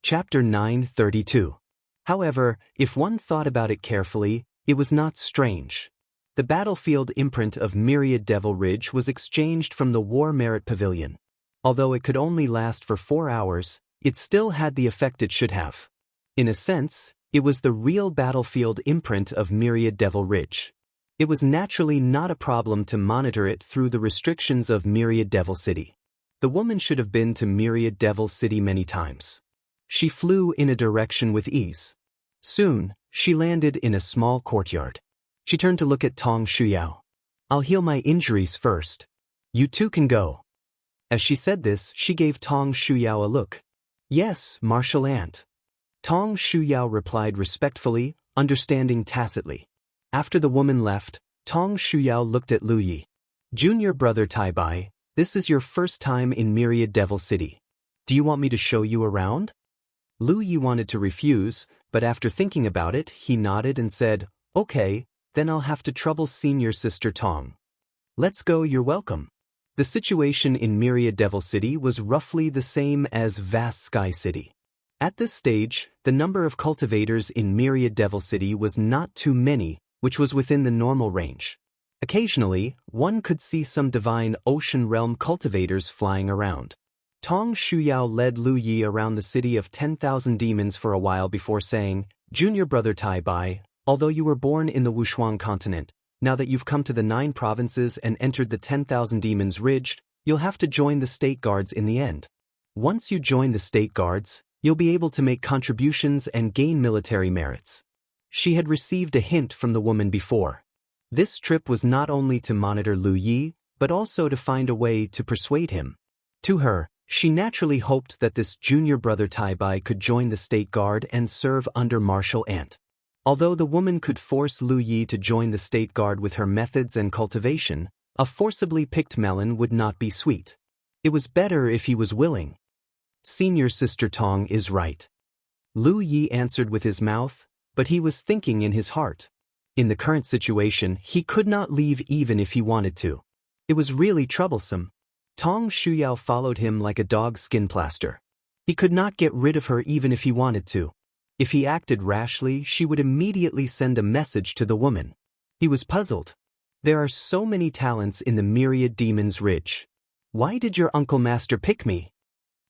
Chapter 932. However, if one thought about it carefully, it was not strange. The battlefield imprint of Myriad Devil Ridge was exchanged from the War Merit Pavilion. Although it could only last for 4 hours, it still had the effect it should have. In a sense, it was the real battlefield imprint of Myriad Devil Ridge. It was naturally not a problem to monitor it through the restrictions of Myriad Devil City. The woman should have been to Myriad Devil City many times. She flew in a direction with ease. Soon, she landed in a small courtyard. She turned to look at Tong Shuyao. "I'll heal my injuries first. You two can go." As she said this, she gave Tong Shuyao a look. "Yes, martial aunt." Tong Shuyao replied respectfully, understanding tacitly. After the woman left, Tong Shuyao looked at Lu Yi. "Junior brother Tai Bai, this is your first time in Myriad Devil City. Do you want me to show you around?" Lu Yi wanted to refuse, but after thinking about it, he nodded and said, "Okay, then I'll have to trouble senior sister Tong." "Let's go, you're welcome." The situation in Myriad Devil City was roughly the same as Vast Sky City. At this stage, the number of cultivators in Myriad Devil City was not too many, which was within the normal range. Occasionally, one could see some divine ocean realm cultivators flying around. Tong Shuyao led Lu Yi around the city of 10,000 demons for a while before saying, "Junior brother Tai Bai, although you were born in the Wushuang continent, now that you've come to the 9 provinces and entered the 10,000 demons ridge, you'll have to join the state guards in the end. Once you join the state guards, you'll be able to make contributions and gain military merits." She had received a hint from the woman before. This trip was not only to monitor Lu Yi, but also to find a way to persuade him. To her, she naturally hoped that this junior brother Tai Bai could join the state guard and serve under martial aunt. Although the woman could force Lu Yi to join the state guard with her methods and cultivation, a forcibly picked melon would not be sweet. It was better if he was willing. "Senior sister Tong is right." Lu Yi answered with his mouth, but he was thinking in his heart. In the current situation, he could not leave even if he wanted to. It was really troublesome. Tong Shuyao followed him like a dog's skin plaster. He could not get rid of her even if he wanted to. If he acted rashly, she would immediately send a message to the woman. He was puzzled. There are so many talents in the Myriad Demons Ridge. Why did your uncle master pick me?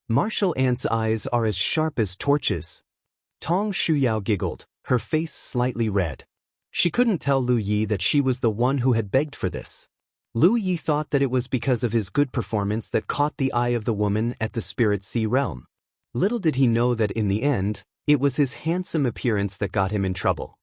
Martial Ant's eyes are as sharp as torches. Tong Shuyao giggled, her face slightly red. She couldn't tell Lu Yi that she was the one who had begged for this. Lu Yi thought that it was because of his good performance that caught the eye of the woman at the Spirit Sea realm. Little did he know that in the end, it was his handsome appearance that got him in trouble.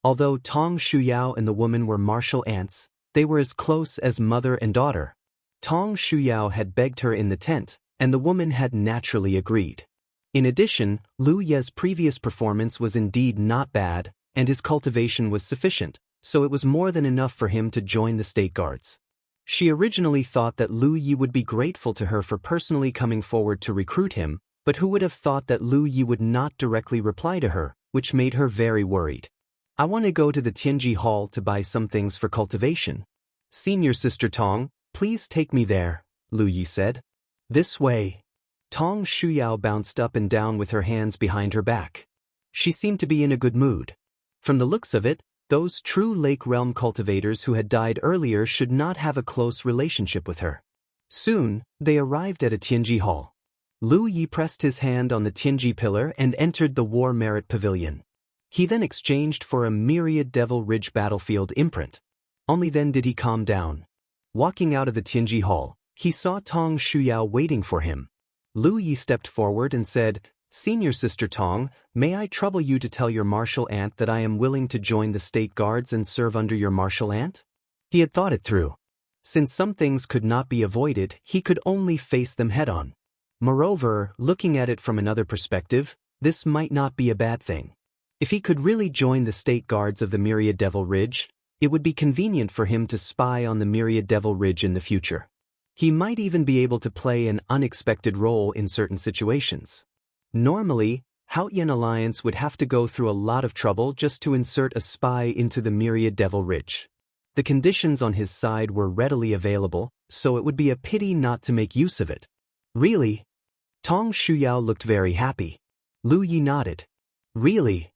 Although Tong Shuyao and the woman were martial aunts, they were as close as mother and daughter. Tong Shuyao had begged her in the tent, and the woman had naturally agreed. In addition, Lu Ye's previous performance was indeed not bad, and his cultivation was sufficient, so it was more than enough for him to join the state guards. She originally thought that Lu Yi would be grateful to her for personally coming forward to recruit him, but who would have thought that Lu Yi would not directly reply to her, which made her very worried. "I want to go to the Tianji Hall to buy some things for cultivation. Senior sister Tong, please take me there," Lu Yi said. "This way." Tong Shuyao bounced up and down with her hands behind her back. She seemed to be in a good mood. From the looks of it, those true Lake Realm cultivators who had died earlier should not have a close relationship with her. Soon, they arrived at a Tianji Hall. Lu Yi pressed his hand on the Tianji pillar and entered the War Merit Pavilion. He then exchanged for a Myriad Devil Ridge battlefield imprint. Only then did he calm down. Walking out of the Tianji Hall, he saw Tong Shuyao waiting for him. Lu Yi stepped forward and said, "Senior sister Tong, may I trouble you to tell your martial aunt that I am willing to join the state guards and serve under your martial aunt?" He had thought it through. Since some things could not be avoided, he could only face them head-on. Moreover, looking at it from another perspective, this might not be a bad thing. If he could really join the state guards of the Myriad Devil Ridge, it would be convenient for him to spy on the Myriad Devil Ridge in the future. He might even be able to play an unexpected role in certain situations. Normally, Haotian Alliance would have to go through a lot of trouble just to insert a spy into the Myriad Devil Ridge. The conditions on his side were readily available, so it would be a pity not to make use of it. Really? Tong Shuyao looked very happy. Lu Yi nodded. Really?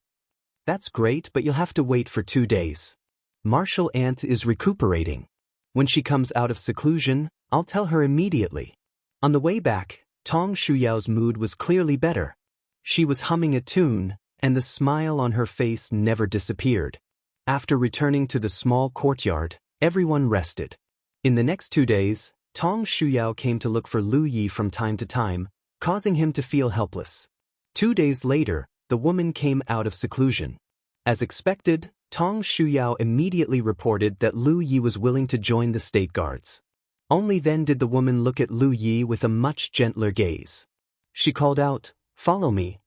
That's great, but you'll have to wait for 2 days. Martial Ant is recuperating. When she comes out of seclusion, I'll tell her immediately. On the way back, Tong Shuyao's mood was clearly better. She was humming a tune, and the smile on her face never disappeared. After returning to the small courtyard, everyone rested. In the next 2 days, Tong Shuyao came to look for Lu Yi from time to time, causing him to feel helpless. 2 days later, the woman came out of seclusion. As expected, Tong Shuyao immediately reported that Lu Yi was willing to join the state guards. Only then did the woman look at Lu Yi with a much gentler gaze. She called out, "Follow me."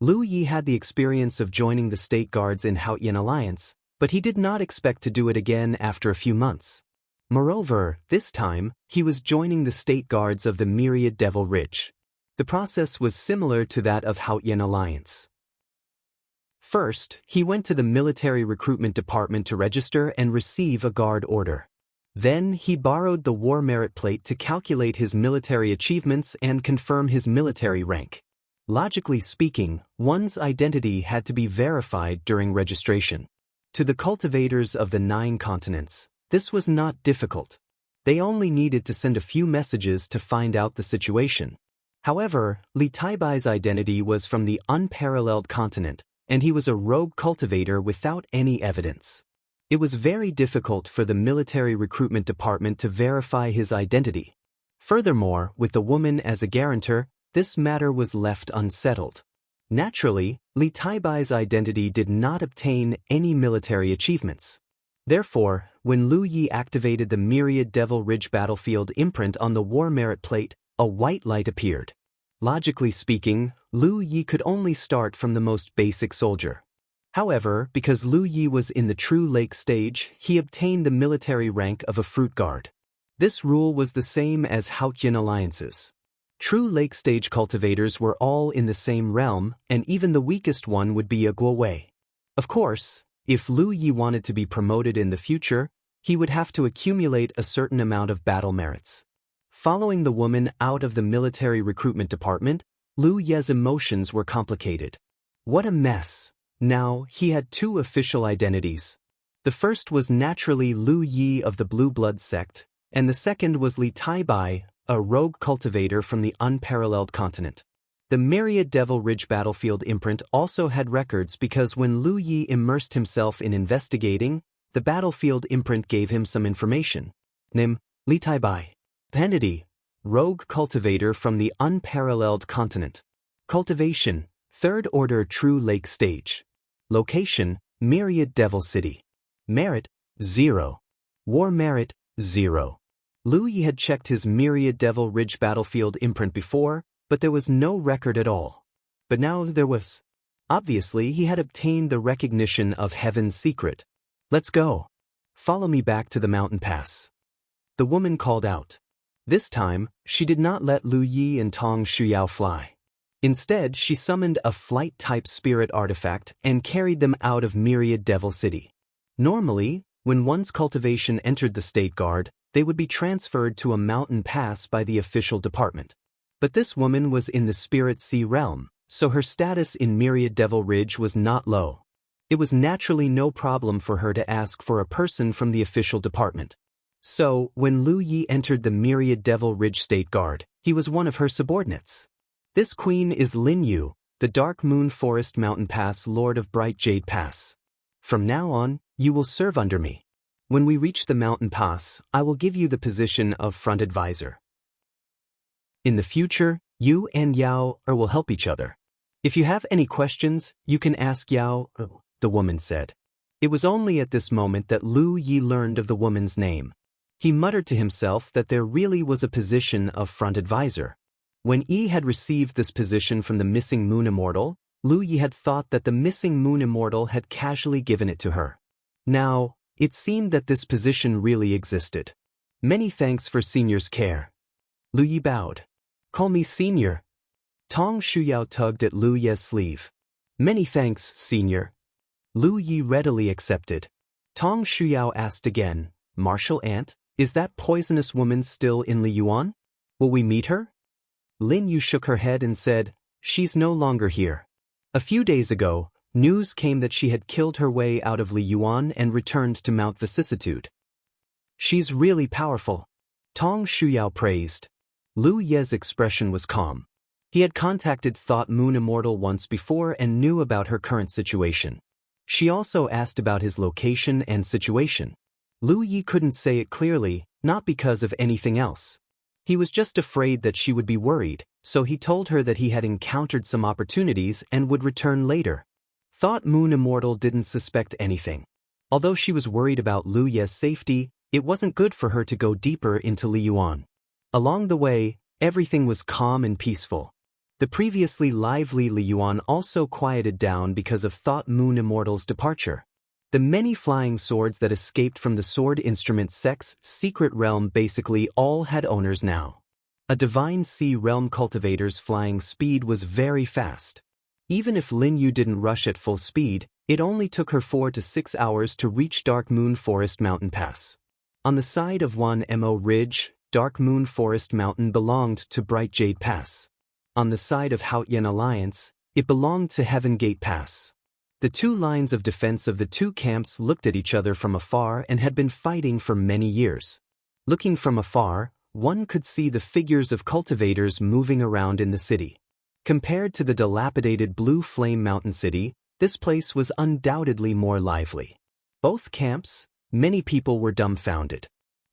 Lu Yi had the experience of joining the state guards in Haotian Alliance, but he did not expect to do it again after a few months. Moreover, this time, he was joining the state guards of the Myriad Devil Ridge. The process was similar to that of Haotian Alliance. First, he went to the military recruitment department to register and receive a guard order. Then, he borrowed the war merit plate to calculate his military achievements and confirm his military rank. Logically speaking, one's identity had to be verified during registration. To the cultivators of the 9 continents, this was not difficult. They only needed to send a few messages to find out the situation. However, Li Taibai's identity was from the unparalleled continent, and he was a rogue cultivator without any evidence. It was very difficult for the military recruitment department to verify his identity. Furthermore, with the woman as a guarantor, this matter was left unsettled. Naturally, Li Taibai's identity did not obtain any military achievements. Therefore, when Lu Yi activated the Myriad Devil Ridge battlefield imprint on the war merit plate, a white light appeared. Logically speaking, Lu Yi could only start from the most basic soldier. However, because Lu Yi was in the true lake stage, he obtained the military rank of a fruit guard. This rule was the same as Haotian alliances. True lake stage cultivators were all in the same realm, and even the weakest one would be a Guowei. Of course, if Lu Yi wanted to be promoted in the future, he would have to accumulate a certain amount of battle merits. Following the woman out of the military recruitment department, Lu Ye's emotions were complicated. What a mess! Now, he had 2 official identities. The first was naturally Lu Yi of the Blue Blood sect, and the second was Li Taibai, a rogue cultivator from the unparalleled continent. The Myriad Devil Ridge battlefield imprint also had records because when Lu Yi immersed himself in investigating, the battlefield imprint gave him some information. Nim, Li Taibai. Entity, rogue cultivator from the unparalleled continent. Cultivation, 3rd Order True Lake Stage. Location, Myriad Devil City. Merit, 0. War Merit, 0. Lu Yi had checked his Myriad Devil Ridge battlefield imprint before, but there was no record at all. But now there was. Obviously, he had obtained the recognition of Heaven's secret. Let's go. Follow me back to the mountain pass. The woman called out. This time, she did not let Lu Yi and Tong Shuyao fly. Instead, she summoned a flight-type spirit artifact and carried them out of Myriad Devil City. Normally, when one's cultivation entered the state guard, they would be transferred to a mountain pass by the official department. But this woman was in the Spirit Sea realm, so her status in Myriad Devil Ridge was not low. It was naturally no problem for her to ask for a person from the official department. So, when Lu Yi entered the Myriad Devil Ridge State Guard, he was one of her subordinates. This queen is Lin Yu, the Dark Moon Forest Mountain Pass Lord of Bright Jade Pass. From now on, you will serve under me. When we reach the mountain pass, I will give you the position of front advisor. In the future, you and Yao will help each other. If you have any questions, you can ask Yao, the woman said. It was only at this moment that Lu Yi learned of the woman's name. He muttered to himself that there really was a position of front advisor. When Yi had received this position from the missing Moon Immortal, Lu Yi had thought that the missing Moon Immortal had casually given it to her. Now, it seemed that this position really existed. Many thanks for Senior's care. Lu Yi bowed. Call me Senior. Tong Shuyao tugged at Lu Ye's sleeve. Many thanks, Senior. Lu Yi readily accepted. Tong Shuyao asked again, Martial Ant, is that poisonous woman still in Liyuan? Will we meet her? Lin Yu shook her head and said, "She's no longer here. A few days ago, news came that she had killed her way out of Li Yuan and returned to Mount Vicissitude. She's really powerful." Tong Shuyao praised. Lu Ye's expression was calm. He had contacted Thought Moon Immortal once before and knew about her current situation. She also asked about his location and situation. Lu Yi couldn't say it clearly, not because of anything else. He was just afraid that she would be worried, so he told her that he had encountered some opportunities and would return later. Thought Moon Immortal didn't suspect anything. Although she was worried about Lu Ye's safety, it wasn't good for her to go deeper into Li Yuan. Along the way, everything was calm and peaceful. The previously lively Li Yuan also quieted down because of Thought Moon Immortal's departure. The many flying swords that escaped from the sword instrument sect's secret realm basically all had owners now. A Divine Sea Realm cultivator's flying speed was very fast. Even if Lin Yu didn't rush at full speed, it only took her 4 to 6 hours to reach Dark Moon Forest Mountain Pass. On the side of 1Mo Ridge, Dark Moon Forest Mountain belonged to Bright Jade Pass. On the side of Haotian Alliance, it belonged to Heaven Gate Pass. The two lines of defense of the two camps looked at each other from afar and had been fighting for many years. Looking from afar, one could see the figures of cultivators moving around in the city. Compared to the dilapidated Blue Flame Mountain City, this place was undoubtedly more lively. Both camps, many people were dumbfounded.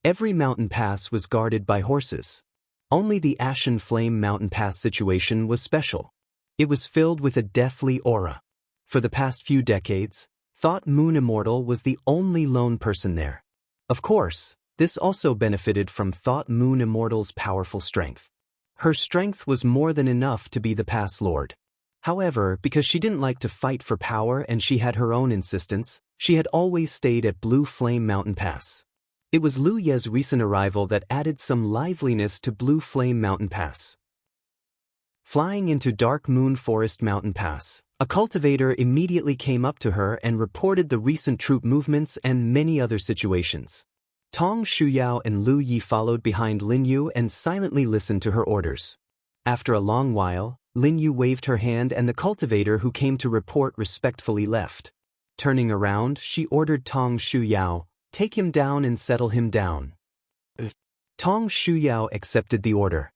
Every mountain pass was guarded by horses. Only the Ashen Flame Mountain Pass situation was special. It was filled with a deathly aura. For the past few decades, Thought Moon Immortal was the only lone person there. Of course, this also benefited from Thought Moon Immortal's powerful strength. Her strength was more than enough to be the Pass Lord. However, because she didn't like to fight for power and she had her own insistence, she had always stayed at Blue Flame Mountain Pass. It was Lu Ye's recent arrival that added some liveliness to Blue Flame Mountain Pass. Flying into Dark Moon Forest Mountain Pass, a cultivator immediately came up to her and reported the recent troop movements and many other situations. Tong Shuyao and Lu Yi followed behind Lin Yu and silently listened to her orders. After a long while, Lin Yu waved her hand and the cultivator who came to report respectfully left. Turning around, she ordered Tong Shuyao, "Take him down and settle him down." Tong Shuyao accepted the order.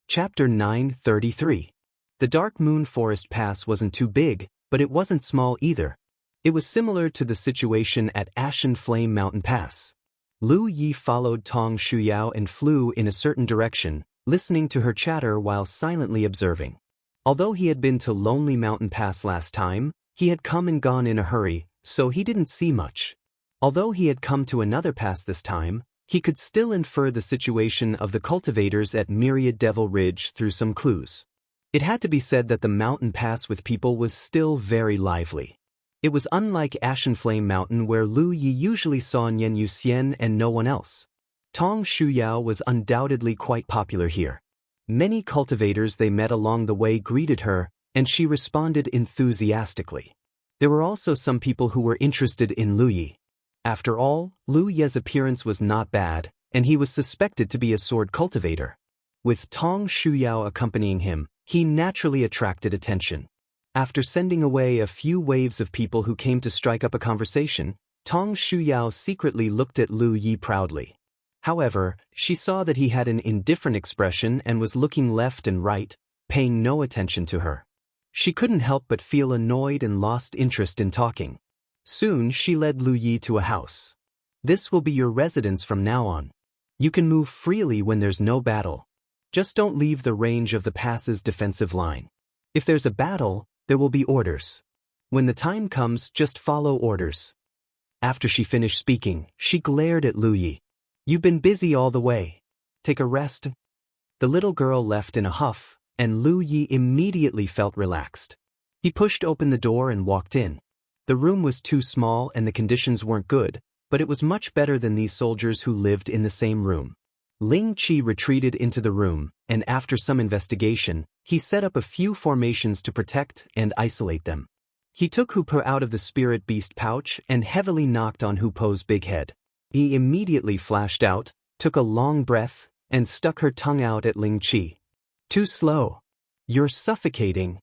Chapter 933. The Dark Moon Forest Pass wasn't too big, but it wasn't small either. It was similar to the situation at Ashen Flame Mountain Pass. Lu Yi followed Tong Shuyao and flew in a certain direction, listening to her chatter while silently observing. Although he had been to Lonely Mountain Pass last time, he had come and gone in a hurry, so he didn't see much. Although he had come to another pass this time, he could still infer the situation of the cultivators at Myriad Devil Ridge through some clues. It had to be said that the mountain pass with people was still very lively. It was unlike Ashen Flame Mountain where Lu Yi usually saw Nian Yuxian and no one else. Tong Shuyao was undoubtedly quite popular here. Many cultivators they met along the way greeted her, and she responded enthusiastically. There were also some people who were interested in Lu Yi. After all, Lu Ye's appearance was not bad, and he was suspected to be a sword cultivator. With Tong Shuyao accompanying him, he naturally attracted attention. After sending away a few waves of people who came to strike up a conversation, Tong Shuyao secretly looked at Lu Yi proudly. However, she saw that he had an indifferent expression and was looking left and right, paying no attention to her. She couldn't help but feel annoyed and lost interest in talking. Soon she led Lu Yi to a house. "This will be your residence from now on. You can move freely when there's no battle. Just don't leave the range of the pass's defensive line. If there's a battle, there will be orders. When the time comes, just follow orders." After she finished speaking, she glared at Lu Yi. "You've been busy all the way. Take a rest." The little girl left in a huff, and Lu Yi immediately felt relaxed. He pushed open the door and walked in. The room was too small and the conditions weren't good, but it was much better than these soldiers who lived in the same room. Ling Qi retreated into the room, and after some investigation, he set up a few formations to protect and isolate them. He took Hu Po out of the spirit beast pouch and heavily knocked on Hu Po's big head. He immediately flashed out, took a long breath, and stuck her tongue out at Ling Qi. Too slow. You're suffocating.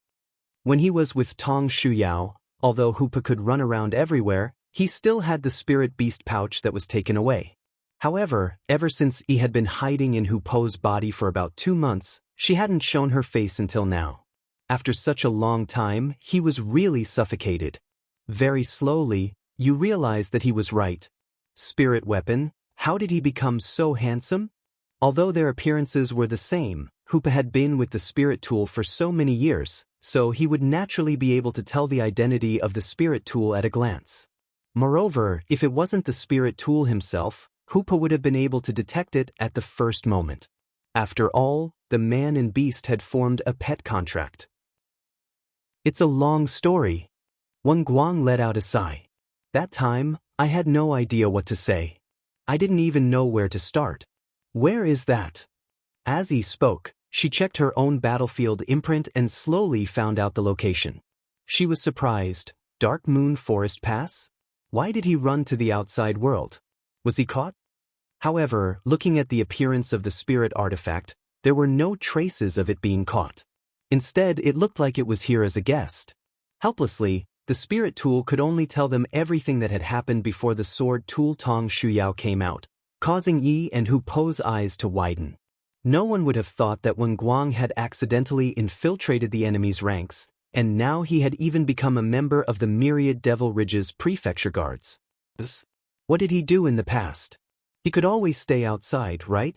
When he was with Tong Shuyao, although Hoopa could run around everywhere, he still had the spirit beast pouch that was taken away. However, ever since he had been hiding in Hoopo's body for about 2 months, she hadn't shown her face until now. After such a long time, he was really suffocated. Very slowly, you realize that he was right. Spirit weapon, how did he become so handsome? Although their appearances were the same, Hoopa had been with the spirit tool for so many years, so he would naturally be able to tell the identity of the spirit tool at a glance. Moreover, if it wasn't the spirit tool himself, Hoopa would have been able to detect it at the first moment. After all, the man and beast had formed a pet contract. It's a long story. Wang Guang let out a sigh. That time, I had no idea what to say. I didn't even know where to start. Where is that? As he spoke, she checked her own battlefield imprint and slowly found out the location. She was surprised. Dark Moon Forest Pass? Why did he run to the outside world? Was he caught? However, looking at the appearance of the spirit artifact, there were no traces of it being caught. Instead, it looked like it was here as a guest. Helplessly, the spirit tool could only tell them everything that had happened before the sword tool Tong Shuyao came out, causing Yi and Hoopo's eyes to widen. No one would have thought that Wang Guang had accidentally infiltrated the enemy's ranks, and now he had even become a member of the Myriad Devil Ridge's prefecture guards. What did he do in the past? He could always stay outside, right?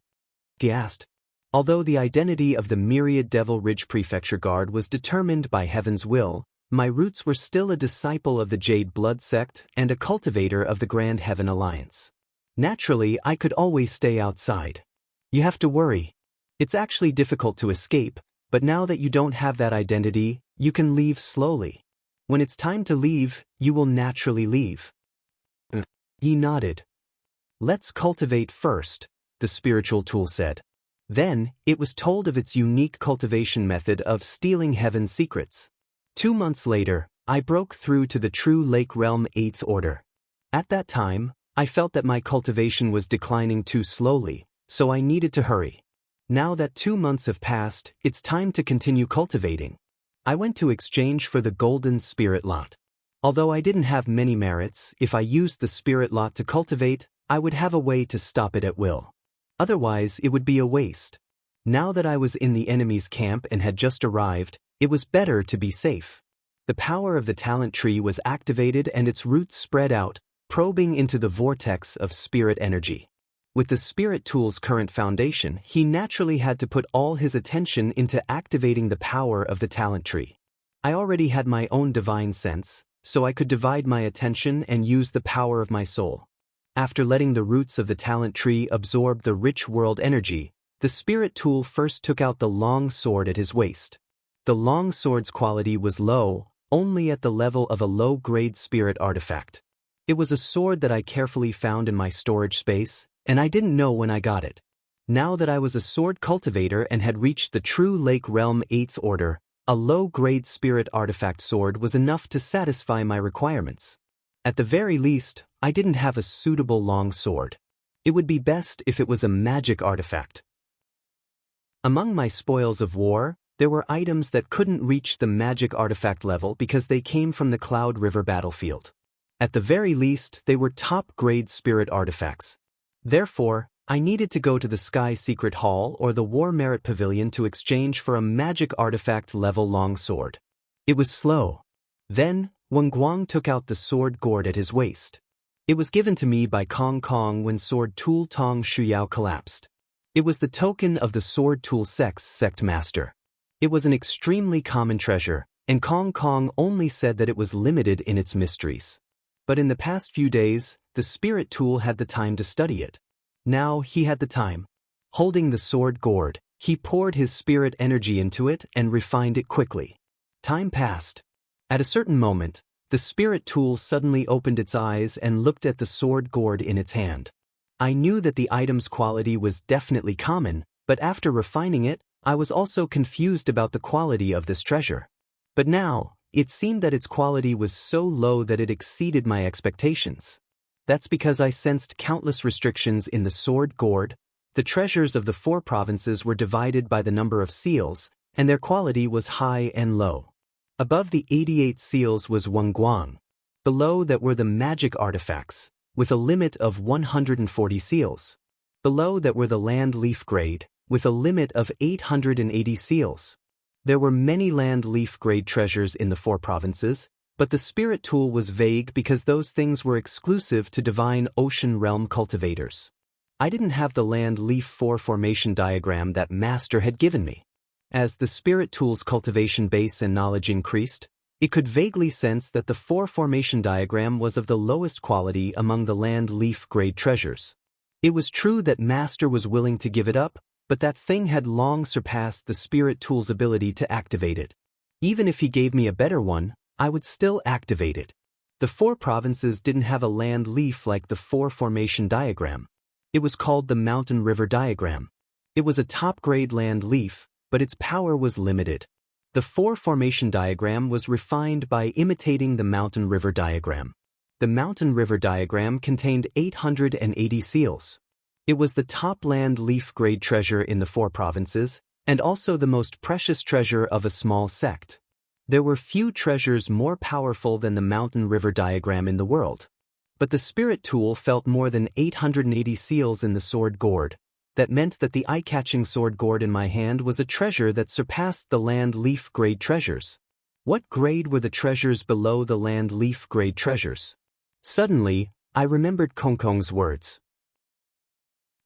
He asked. Although the identity of the Myriad Devil Ridge prefecture guard was determined by Heaven's will, my roots were still a disciple of the Jade Blood Sect and a cultivator of the Grand Heaven Alliance. Naturally, I could always stay outside. You have to worry. It's actually difficult to escape, but now that you don't have that identity, you can leave slowly. When it's time to leave, you will naturally leave. He nodded. Let's cultivate first, the spiritual tool said. Then, it was told of its unique cultivation method of stealing heaven's secrets. 2 months later, I broke through to the True Lake Realm 8th Order. At that time, I felt that my cultivation was declining too slowly, so I needed to hurry. Now that 2 months have passed, it's time to continue cultivating. I went to exchange for the Golden Spirit Lot. Although I didn't have many merits, if I used the Spirit Lot to cultivate, I would have a way to stop it at will. Otherwise, it would be a waste. Now that I was in the enemy's camp and had just arrived, it was better to be safe. The power of the talent tree was activated and its roots spread out, probing into the vortex of spirit energy. With the spirit tool's current foundation, he naturally had to put all his attention into activating the power of the talent tree. I already had my own divine sense, so I could divide my attention and use the power of my soul. After letting the roots of the talent tree absorb the rich world energy, the spirit tool first took out the long sword at his waist. The long sword's quality was low, only at the level of a low-grade spirit artifact. It was a sword that I carefully found in my storage space, and I didn't know when I got it. Now that I was a sword cultivator and had reached the True Lake Realm 8th Order, a low-grade spirit artifact sword was enough to satisfy my requirements. At the very least, I didn't have a suitable long sword. It would be best if it was a magic artifact. Among my spoils of war, there were items that couldn't reach the magic artifact level because they came from the Cloud River battlefield. At the very least, they were top-grade spirit artifacts. Therefore, I needed to go to the Sky Secret Hall or the War Merit Pavilion to exchange for a magic artifact level long sword. It was slow. Then, Wang Guang took out the sword gourd at his waist. It was given to me by Kong Kong when sword tool Tong Shuyao collapsed. It was the token of the sword tool sect master. It was an extremely common treasure, and Kong Kong only said that it was limited in its mysteries. But in the past few days, the spirit tool had the time to study it. Now he had the time. Holding the sword gourd, he poured his spirit energy into it and refined it quickly. Time passed. At a certain moment, the spirit tool suddenly opened its eyes and looked at the sword gourd in its hand. I knew that the item's quality was definitely common, but after refining it, I was also confused about the quality of this treasure. But now, it seemed that its quality was so low that it exceeded my expectations. That's because I sensed countless restrictions in the sword gourd. The treasures of the 4 provinces were divided by the number of seals, and their quality was high and low. Above the 88 seals was Wenguang. Below that were the magic artifacts, with a limit of 140 seals. Below that were the land leaf grade, with a limit of 880 seals. There were many land leaf grade treasures in the 4 provinces, but the spirit tool was vague because those things were exclusive to divine ocean realm cultivators. I didn't have the land leaf 4 formation diagram that Master had given me. As the spirit tool's cultivation base and knowledge increased, it could vaguely sense that the 4 formation diagram was of the lowest quality among the land leaf grade treasures. It was true that Master was willing to give it up, but that thing had long surpassed the spirit tool's ability to activate it. Even if he gave me a better one, I would still activate it. The 4 provinces didn't have a land leaf like the 4 formation diagram. It was called the mountain river diagram. It was a top-grade land leaf, but its power was limited. The 4 formation diagram was refined by imitating the mountain river diagram. The mountain river diagram contained 880 seals. It was the top land leaf grade treasure in the 4 provinces, and also the most precious treasure of a small sect. There were few treasures more powerful than the mountain river diagram in the world. But the spirit tool felt more than 880 seals in the sword gourd. That meant that the eye-catching sword gourd in my hand was a treasure that surpassed the land leaf grade treasures. What grade were the treasures below the land leaf grade treasures? Suddenly, I remembered Kongkong's words.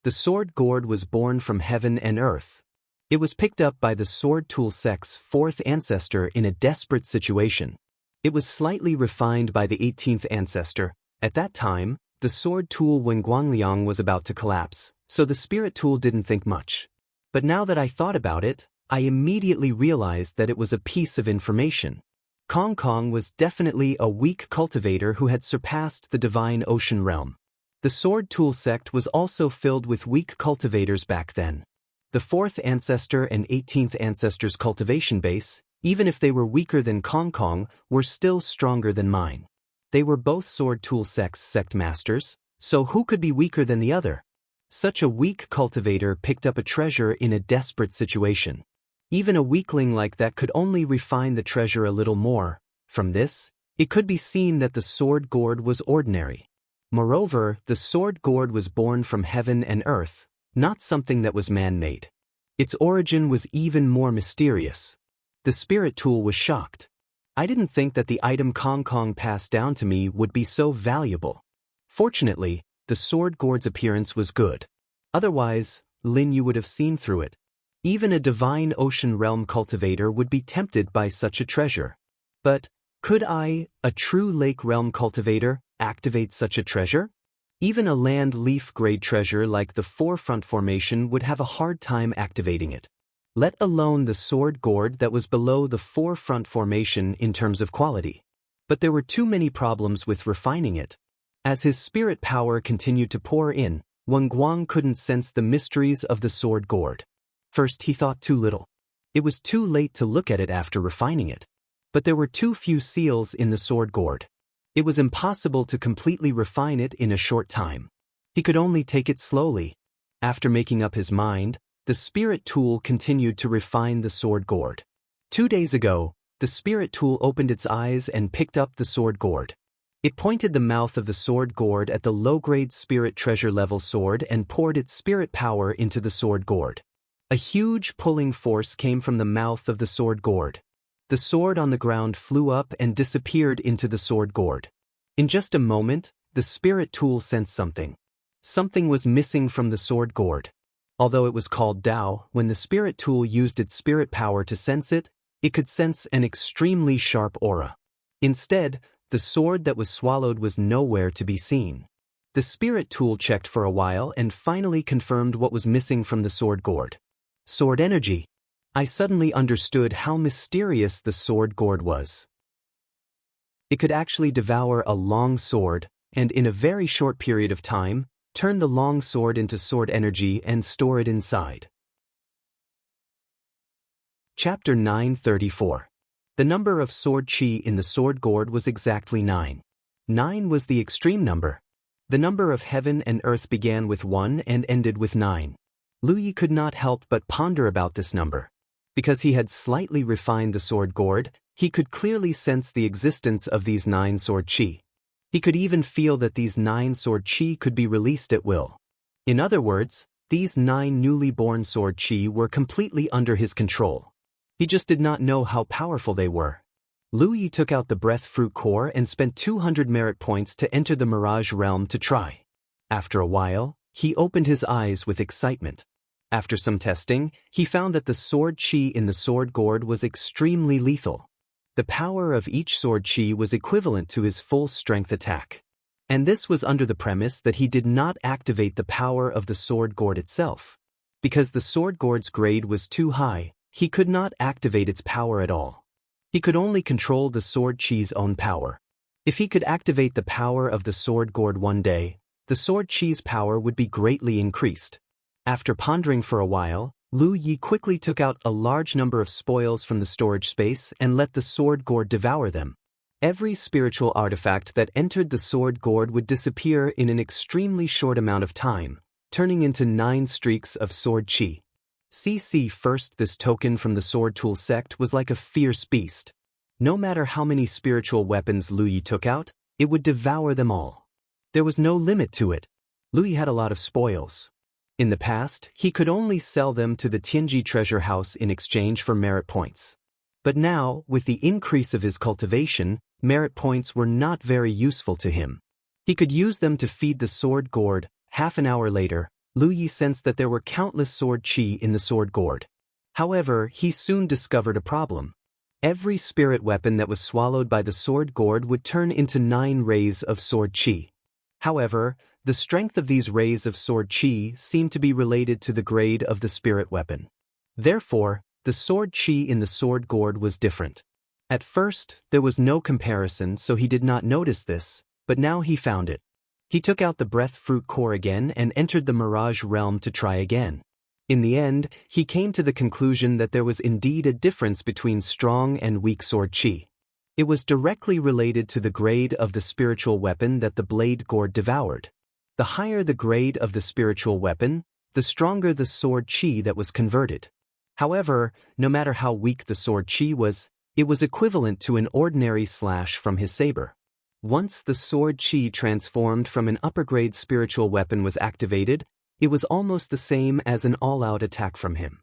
The sword gourd was born from heaven and earth. It was picked up by the sword tool sect's 4th ancestor in a desperate situation. It was slightly refined by the 18th ancestor. At that time, the sword tool Wenguangliang was about to collapse, so the spirit tool didn't think much. But now that I thought about it, I immediately realized that it was a piece of information. Kong Kong was definitely a weak cultivator who had surpassed the divine ocean realm. The sword tool sect was also filled with weak cultivators back then. The 4th ancestor and 18th ancestor's cultivation base, even if they were weaker than Kong Kong, were still stronger than mine. They were both sword tool sect's sect masters, so who could be weaker than the other? Such a weak cultivator picked up a treasure in a desperate situation. Even a weakling like that could only refine the treasure a little more. From this, it could be seen that the sword gourd was ordinary. Moreover, the sword gourd was born from heaven and earth, not something that was man-made. Its origin was even more mysterious. The spirit tool was shocked. I didn't think that the item Kong Kong passed down to me would be so valuable. Fortunately, the sword gourd's appearance was good. Otherwise, Lin Yu would have seen through it. Even a divine ocean realm cultivator would be tempted by such a treasure. But, could I, a true lake realm cultivator, activate such a treasure? Even a land leaf grade treasure like the 4 front formation would have a hard time activating it. Let alone the sword gourd that was below the 4 front formation in terms of quality. But there were too many problems with refining it. As his spirit power continued to pour in, Wenguang couldn't sense the mysteries of the sword gourd. First he thought too little. It was too late to look at it after refining it. But there were too few seals in the sword gourd. It was impossible to completely refine it in a short time. He could only take it slowly. After making up his mind, the spirit tool continued to refine the sword gourd. 2 days ago, the spirit tool opened its eyes and picked up the sword gourd. It pointed the mouth of the sword gourd at the low-grade spirit treasure level sword and poured its spirit power into the sword gourd. A huge pulling force came from the mouth of the sword gourd. The sword on the ground flew up and disappeared into the sword gourd. In just a moment, the spirit tool sensed something. Something was missing from the sword gourd. Although it was called Dao, when the spirit tool used its spirit power to sense it, it could sense an extremely sharp aura. Instead, the sword that was swallowed was nowhere to be seen. The spirit tool checked for a while and finally confirmed what was missing from the sword gourd. Sword energy. I suddenly understood how mysterious the sword gourd was. It could actually devour a long sword, and in a very short period of time, turn the long sword into sword energy and store it inside. Chapter 934. The number of sword chi in the sword gourd was exactly 9. 9 was the extreme number. The number of heaven and earth began with 1 and ended with 9. Lu Yi could not help but ponder about this number. Because he had slightly refined the sword gourd, he could clearly sense the existence of these 9 sword chi. He could even feel that these 9 sword chi could be released at will. In other words, these 9 newly born sword chi were completely under his control. He just did not know how powerful they were. Lu Yi took out the breath fruit core and spent 200 merit points to enter the Mirage realm to try. After a while, he opened his eyes with excitement. After some testing, he found that the sword chi in the sword gourd was extremely lethal. The power of each sword chi was equivalent to his full strength attack. And this was under the premise that he did not activate the power of the sword gourd itself. Because the sword gourd's grade was too high, he could not activate its power at all. He could only control the sword chi's own power. If he could activate the power of the sword gourd one day, the sword chi's power would be greatly increased. After pondering for a while, Lu Yi quickly took out a large number of spoils from the storage space and let the sword gourd devour them. Every spiritual artifact that entered the sword gourd would disappear in an extremely short amount of time, turning into 9 streaks of sword chi. First, this token from the sword tool sect was like a fierce beast. No matter how many spiritual weapons Lu Yi took out, it would devour them all. There was no limit to it. Lu Yi had a lot of spoils. In the past, he could only sell them to the Tianji treasure house in exchange for merit points. But now, with the increase of his cultivation, merit points were not very useful to him. He could use them to feed the sword gourd. Half an hour later, Lu Yi sensed that there were countless sword chi in the sword gourd. However, he soon discovered a problem. Every spirit weapon that was swallowed by the sword gourd would turn into 9 rays of sword chi. However, the strength of these rays of sword chi seemed to be related to the grade of the spirit weapon. Therefore, the sword chi in the sword gourd was different. At first, there was no comparison, so he did not notice this, but now he found it. He took out the breath fruit core again and entered the Mirage realm to try again. In the end, he came to the conclusion that there was indeed a difference between strong and weak sword chi. It was directly related to the grade of the spiritual weapon that the blade gourd devoured. The higher the grade of the spiritual weapon, the stronger the sword chi that was converted. However, no matter how weak the sword chi was, it was equivalent to an ordinary slash from his saber. Once the sword chi transformed from an upper-grade spiritual weapon was activated, it was almost the same as an all-out attack from him.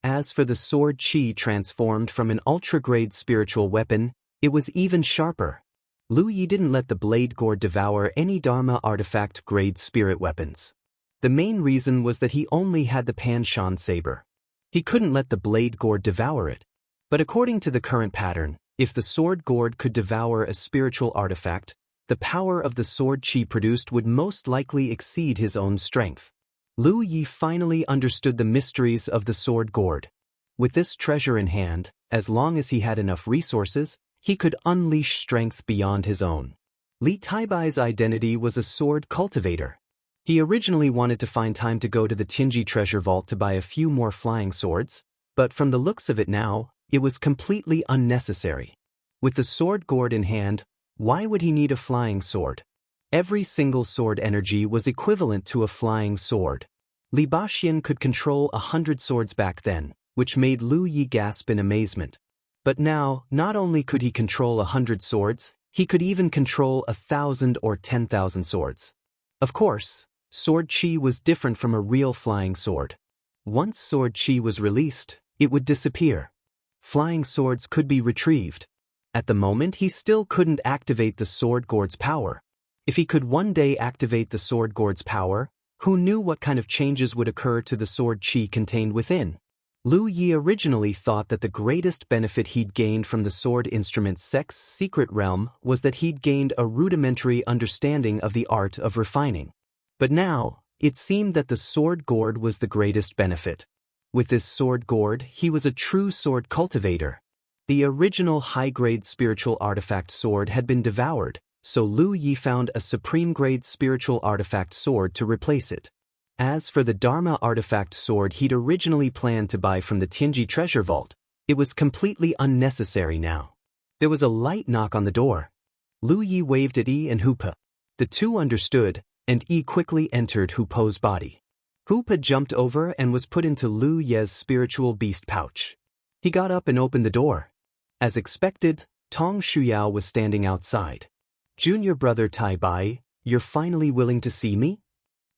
As for the sword chi transformed from an ultra-grade spiritual weapon, it was even sharper. Lu Yi didn't let the blade gourd devour any Dharma artifact-grade spirit weapons. The main reason was that he only had the Pan Shan saber. He couldn't let the blade gourd devour it. But according to the current pattern, if the sword gourd could devour a spiritual artifact, the power of the sword chi produced would most likely exceed his own strength. Lu Yi finally understood the mysteries of the sword gourd. With this treasure in hand, as long as he had enough resources, he could unleash strength beyond his own. Li Taibai's identity was a sword cultivator. He originally wanted to find time to go to the Tianji treasure vault to buy a few more flying swords, but from the looks of it now, it was completely unnecessary. With the sword gourd in hand, why would he need a flying sword? Every single sword energy was equivalent to a flying sword. Li Baxian could control 100 swords back then, which made Lu Yi gasp in amazement. But now, not only could he control 100 swords, he could even control 1,000 or 10,000 swords. Of course, sword chi was different from a real flying sword. Once sword chi was released, it would disappear. Flying swords could be retrieved. At the moment, he still couldn't activate the sword gourd's power. If he could one day activate the sword gourd's power, who knew what kind of changes would occur to the sword chi contained within? Lu Yi originally thought that the greatest benefit he'd gained from the sword instrument sect's secret realm was that he'd gained a rudimentary understanding of the art of refining. But now, it seemed that the sword gourd was the greatest benefit. With this sword gourd, he was a true sword cultivator. The original high-grade spiritual artifact sword had been devoured, so Lu Yi found a supreme-grade spiritual artifact sword to replace it. As for the Dharma artifact sword he'd originally planned to buy from the Tianji treasure vault, it was completely unnecessary now. There was a light knock on the door. Lu Yi waved at Yi and Hu Po. The two understood, and Yi quickly entered Hu Po's body. Hoopa jumped over and was put into Lu Ye's spiritual beast pouch. He got up and opened the door. As expected, Tong Shuyao was standing outside. "Junior brother Tai Bai, you're finally willing to see me?"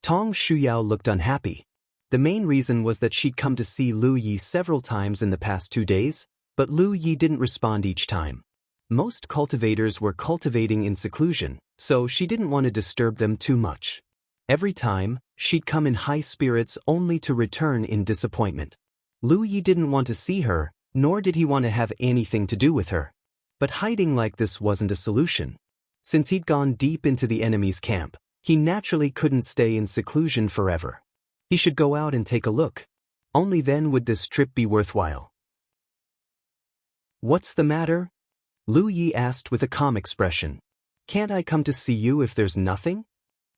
Tong Shuyao looked unhappy. The main reason was that she'd come to see Lu Yi several times in the past 2 days, but Lu Yi didn't respond each time. Most cultivators were cultivating in seclusion, so she didn't want to disturb them too much. Every time, she'd come in high spirits only to return in disappointment. Lu Yi didn't want to see her, nor did he want to have anything to do with her. But hiding like this wasn't a solution. Since he'd gone deep into the enemy's camp, he naturally couldn't stay in seclusion forever. He should go out and take a look. Only then would this trip be worthwhile. "What's the matter?" Lu Yi asked with a calm expression. "Can't I come to see you if there's nothing?"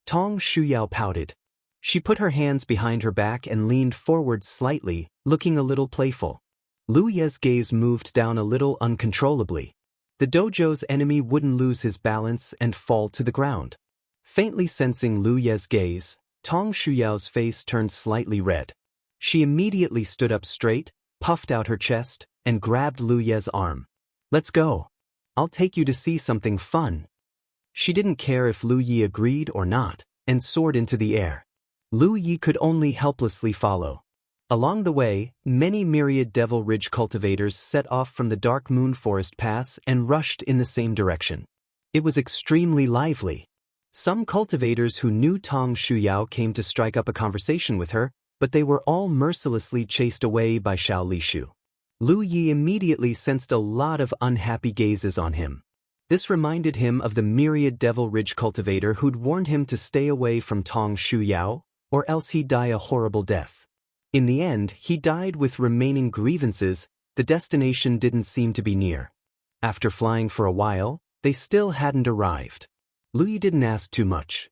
Tong Shuyao pouted. She put her hands behind her back and leaned forward slightly, looking a little playful. Lu Ye's gaze moved down a little uncontrollably. The dojo's enemy wouldn't lose his balance and fall to the ground. Faintly sensing Lu Ye's gaze, Tong Shuyao's face turned slightly red. She immediately stood up straight, puffed out her chest, and grabbed Lu Ye's arm. "Let's go. I'll take you to see something fun." She didn't care if Lu Yi agreed or not, and soared into the air. Lu Yi could only helplessly follow. Along the way, many myriad Devil Ridge cultivators set off from the Dark Moon Forest Pass and rushed in the same direction. It was extremely lively. Some cultivators who knew Tong Shuyao came to strike up a conversation with her, but they were all mercilessly chased away by Xiao Lishu. Lu Yi immediately sensed a lot of unhappy gazes on him. This reminded him of the myriad Devil Ridge cultivator who'd warned him to stay away from Tong Shuyao, or else he'd die a horrible death. In the end, he died with remaining grievances. The destination didn't seem to be near. After flying for a while, they still hadn't arrived. Lu Yi didn't ask too much.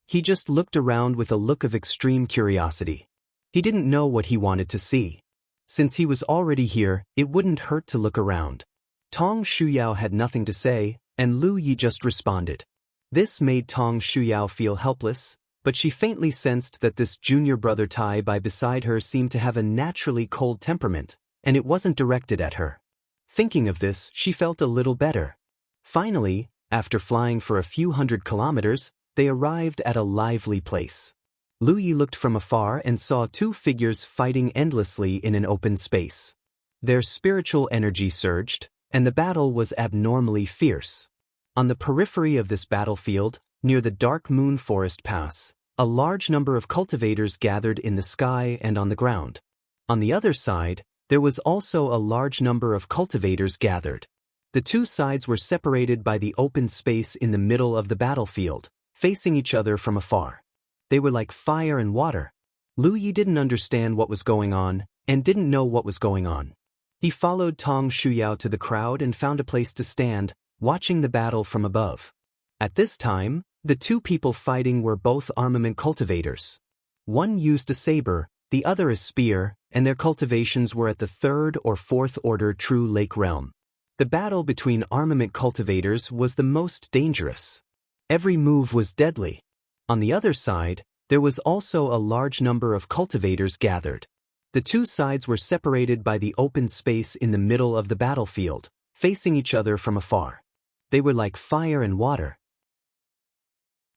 He just looked around with a look of extreme curiosity. He didn't know what he wanted to see. Since he was already here, it wouldn't hurt to look around. Tong Shuyao had nothing to say, and Lu Yi just responded. This made Tong Shuyao feel helpless, but she faintly sensed that this junior brother Tai Bai beside her seemed to have a naturally cold temperament, and it wasn't directed at her. Thinking of this, she felt a little better. Finally, after flying for a few hundred kilometers, they arrived at a lively place. Lu Yi looked from afar and saw 2 figures fighting endlessly in an open space. Their spiritual energy surged, and the battle was abnormally fierce. On the periphery of this battlefield, near the Dark Moon Forest Pass, a large number of cultivators gathered in the sky and on the ground. On the other side, there was also a large number of cultivators gathered. The 2 sides were separated by the open space in the middle of the battlefield, facing each other from afar. They were like fire and water. Lu Yi didn't understand what was going on, and didn't know what was going on. He followed Tong Shuyao to the crowd and found a place to stand, watching the battle from above. At this time, the 2 people fighting were both armament cultivators. One used a saber, the other a spear, and their cultivations were at the 3rd or 4th order True Lake realm. The battle between armament cultivators was the most dangerous. Every move was deadly. On the other side, there was also a large number of cultivators gathered. The 2 sides were separated by the open space in the middle of the battlefield, facing each other from afar. They were like fire and water.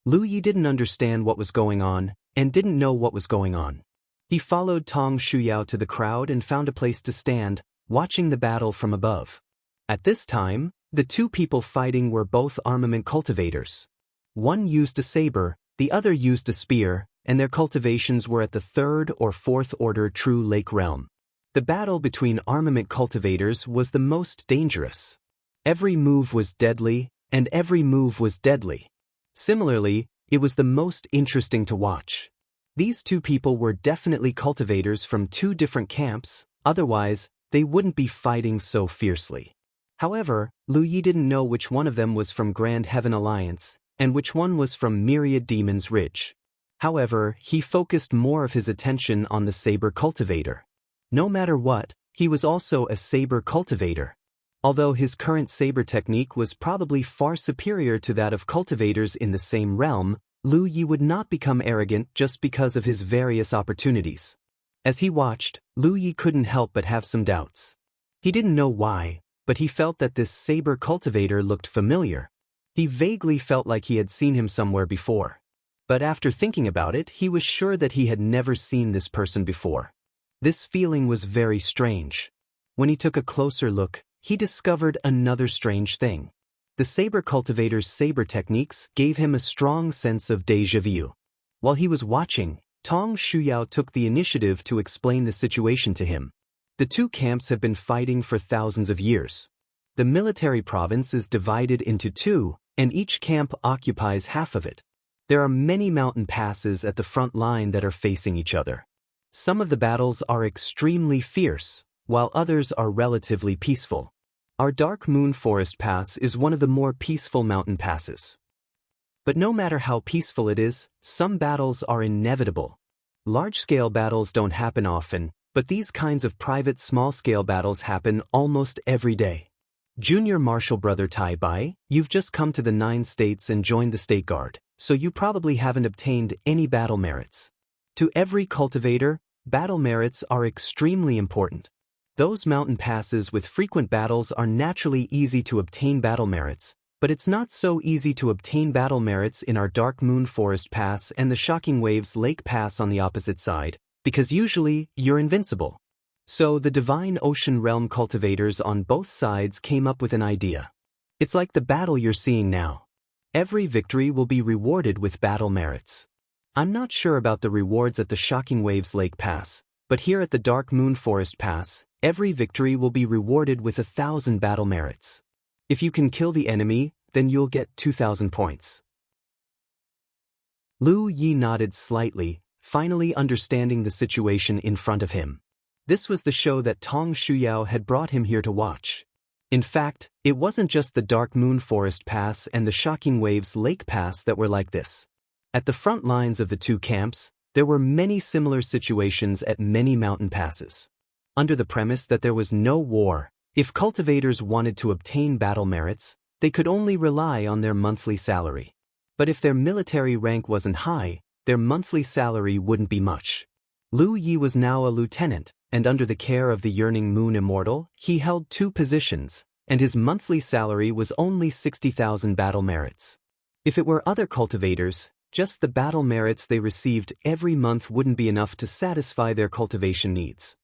Lu Yi didn't understand what was going on, and didn't know what was going on. He followed Tong Shuyao to the crowd and found a place to stand, watching the battle from above. At this time, the 2 people fighting were both armament cultivators. One used a saber, the other used a spear, and their cultivations were at the 3rd or 4th order True Lake realm. The battle between armament cultivators was the most dangerous. Every move was deadly, and every move was deadly. Similarly, it was the most interesting to watch. These 2 people were definitely cultivators from 2 different camps, otherwise, they wouldn't be fighting so fiercely. However, Lu Yi didn't know which one of them was from Grand Heaven Alliance, and which one was from Myriad Demons Ridge. However, he focused more of his attention on the saber cultivator. No matter what, he was also a saber cultivator. Although his current saber technique was probably far superior to that of cultivators in the same realm, Lu Yi would not become arrogant just because of his various opportunities. As he watched, Lu Yi couldn't help but have some doubts. He didn't know why, but he felt that this saber cultivator looked familiar. He vaguely felt like he had seen him somewhere before. But after thinking about it, he was sure that he had never seen this person before. This feeling was very strange. When he took a closer look, he discovered another strange thing. The saber cultivator's saber techniques gave him a strong sense of déjà vu. While he was watching, Tong Shuyao took the initiative to explain the situation to him. The two camps have been fighting for thousands of years. The military province is divided into two, and each camp occupies half of it. There are many mountain passes at the front line that are facing each other. Some of the battles are extremely fierce, while others are relatively peaceful. Our Dark Moon Forest Pass is one of the more peaceful mountain passes. But no matter how peaceful it is, some battles are inevitable. Large-scale battles don't happen often, but these kinds of private small-scale battles happen almost every day. Junior Marshal Brother Tai Bai, you've just come to the 9 states and joined the State Guard, so you probably haven't obtained any battle merits. To every cultivator, battle merits are extremely important. Those mountain passes with frequent battles are naturally easy to obtain battle merits, but it's not so easy to obtain battle merits in our Dark Moon Forest Pass and the Shocking Waves Lake Pass on the opposite side, because usually you're invincible. So the Divine Ocean Realm cultivators on both sides came up with an idea. It's like the battle you're seeing now. Every victory will be rewarded with battle merits. I'm not sure about the rewards at the Shocking Waves Lake Pass, but here at the Dark Moon Forest Pass, every victory will be rewarded with 1,000 battle merits. If you can kill the enemy, then you'll get 2,000 points. Lu Yi nodded slightly, finally understanding the situation in front of him. This was the show that Tong Shuyao had brought him here to watch. In fact, it wasn't just the Dark Moon Forest Pass and the Shocking Waves Lake Pass that were like this. At the front lines of the two camps, there were many similar situations at many mountain passes. Under the premise that there was no war, if cultivators wanted to obtain battle merits, they could only rely on their monthly salary. But if their military rank wasn't high, their monthly salary wouldn't be much. Lu Yi was now a lieutenant, and under the care of the Yearning Moon Immortal, he held 2 positions, and his monthly salary was only 60,000 battle merits. If it were other cultivators, just the battle merits they received every month wouldn't be enough to satisfy their cultivation needs.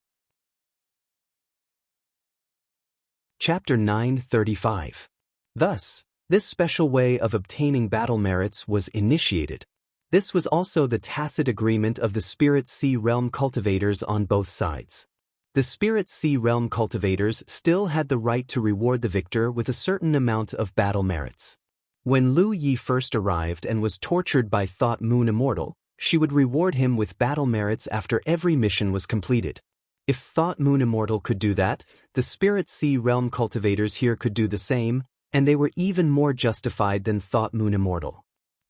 Chapter 935. Thus, this special way of obtaining battle merits was initiated. This was also the tacit agreement of the Spirit Sea Realm cultivators on both sides. The Spirit Sea Realm cultivators still had the right to reward the victor with a certain amount of battle merits. When Lu Yi first arrived and was tortured by Thought Moon Immortal, she would reward him with battle merits after every mission was completed. If Thought Moon Immortal could do that, the Spirit Sea Realm cultivators here could do the same, and they were even more justified than Thought Moon Immortal.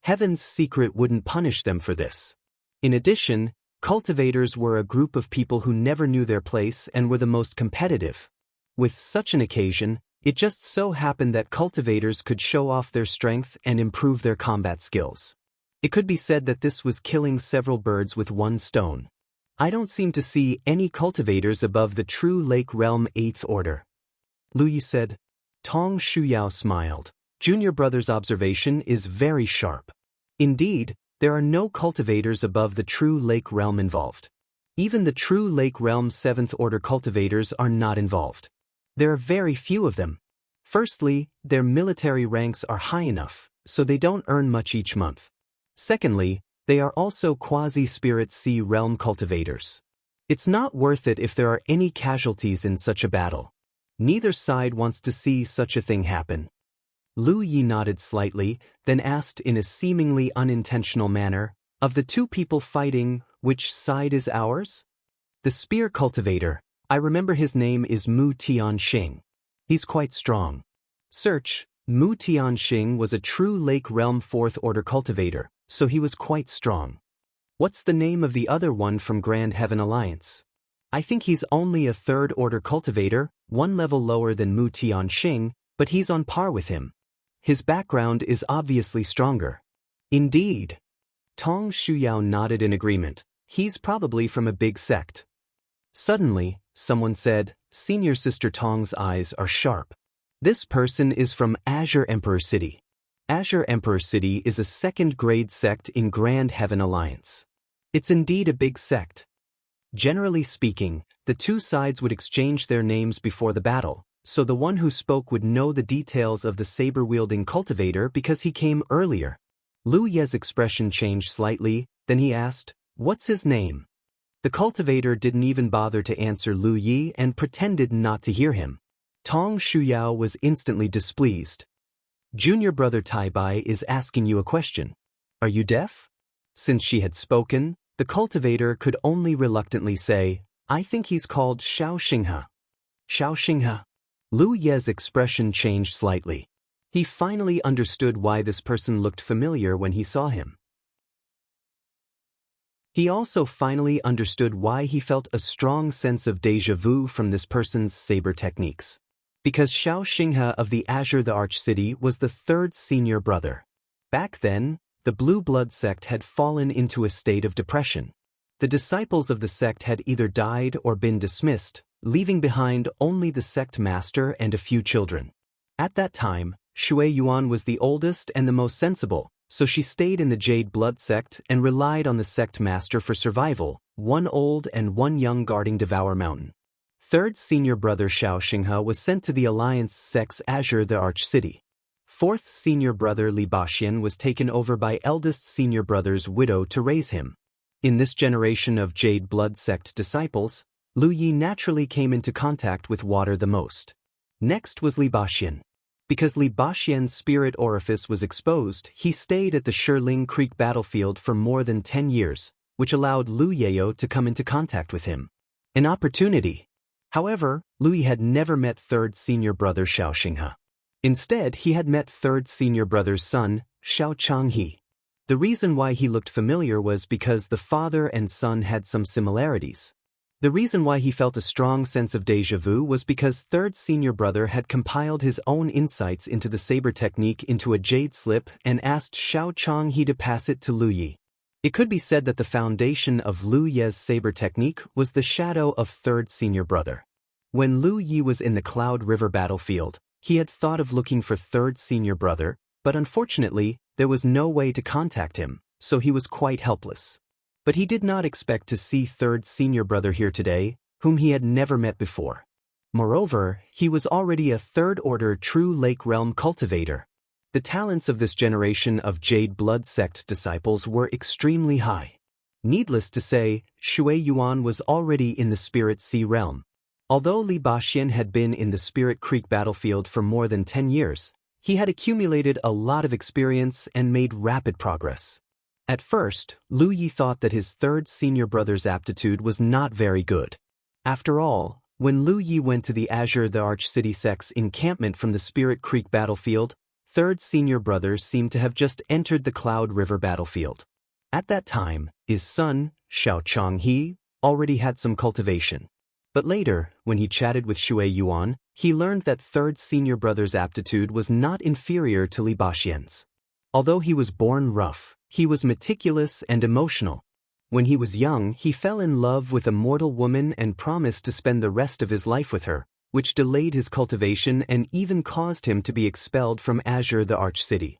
Heaven's Secret wouldn't punish them for this. In addition, cultivators were a group of people who never knew their place and were the most competitive. With such an occasion, it just so happened that cultivators could show off their strength and improve their combat skills. It could be said that this was killing several birds with one stone. I don't seem to see any cultivators above the True Lake Realm 8th Order. Lu Yi said. Tong Shuyao smiled. Junior brother's observation is very sharp. Indeed, there are no cultivators above the True Lake Realm involved. Even the True Lake Realm 7th Order cultivators are not involved. There are very few of them. Firstly, their military ranks are high enough, so they don't earn much each month. Secondly, they are also quasi-Spirit Sea Realm cultivators. It's not worth it if there are any casualties in such a battle. Neither side wants to see such a thing happen. Lu Yi nodded slightly, then asked in a seemingly unintentional manner, of the two people fighting, which side is ours? The spear cultivator, I remember his name is Mu Tianxing. He's quite strong. Search, Mu Tianxing was a True Lake Realm 4th Order cultivator, so he was quite strong. What's the name of the other one from Grand Heaven Alliance? I think he's only a 3rd Order cultivator, one level lower than Mu Tianxing, but he's on par with him. His background is obviously stronger. Indeed. Tong Shuyao nodded in agreement. He's probably from a big sect. Suddenly, someone said, Senior Sister Tong's eyes are sharp. This person is from Azure Emperor City. Azure Emperor City is a second-grade sect in Grand Heaven Alliance. It's indeed a big sect. Generally speaking, the two sides would exchange their names before the battle, so the one who spoke would know the details of the saber-wielding cultivator because he came earlier. Lu Ye's expression changed slightly, then he asked, "What's his name?" The cultivator didn't even bother to answer Lu Yi and pretended not to hear him. Tong Shuyao was instantly displeased. Junior brother Tai Bai is asking you a question. Are you deaf? Since she had spoken, the cultivator could only reluctantly say, I think he's called Xiao Xinghe. Xiao Xinghe. Lu Ye's expression changed slightly. He finally understood why this person looked familiar when he saw him. He also finally understood why he felt a strong sense of déjà vu from this person's saber techniques. Because Xiao Xinghe of the Azure the Arch City was the third senior brother. Back then, the Blue Blood sect had fallen into a state of depression. The disciples of the sect had either died or been dismissed, leaving behind only the sect master and a few children. At that time, Shui Yuan was the oldest and the most sensible, so she stayed in the Jade Blood sect and relied on the sect master for survival, one old and one young guarding Devour Mountain. Third senior brother Xiao Xinghe was sent to the Alliance sect's Azure the Arch City. Fourth senior brother Li Baxian was taken over by eldest senior brother's widow to raise him. In this generation of Jade Blood sect disciples, Lu Yi naturally came into contact with water the most. Next was Li Baxian. Because Li Baxian's spirit orifice was exposed, he stayed at the Shiling Creek battlefield for more than 10 years, which allowed Lu Yeo to come into contact with him. An opportunity. However, Lu Yi had never met third senior brother Xiao Xinghe. Instead, he had met third senior brother's son, Xiao Changhe. The reason why he looked familiar was because the father and son had some similarities. The reason why he felt a strong sense of déjà vu was because third senior brother had compiled his own insights into the saber technique into a jade slip and asked Xiao Changhe to pass it to Lu Yi. It could be said that the foundation of Lu Ye's saber technique was the shadow of third senior brother. When Lu Yi was in the Cloud River battlefield, he had thought of looking for third senior brother, but unfortunately, there was no way to contact him, so he was quite helpless. But he did not expect to see third senior brother here today, whom he had never met before. Moreover, he was already a third-order true Lake Realm cultivator. The talents of this generation of Jade Blood sect disciples were extremely high. Needless to say, Shui Yuan was already in the Spirit Sea realm. Although Li Baxian had been in the Spirit Creek battlefield for more than 10 years, he had accumulated a lot of experience and made rapid progress. At first, Lu Yi thought that his third senior brother's aptitude was not very good. After all, when Lu Yi went to the Azure the Arch City sect's encampment from the Spirit Creek battlefield, third senior brother seemed to have just entered the Cloud River battlefield. At that time, his son, Xiao Changhe, already had some cultivation. But later, when he chatted with Shui Yuan, he learned that third senior brother's aptitude was not inferior to Li Baxian's. Although he was born rough, he was meticulous and emotional. When he was young, he fell in love with a mortal woman and promised to spend the rest of his life with her, which delayed his cultivation and even caused him to be expelled from Azure the Arch City.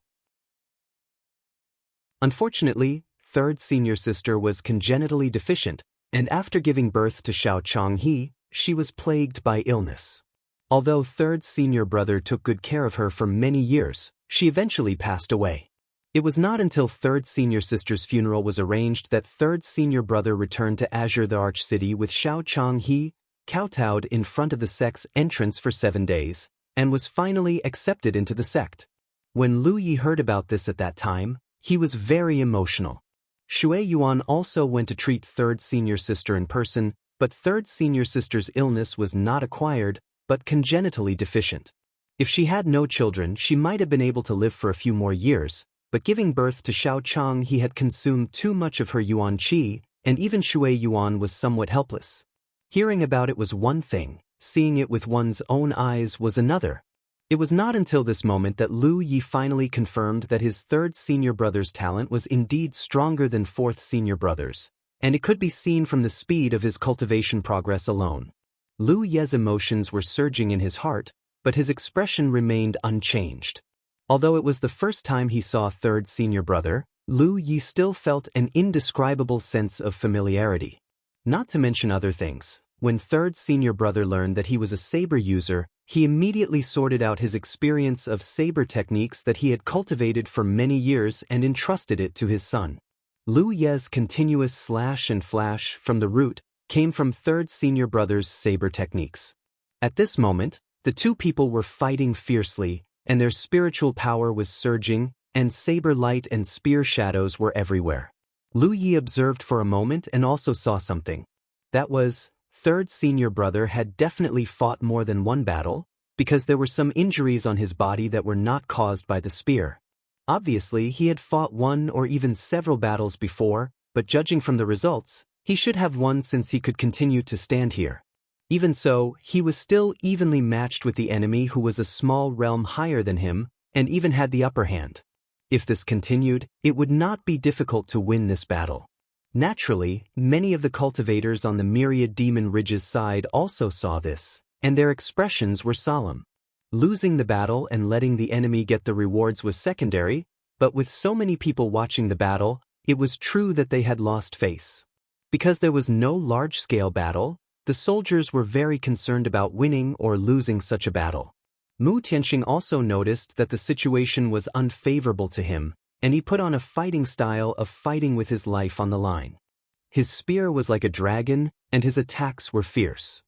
Unfortunately, third senior sister was congenitally deficient, and after giving birth to Xiao Changhe, she was plagued by illness. Although third senior brother took good care of her for many years, she eventually passed away. It was not until third senior sister's funeral was arranged that third senior brother returned to Azure the Arch City with Xiao Changhe, kowtowed in front of the sect's entrance for 7 days, and was finally accepted into the sect. When Lu Yi heard about this at that time, he was very emotional. Shui Yuan also went to treat third senior sister in person, but third senior sister's illness was not acquired, but congenitally deficient. If she had no children, she might have been able to live for a few more years, but giving birth to Xiao Chang, he had consumed too much of her Yuan Qi, and even Shui Yuan was somewhat helpless. Hearing about it was one thing, seeing it with one's own eyes was another. It was not until this moment that Lu Yi finally confirmed that his third senior brother's talent was indeed stronger than fourth senior brother's, and it could be seen from the speed of his cultivation progress alone. Lu Ye's emotions were surging in his heart, but his expression remained unchanged. Although it was the first time he saw third senior brother, Lu Yi still felt an indescribable sense of familiarity. Not to mention other things, when third senior brother learned that he was a saber user, he immediately sorted out his experience of saber techniques that he had cultivated for many years and entrusted it to his son. Lu Ye's continuous slash and flash from the root came from third senior brother's saber techniques. At this moment, the two people were fighting fiercely, and their spiritual power was surging, and saber light and spear shadows were everywhere. Lu Yi observed for a moment and also saw something. That was, third senior brother had definitely fought more than one battle, because there were some injuries on his body that were not caused by the spear. Obviously, he had fought one or even several battles before, but judging from the results, he should have won since he could continue to stand here. Even so, he was still evenly matched with the enemy who was a small realm higher than him, and even had the upper hand. If this continued, it would not be difficult to win this battle. Naturally, many of the cultivators on the Myriad Demon Ridge's side also saw this, and their expressions were solemn. Losing the battle and letting the enemy get the rewards was secondary, but with so many people watching the battle, it was true that they had lost face. Because there was no large-scale battle, the soldiers were very concerned about winning or losing such a battle. Mu Tianxing also noticed that the situation was unfavorable to him, and he put on a fighting style of fighting with his life on the line. His spear was like a dragon, and his attacks were fierce.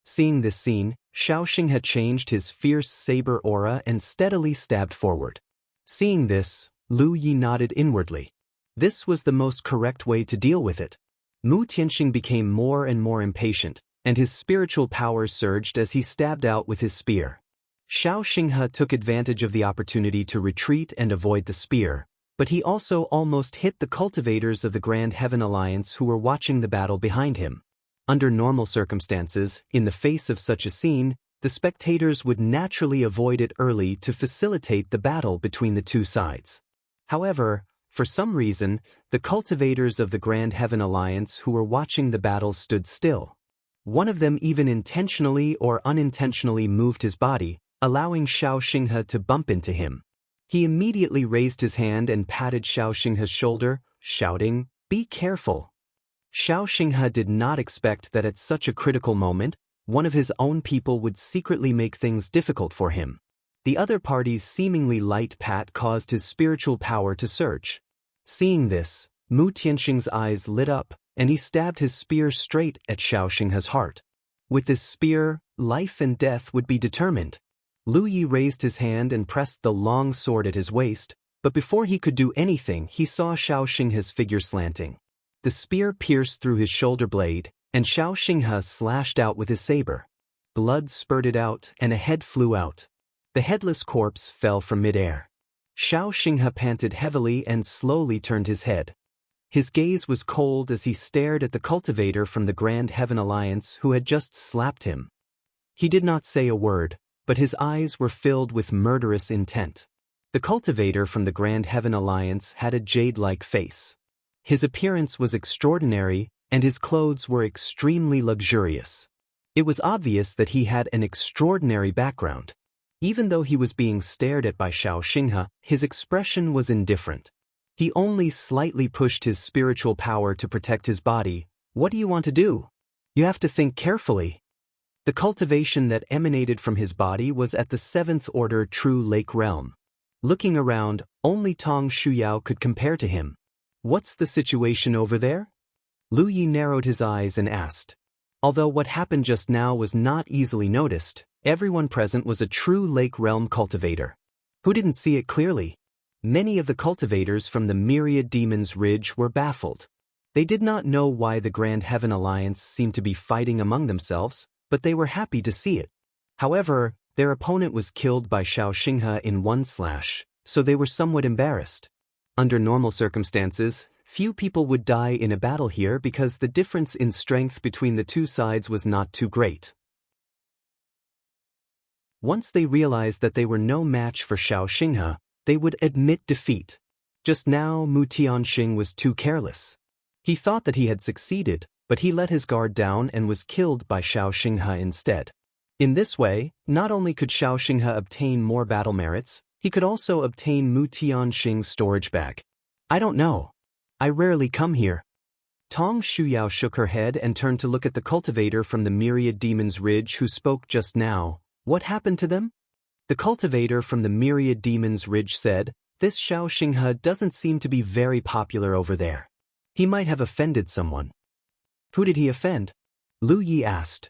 Seeing this scene, Shaoxing had changed his fierce saber aura and steadily stabbed forward. Seeing this, Lu Yi nodded inwardly. This was the most correct way to deal with it. Mu Tianxing became more and more impatient, and his spiritual power surged as he stabbed out with his spear. Shaoxing took advantage of the opportunity to retreat and avoid the spear, but he also almost hit the cultivators of the Grand Heaven Alliance who were watching the battle behind him. Under normal circumstances, in the face of such a scene, the spectators would naturally avoid it early to facilitate the battle between the two sides. However, for some reason, the cultivators of the Grand Heaven Alliance who were watching the battle stood still. One of them even intentionally or unintentionally moved his body, allowing Shaoxing to bump into him. He immediately raised his hand and patted Shaoxing's shoulder, shouting, "Be careful." Shaoxing did not expect that at such a critical moment, one of his own people would secretly make things difficult for him. The other party's seemingly light pat caused his spiritual power to surge. Seeing this, Mu Tianxing's eyes lit up, and he stabbed his spear straight at Shaoxing's heart. With this spear, life and death would be determined. Lu Yi raised his hand and pressed the long sword at his waist, but before he could do anything he saw Shaoxing's figure slanting. The spear pierced through his shoulder blade, and Shaoxing slashed out with his saber. Blood spurted out and a head flew out. The headless corpse fell from midair. Shaoxing panted heavily and slowly turned his head. His gaze was cold as he stared at the cultivator from the Grand Heaven Alliance who had just slapped him. He did not say a word, but his eyes were filled with murderous intent. The cultivator from the Grand Heaven Alliance had a jade-like face. His appearance was extraordinary, and his clothes were extremely luxurious. It was obvious that he had an extraordinary background. Even though he was being stared at by Shaoxing, his expression was indifferent. He only slightly pushed his spiritual power to protect his body. What do you want to do? You have to think carefully. The cultivation that emanated from his body was at the 7th order True Lake realm. Looking around, only Tong Shuyao could compare to him. What's the situation over there? Lu Yi narrowed his eyes and asked. Although what happened just now was not easily noticed, everyone present was a true Lake realm cultivator. Who didn't see it clearly? Many of the cultivators from the Myriad Demon's Ridge were baffled. They did not know why the Grand Heaven Alliance seemed to be fighting among themselves, but they were happy to see it. However, their opponent was killed by Shaoxing in one slash, so they were somewhat embarrassed. Under normal circumstances, few people would die in a battle here because the difference in strength between the two sides was not too great. Once they realized that they were no match for Xiao Xinghe, they would admit defeat. Just now Mu Tianxing was too careless. He thought that he had succeeded, but he let his guard down and was killed by Xiao Xinghe instead. In this way, not only could Xiao Xinghe obtain more battle merits, he could also obtain Mu Tianxing's storage bag. I don't know. I rarely come here. Tong Shuyao shook her head and turned to look at the cultivator from the Myriad Demon's Ridge who spoke just now. What happened to them? The cultivator from the Myriad Demon's Ridge said, "This Xiao Xinghe doesn't seem to be very popular over there. He might have offended someone." Who did he offend? Lu Yi asked.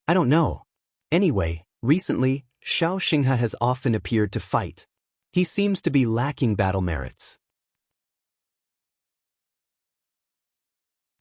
I don't know. Anyway, recently, Xiao Xinghe has often appeared to fight. He seems to be lacking battle merits.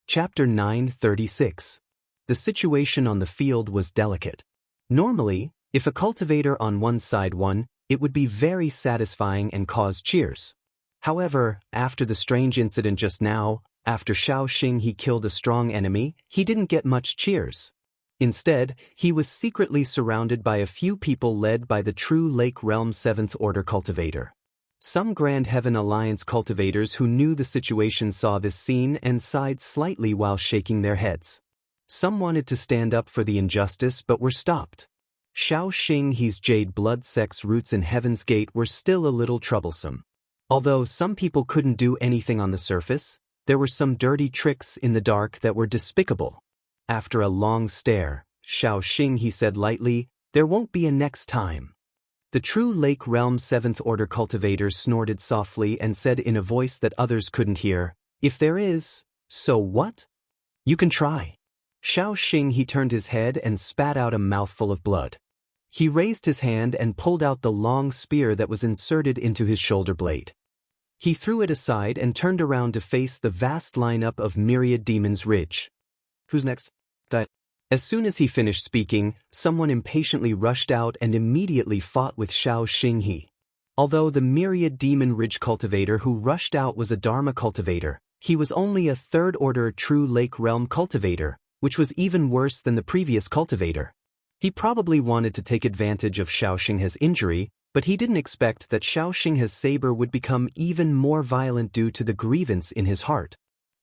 Chapter 936. The situation on the field was delicate. Normally, if a cultivator on one side won, it would be very satisfying and cause cheers. However, after the strange incident just now, after Xiao Xinghe killed a strong enemy, he didn't get much cheers. Instead, he was secretly surrounded by a few people led by the True Lake Realm 7th Order cultivator. Some Grand Heaven Alliance cultivators who knew the situation saw this scene and sighed slightly while shaking their heads. Some wanted to stand up for the injustice but were stopped. Xiao Xinghe's Jade Blood Sect's roots in Heaven's Gate were still a little troublesome. Although some people couldn't do anything on the surface, there were some dirty tricks in the dark that were despicable. After a long stare, Xiao Xinghe said lightly, "There won't be a next time." The True Lake Realm 7th Order cultivator snorted softly and said in a voice that others couldn't hear, "If there is, so what? You can try." Xiao Xinghe turned his head and spat out a mouthful of blood. He raised his hand and pulled out the long spear that was inserted into his shoulder blade. He threw it aside and turned around to face the vast lineup of Myriad Demon's Ridge. Who's next? As soon as he finished speaking, someone impatiently rushed out and immediately fought with Xiao Xinghe. Although the Myriad Demon Ridge cultivator who rushed out was a Dharma cultivator, he was only a 3rd Order True Lake Realm cultivator, which was even worse than the previous cultivator. He probably wanted to take advantage of Xiao Xinghe's injury, but he didn't expect that Xiao Xinghe's saber would become even more violent due to the grievance in his heart.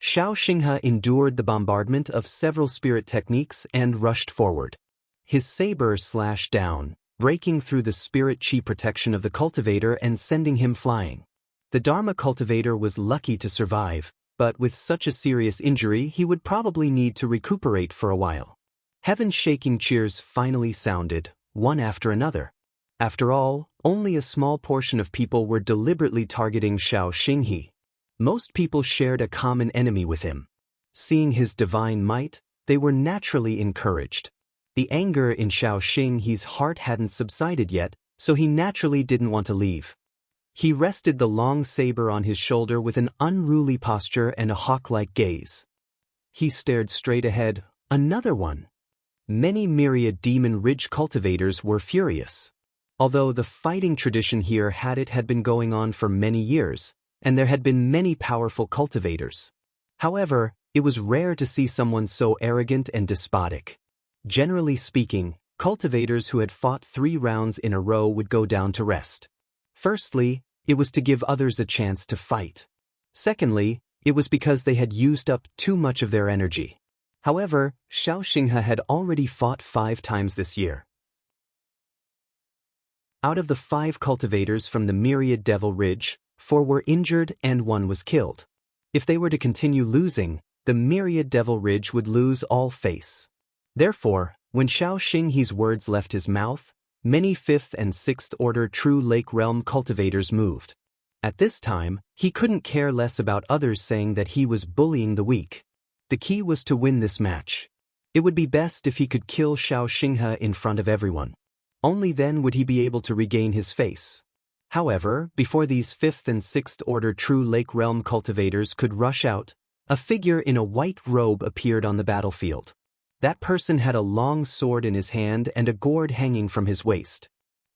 Xiao Xinghe endured the bombardment of several spirit techniques and rushed forward. His saber slashed down, breaking through the spirit chi protection of the cultivator and sending him flying. The Dharma cultivator was lucky to survive, but with such a serious injury he would probably need to recuperate for a while. Heaven-shaking cheers finally sounded, one after another. After all, only a small portion of people were deliberately targeting Xiao Xinghe. Most people shared a common enemy with him. Seeing his divine might, they were naturally encouraged. The anger in Xiao Xinghe's heart hadn't subsided yet, so he naturally didn't want to leave. He rested the long saber on his shoulder with an unruly posture and a hawk-like gaze. He stared straight ahead. Another one. Many Myriad Demon Ridge cultivators were furious. Although the fighting tradition here had been going on for many years, and there had been many powerful cultivators. However, it was rare to see someone so arrogant and despotic. Generally speaking, cultivators who had fought 3 rounds in a row would go down to rest. Firstly, it was to give others a chance to fight. Secondly, it was because they had used up too much of their energy. However, Xiao Xinghe had already fought 5 times this year. Out of the 5 cultivators from the Myriad Devil Ridge, 4 were injured and 1 was killed. If they were to continue losing, the Myriad Devil Ridge would lose all face. Therefore, when Xiao Xinghe's words left his mouth, many 5th and 6th Order True Lake Realm cultivators moved. At this time, he couldn't care less about others saying that he was bullying the weak. The key was to win this match. It would be best if he could kill Xiao Xinghe in front of everyone. Only then would he be able to regain his face. However, before these 5th and 6th Order True Lake Realm cultivators could rush out, a figure in a white robe appeared on the battlefield. That person had a long sword in his hand and a gourd hanging from his waist.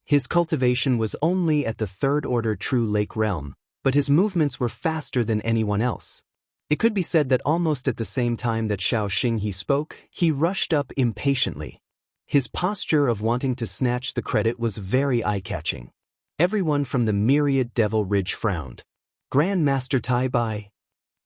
His cultivation was only at the 3rd Order True Lake Realm, but his movements were faster than anyone else. It could be said that almost at the same time that Xiao Xinghe spoke, he rushed up impatiently. His posture of wanting to snatch the credit was very eye-catching. Everyone from the myriad Devil Ridge frowned. Grand Master Tai Bai.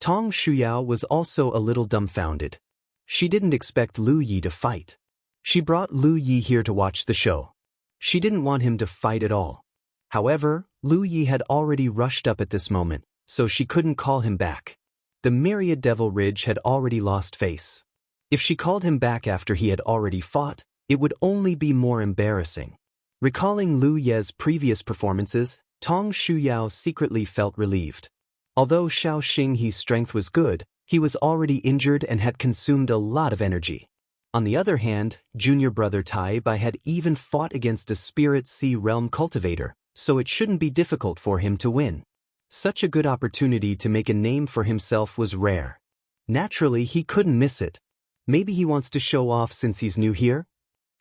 Tong Shuyao was also a little dumbfounded. She didn't expect Lu Yi to fight. She brought Lu Yi here to watch the show. She didn't want him to fight at all. However, Lu Yi had already rushed up at this moment, so she couldn't call him back. The myriad Devil Ridge had already lost face. If she called him back after he had already fought, it would only be more embarrassing. Recalling Lu Ye's previous performances, Tong Shuyao secretly felt relieved. Although Xiao Xinghe's strength was good, he was already injured and had consumed a lot of energy. On the other hand, junior brother Tai Bai had even fought against a Spirit Sea Realm cultivator, so it shouldn't be difficult for him to win. Such a good opportunity to make a name for himself was rare. Naturally, he couldn't miss it. Maybe he wants to show off since he's new here?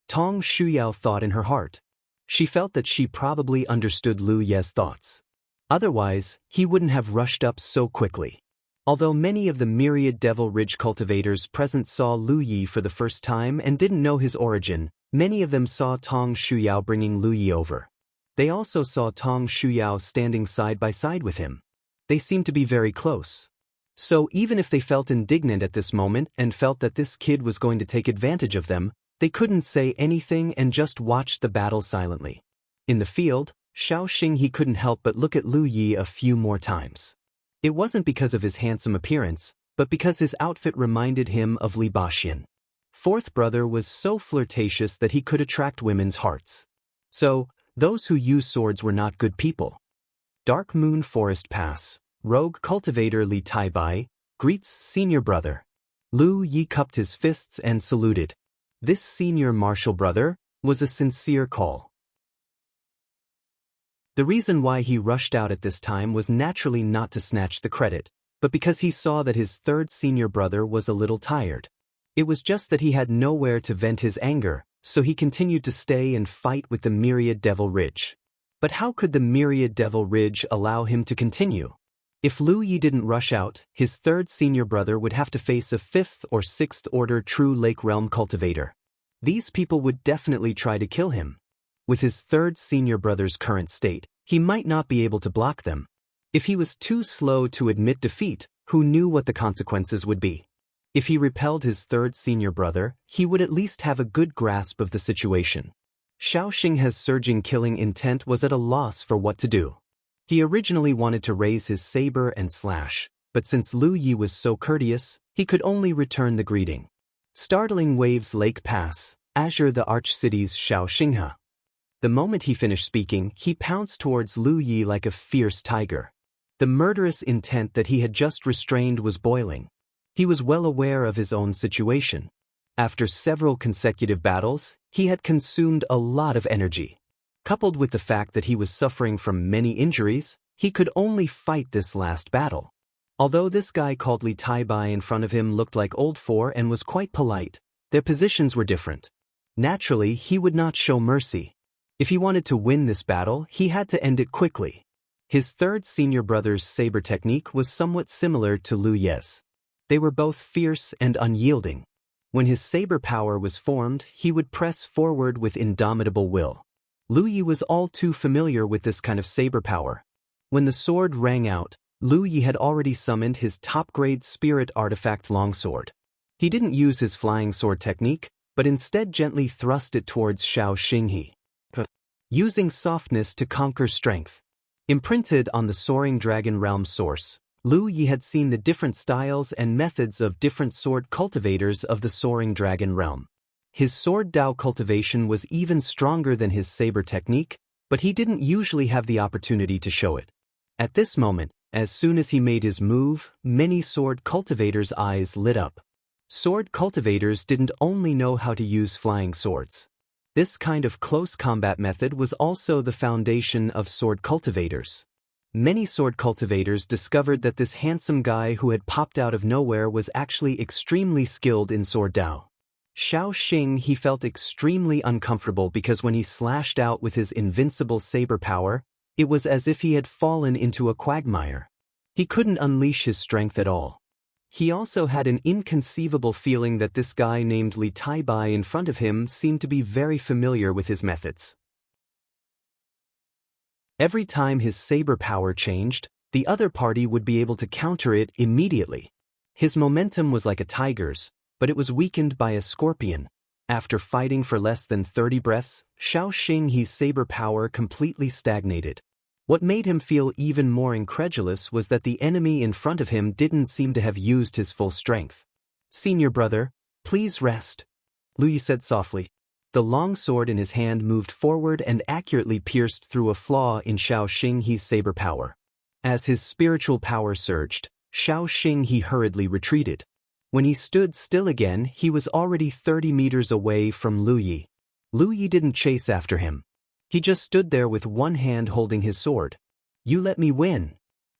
Tong Shuyao thought in her heart. She felt that she probably understood Lu Ye's thoughts. Otherwise, he wouldn't have rushed up so quickly. Although many of the myriad Devil Ridge cultivators present saw Lu Yi for the first time and didn't know his origin, many of them saw Tong Shuyao bringing Lu Yi over. They also saw Tong Shuyao standing side by side with him. They seemed to be very close. So even if they felt indignant at this moment and felt that this kid was going to take advantage of them, they couldn't say anything and just watched the battle silently. In the field, Xiao Xinghe couldn't help but look at Lu Yi a few more times. It wasn't because of his handsome appearance, but because his outfit reminded him of Li Baxian. Fourth brother was so flirtatious that he could attract women's hearts. So, those who use swords were not good people. Dark Moon Forest Pass, rogue cultivator Li Tai Bai, greets senior brother. Lu Yi cupped his fists and saluted. This senior martial brother was a sincere call. The reason why he rushed out at this time was naturally not to snatch the credit, but because he saw that his third senior brother was a little tired. It was just that he had nowhere to vent his anger, so he continued to stay and fight with the myriad Devil Ridge. But how could the myriad Devil Ridge allow him to continue? If Lu Yi didn't rush out, his third senior brother would have to face a 5th or 6th order true Lake Realm cultivator. These people would definitely try to kill him. With his third senior brother's current state, he might not be able to block them. If he was too slow to admit defeat, who knew what the consequences would be? If he repelled his third senior brother, he would at least have a good grasp of the situation. Xiao Xinghe's surging killing intent was at a loss for what to do. He originally wanted to raise his saber and slash, but since Lu Yi was so courteous, he could only return the greeting. Startling Waves Lake Pass, Azure the Arch City's Xiao Xinghe. The moment he finished speaking, he pounced towards Lu Yi like a fierce tiger. The murderous intent that he had just restrained was boiling. He was well aware of his own situation. After several consecutive battles, he had consumed a lot of energy. Coupled with the fact that he was suffering from many injuries, he could only fight this last battle. Although this guy called Li Tai Bai in front of him looked like old four and was quite polite, their positions were different. Naturally, he would not show mercy. If he wanted to win this battle, he had to end it quickly. His third senior brother's saber technique was somewhat similar to Lu Ye's. They were both fierce and unyielding. When his saber power was formed, he would press forward with indomitable will. Lu Yi was all too familiar with this kind of saber power. When the sword rang out, Lu Yi had already summoned his top-grade spirit artifact longsword. He didn't use his flying sword technique, but instead gently thrust it towards Xiao Xinghe. Using softness to conquer strength. Imprinted on the Soaring Dragon Realm source, Lu Yi had seen the different styles and methods of different sword cultivators of the Soaring Dragon Realm. His sword Dao cultivation was even stronger than his saber technique, but he didn't usually have the opportunity to show it. At this moment, as soon as he made his move, many sword cultivators' eyes lit up. Sword cultivators didn't only know how to use flying swords. This kind of close combat method was also the foundation of sword cultivators. Many sword cultivators discovered that this handsome guy who had popped out of nowhere was actually extremely skilled in sword Dao. Xiao Xinghe felt extremely uncomfortable because when he slashed out with his invincible saber power, it was as if he had fallen into a quagmire. He couldn't unleash his strength at all. He also had an inconceivable feeling that this guy named Li Taibai in front of him seemed to be very familiar with his methods. Every time his saber power changed, the other party would be able to counter it immediately. His momentum was like a tiger's, but it was weakened by a scorpion. After fighting for less than 30 breaths, Xiao Xinghe's saber power completely stagnated. What made him feel even more incredulous was that the enemy in front of him didn't seem to have used his full strength. "Senior brother, please rest," Lu Yi said softly. The long sword in his hand moved forward and accurately pierced through a flaw in Xiao Xinghe's saber power. As his spiritual power surged, Xiao Xinghe hurriedly retreated. When he stood still again, he was already 30 meters away from Lu Yi. Lu Yi didn't chase after him. He just stood there with one hand holding his sword. "You let me win."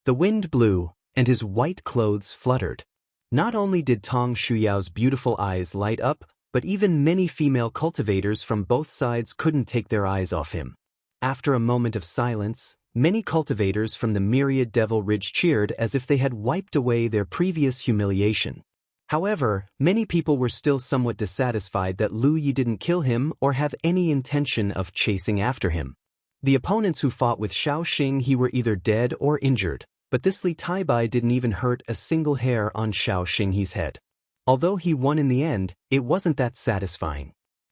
The wind blew, and his white clothes fluttered. Not only did Tong Shuyao's beautiful eyes light up, but even many female cultivators from both sides couldn't take their eyes off him. After a moment of silence, many cultivators from the Myriad Devil Ridge cheered as if they had wiped away their previous humiliation. However, many people were still somewhat dissatisfied that Lu Yi didn't kill him or have any intention of chasing after him. The opponents who fought with Xiao Xinghe were either dead or injured, but this Li Taibai didn't even hurt a single hair on Xiao Xinghe's head. Although he won in the end, it wasn't that satisfying.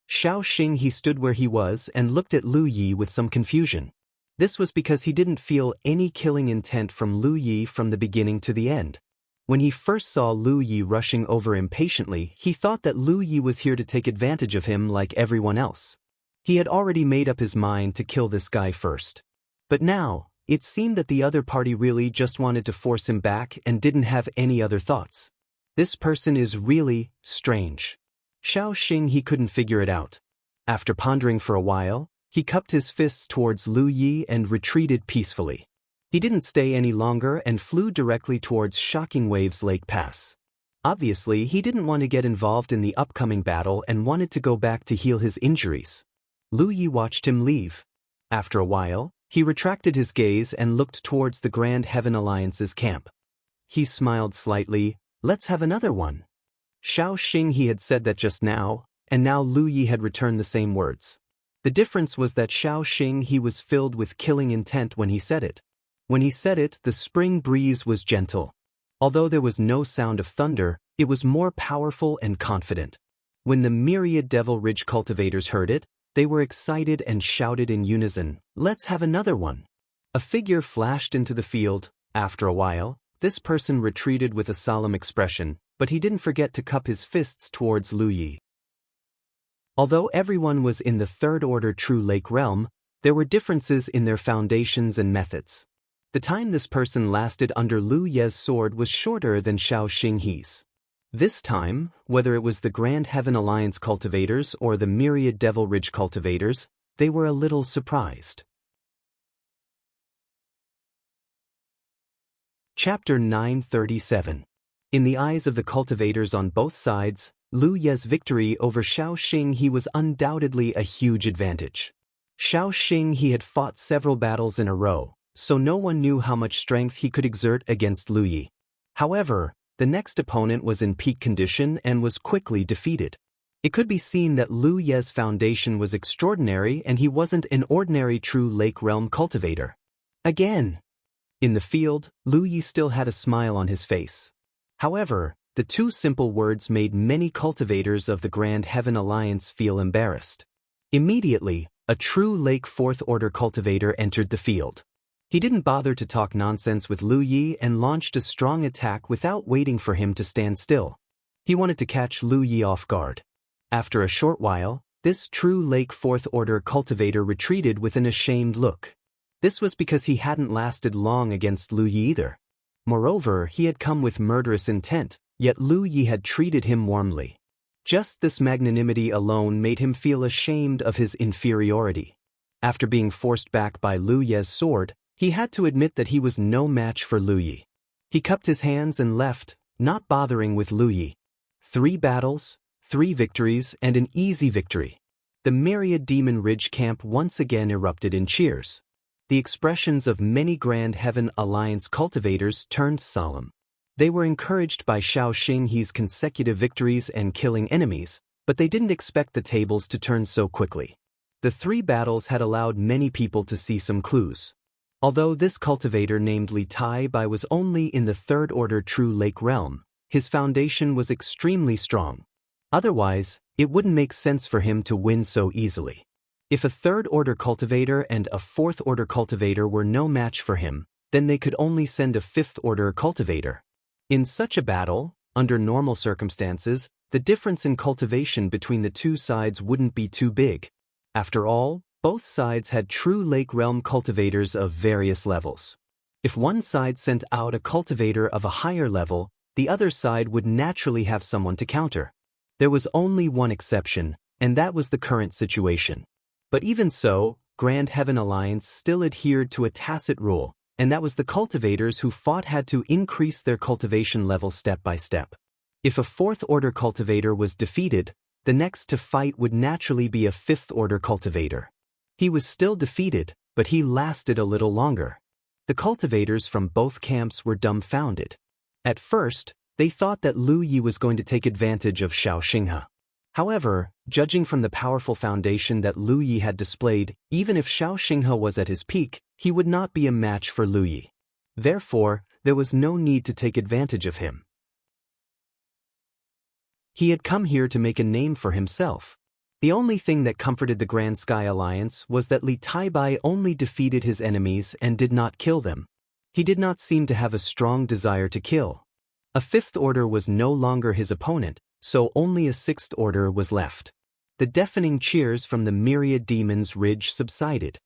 Xiao Xinghe stood where he was and looked at Lu Yi with some confusion. This was because he didn't feel any killing intent from Lu Yi from the beginning to the end. When he first saw Lu Yi rushing over impatiently, he thought that Lu Yi was here to take advantage of him like everyone else. He had already made up his mind to kill this guy first. But now, it seemed that the other party really just wanted to force him back and didn't have any other thoughts. This person is really strange. Xiao Xinghe couldn't figure it out. After pondering for a while, he cupped his fists towards Lu Yi and retreated peacefully. He didn't stay any longer and flew directly towards Shocking Waves Lake Pass. Obviously, he didn't want to get involved in the upcoming battle and wanted to go back to heal his injuries. Lu Yi watched him leave. After a while, he retracted his gaze and looked towards the Grand Heaven Alliance's camp. He smiled slightly. "Let's have another one." Xiao Xinghe had said that just now, and now Lu Yi had returned the same words. The difference was that Xiao Xinghe was filled with killing intent when he said it. When he said it, the spring breeze was gentle. Although there was no sound of thunder, it was more powerful and confident. When the Myriad Devil Ridge cultivators heard it, they were excited and shouted in unison, "Let's have another one." A figure flashed into the field. After a while, this person retreated with a solemn expression, but he didn't forget to cup his fists towards Lu Yi. Although everyone was in the Third Order True Lake realm, there were differences in their foundations and methods. The time this person lasted under Lu Ye's sword was shorter than Xiao Xinghe's. This time, whether it was the Grand Heaven Alliance cultivators or the Myriad Devil Ridge cultivators, they were a little surprised. Chapter 937. In the eyes of the cultivators on both sides, Lu Ye's victory over Xiao Xinghe was undoubtedly a huge advantage. Xiao Xinghe had fought several battles in a row, so no one knew how much strength he could exert against Lu Yi. However, the next opponent was in peak condition and was quickly defeated. It could be seen that Lu Ye's foundation was extraordinary and he wasn't an ordinary True Lake Realm cultivator. Again. In the field, Lu Yi still had a smile on his face. However, the two simple words made many cultivators of the Grand Heaven Alliance feel embarrassed. Immediately, a True Lake Fourth Order cultivator entered the field. He didn't bother to talk nonsense with Lu Yi and launched a strong attack without waiting for him to stand still. He wanted to catch Lu Yi off guard. After a short while, this True Lake Fourth Order cultivator retreated with an ashamed look. This was because he hadn't lasted long against Lu Yi either. Moreover, he had come with murderous intent, yet Lu Yi had treated him warmly. Just this magnanimity alone made him feel ashamed of his inferiority. After being forced back by Lu Ye's sword, he had to admit that he was no match for Lu Yi. He cupped his hands and left, not bothering with Lu Yi. 3 battles, 3 victories, and an easy victory. The Myriad Demon Ridge camp once again erupted in cheers. The expressions of many Grand Heaven Alliance cultivators turned solemn. They were encouraged by Xiao Xinghe's consecutive victories and killing enemies, but they didn't expect the tables to turn so quickly. The 3 battles had allowed many people to see some clues. Although this cultivator named Li Taibai was only in the 3rd order True Lake realm, his foundation was extremely strong. Otherwise, it wouldn't make sense for him to win so easily. If a 3rd order cultivator and a 4th order cultivator were no match for him, then they could only send a 5th order cultivator. In such a battle, under normal circumstances, the difference in cultivation between the 2 sides wouldn't be too big. After all, both sides had True Lake realm cultivators of various levels. If one side sent out a cultivator of a higher level, the other side would naturally have someone to counter. There was only one exception, and that was the current situation. But even so, Grand Heaven Alliance still adhered to a tacit rule, and that was the cultivators who fought had to increase their cultivation level step by step. If a 4th order cultivator was defeated, the next to fight would naturally be a 5th order cultivator. He was still defeated, but he lasted a little longer. The cultivators from both camps were dumbfounded. At first, they thought that Lu Yi was going to take advantage of Xiao Xinghe. However, judging from the powerful foundation that Lu Yi had displayed, even if Xiao Xinghe was at his peak, he would not be a match for Lu Yi. Therefore, there was no need to take advantage of him. He had come here to make a name for himself. The only thing that comforted the Grand Sky Alliance was that Li Taibai only defeated his enemies and did not kill them. He did not seem to have a strong desire to kill. A 5th order was no longer his opponent, so only a 6th order was left. The deafening cheers from the myriad demons ridge subsided.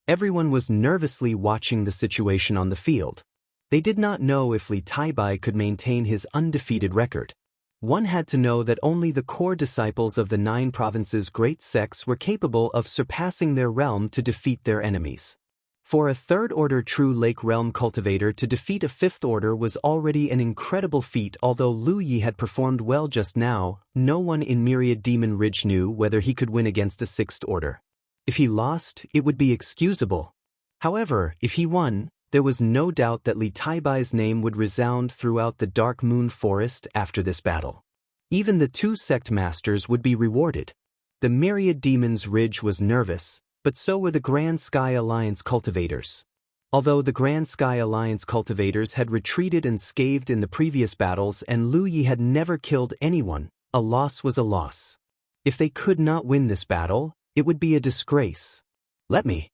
Everyone was nervously watching the situation on the field. They did not know if Li Taibai could maintain his undefeated record. One had to know that only the core disciples of the 9 provinces' great sects were capable of surpassing their realm to defeat their enemies. For a 3rd order True Lake realm cultivator to defeat a 5th order was already an incredible feat. Although Lu Yi had performed well just now, no one in Myriad Demon Ridge knew whether he could win against a 6th order. If he lost, it would be excusable. However, if he won, there was no doubt that Li Taibai's name would resound throughout the Dark Moon Forest after this battle. Even the 2 sect masters would be rewarded. The Myriad Demons Ridge was nervous, but so were the Grand Sky Alliance cultivators. Although the Grand Sky Alliance cultivators had retreated and scathed in the previous battles and Lu Yi had never killed anyone, a loss was a loss. If they could not win this battle, it would be a disgrace. Let me.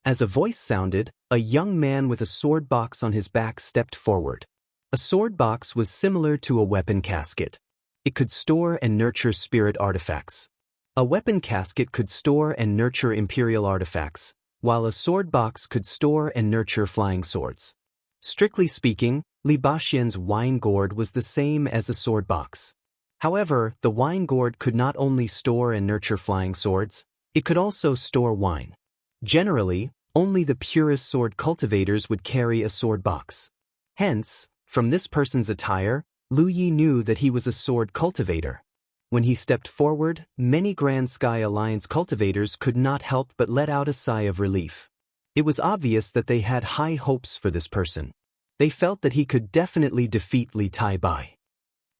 As a voice sounded, a young man with a sword box on his back stepped forward. A sword box was similar to a weapon casket. It could store and nurture spirit artifacts. A weapon casket could store and nurture imperial artifacts, while a sword box could store and nurture flying swords. Strictly speaking, Li Baxian's wine gourd was the same as a sword box. However, the wine gourd could not only store and nurture flying swords, it could also store wine. Generally, only the purest sword cultivators would carry a sword box. Hence, from this person's attire, Lu Yi knew that he was a sword cultivator. When he stepped forward, many Grand Sky Alliance cultivators could not help but let out a sigh of relief. It was obvious that they had high hopes for this person. They felt that he could definitely defeat Li Taibai.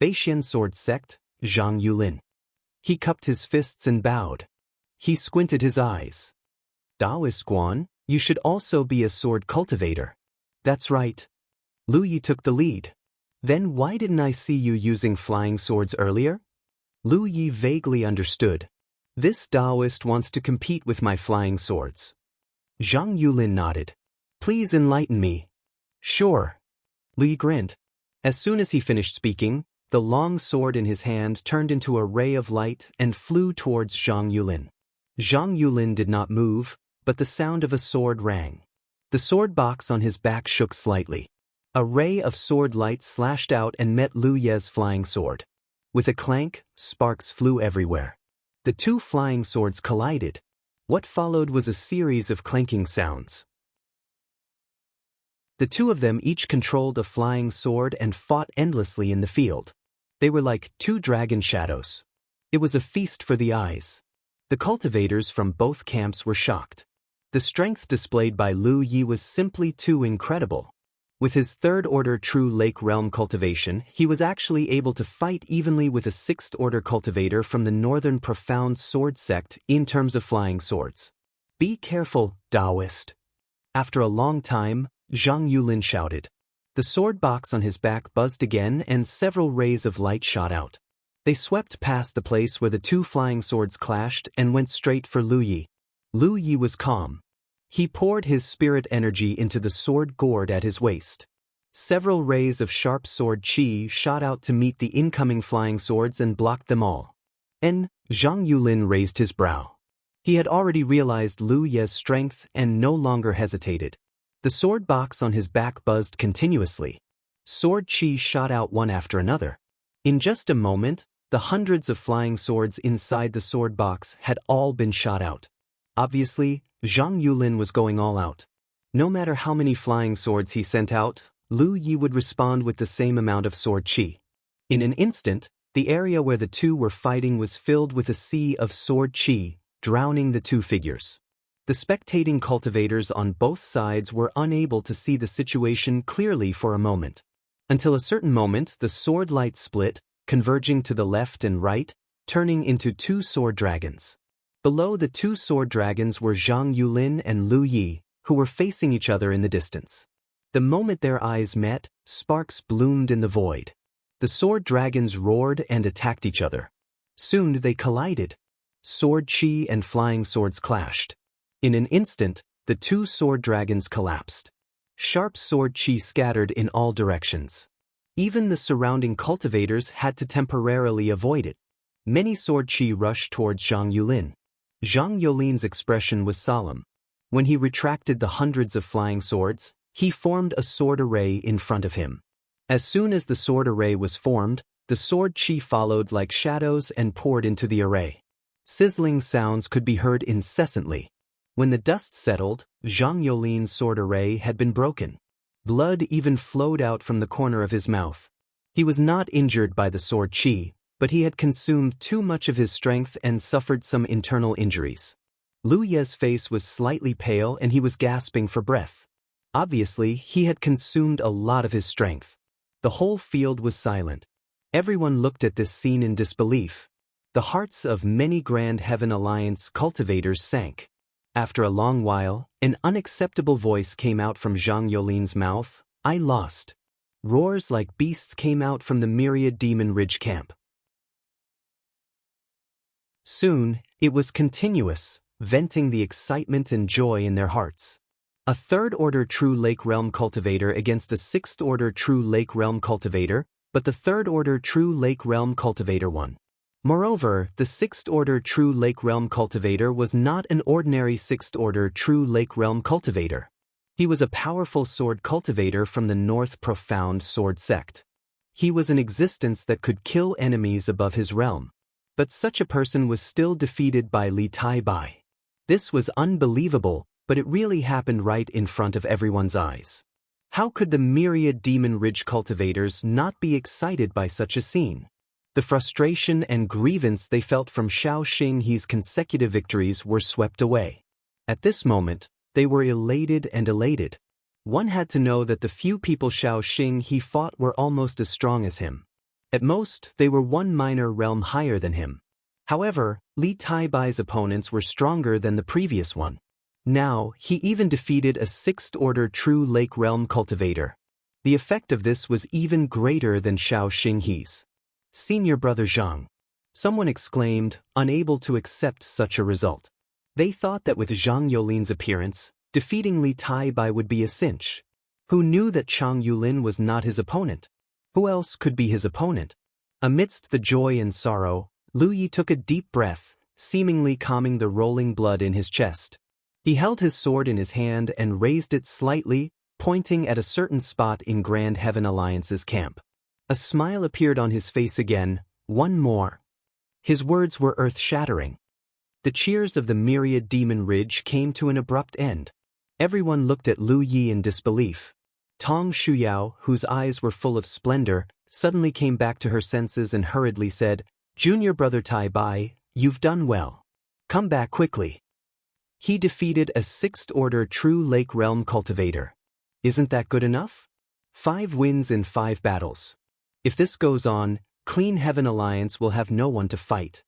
Beixian Sword Sect, Zhang Yulin. He cupped his fists and bowed. He squinted his eyes. Daoist Guan, you should also be a sword cultivator. That's right. Lu Yi took the lead. Then why didn't I see you using flying swords earlier? Lu Yi vaguely understood. This Daoist wants to compete with my flying swords. Zhang Yulin nodded. Please enlighten me. Sure. Lu Yi grinned. As soon as he finished speaking, the long sword in his hand turned into a ray of light and flew towards Zhang Yulin. Zhang Yulin did not move, but the sound of a sword rang. The sword box on his back shook slightly. A ray of sword light slashed out and met Lu Ye's flying sword. With a clank, sparks flew everywhere. The 2 flying swords collided. What followed was a series of clanking sounds. The 2 of them each controlled a flying sword and fought endlessly in the field. They were like 2 dragon shadows. It was a feast for the eyes. The cultivators from both camps were shocked. The strength displayed by Lu Yi was simply too incredible. With his third-order true Lake Realm cultivation, he was actually able to fight evenly with a sixth-order cultivator from the Northern Profound Sword Sect in terms of flying swords. Be careful, Taoist. After a long time, Zhang Yulin shouted. The sword box on his back buzzed again and several rays of light shot out. They swept past the place where the two flying swords clashed and went straight for Lu Yi. Lu Yi was calm. He poured his spirit energy into the sword gourd at his waist. Several rays of sharp sword chi shot out to meet the incoming flying swords and blocked them all. Zhang Yulin raised his brow. He had already realized Lu Yi's strength and no longer hesitated. The sword box on his back buzzed continuously. Sword chi shot out one after another. In just a moment, the hundreds of flying swords inside the sword box had all been shot out. Obviously, Zhang Yulin was going all out. No matter how many flying swords he sent out, Lu Yi would respond with the same amount of sword chi. In an instant, the area where the two were fighting was filled with a sea of sword chi, drowning the two figures. The spectating cultivators on both sides were unable to see the situation clearly for a moment. Until a certain moment, the sword light split, converging to the left and right, turning into two sword dragons. Below the two sword dragons were Zhang Yulin and Lu Yi, who were facing each other in the distance. The moment their eyes met, sparks bloomed in the void. The sword dragons roared and attacked each other. Soon they collided. Sword chi and flying swords clashed. In an instant, the two sword dragons collapsed. Sharp sword chi scattered in all directions. Even the surrounding cultivators had to temporarily avoid it. Many sword chi rushed towards Zhang Yulin. Zhang Yulin's expression was solemn. When he retracted the hundreds of flying swords, he formed a sword array in front of him. As soon as the sword array was formed, the sword chi followed like shadows and poured into the array. Sizzling sounds could be heard incessantly. When the dust settled, Zhang Yulin's sword array had been broken. Blood even flowed out from the corner of his mouth. He was not injured by the sword chi, but he had consumed too much of his strength and suffered some internal injuries. Lu Yi's face was slightly pale and he was gasping for breath. Obviously, he had consumed a lot of his strength. The whole field was silent. Everyone looked at this scene in disbelief. The hearts of many Grand Heaven Alliance cultivators sank. After a long while, an unacceptable voice came out from Zhang Yulin's mouth. I lost. Roars like beasts came out from the myriad Demon Ridge camp. Soon, it was continuous, venting the excitement and joy in their hearts. A third-order true Lake Realm cultivator against a sixth-order true Lake Realm cultivator, but the third-order true Lake Realm cultivator won. Moreover, the sixth-order true Lake Realm cultivator was not an ordinary sixth-order true Lake Realm cultivator. He was a powerful sword cultivator from the North Profound Sword Sect. He was an existence that could kill enemies above his realm. But such a person was still defeated by Li Tai Bai. This was unbelievable, but it really happened right in front of everyone's eyes. How could the myriad Demon Ridge cultivators not be excited by such a scene? The frustration and grievance they felt from Xiao Xinghe's consecutive victories were swept away. At this moment, they were elated and elated. One had to know that the few people Xiao Xinghe fought were almost as strong as him. At most, they were one minor realm higher than him. However, Li Tai Bai's opponents were stronger than the previous one. Now, he even defeated a sixth-order true Lake Realm cultivator. The effect of this was even greater than Xiao Xinghe's. Senior brother Zhang. Someone exclaimed, unable to accept such a result. They thought that with Zhang Yulin's appearance, defeating Li Tai Bai would be a cinch. Who knew that Zhang Yulin was not his opponent? Who else could be his opponent? Amidst the joy and sorrow, Lu Yi took a deep breath, seemingly calming the rolling blood in his chest. He held his sword in his hand and raised it slightly, pointing at a certain spot in Grand Heaven Alliance's camp. A smile appeared on his face again. One more. His words were earth-shattering. The cheers of the myriad Demon Ridge came to an abrupt end. Everyone looked at Lu Yi in disbelief. Tong Shuyao, whose eyes were full of splendor, suddenly came back to her senses and hurriedly said, Junior brother Tai Bai, you've done well. Come back quickly. He defeated a sixth-order true Lake Realm cultivator. Isn't that good enough? 5 wins in 5 battles. If this goes on, Clean Heaven Alliance will have no one to fight.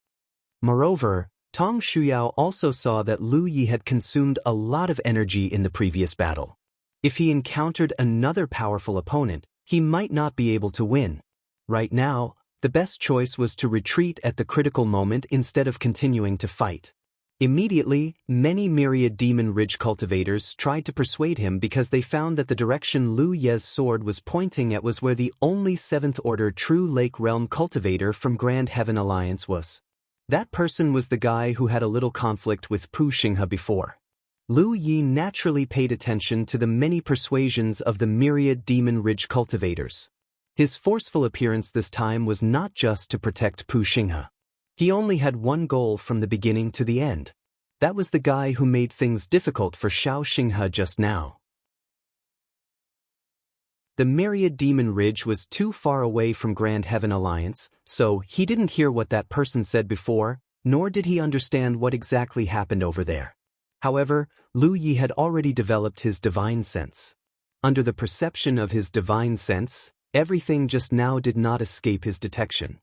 Moreover, Tong Shuyao also saw that Lu Yi had consumed a lot of energy in the previous battle. If he encountered another powerful opponent, he might not be able to win. Right now, the best choice was to retreat at the critical moment instead of continuing to fight. Immediately, many myriad Demon Ridge cultivators tried to persuade him because they found that the direction Lu Ye's sword was pointing at was where the only 7th Order True Lake Realm cultivator from Grand Heaven Alliance was. That person was the guy who had a little conflict with Pu Xinghe before. Lu Yi naturally paid attention to the many persuasions of the myriad Demon Ridge cultivators. His forceful appearance this time was not just to protect Pu Xinghe. He only had one goal from the beginning to the end. That was the guy who made things difficult for Xiao Xinghe just now. The myriad Demon Ridge was too far away from Grand Heaven Alliance, so he didn't hear what that person said before, nor did he understand what exactly happened over there. However, Lu Yi had already developed his divine sense. Under the perception of his divine sense, everything just now did not escape his detection.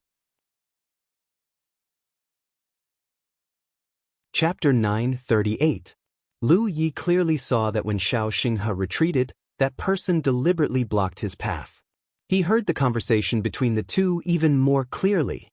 Chapter 9:38. Lu Yi clearly saw that when Xiao Xinghe retreated, that person deliberately blocked his path. He heard the conversation between the two even more clearly.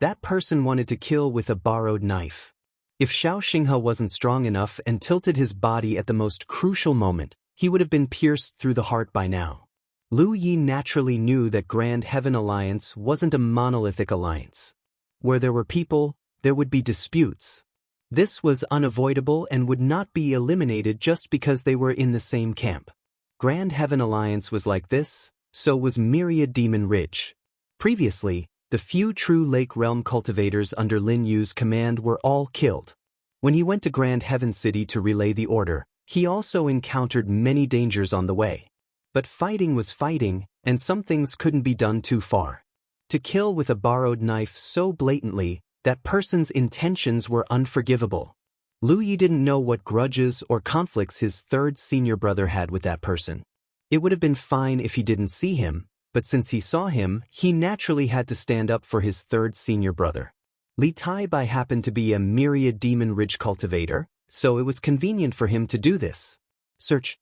That person wanted to kill with a borrowed knife. If Xiao Xinghe wasn't strong enough and tilted his body at the most crucial moment, he would have been pierced through the heart by now. Lu Yi naturally knew that Grand Heaven Alliance wasn't a monolithic alliance. Where there were people, there would be disputes. This was unavoidable and would not be eliminated just because they were in the same camp. Grand Heaven Alliance was like this, so was Myriad Demon Ridge. Previously, the few true Lake Realm cultivators under Lin Yu's command were all killed. When he went to Grand Heaven City to relay the order, he also encountered many dangers on the way. But fighting was fighting, and some things couldn't be done too far. To kill with a borrowed knife so blatantly, that person's intentions were unforgivable. Lu Yi didn't know what grudges or conflicts his 3rd senior brother had with that person. It would have been fine if he didn't see him, but since he saw him, he naturally had to stand up for his 3rd senior brother. Li Taibai happened to be a myriad Demon Ridge cultivator, so it was convenient for him to do this. Search.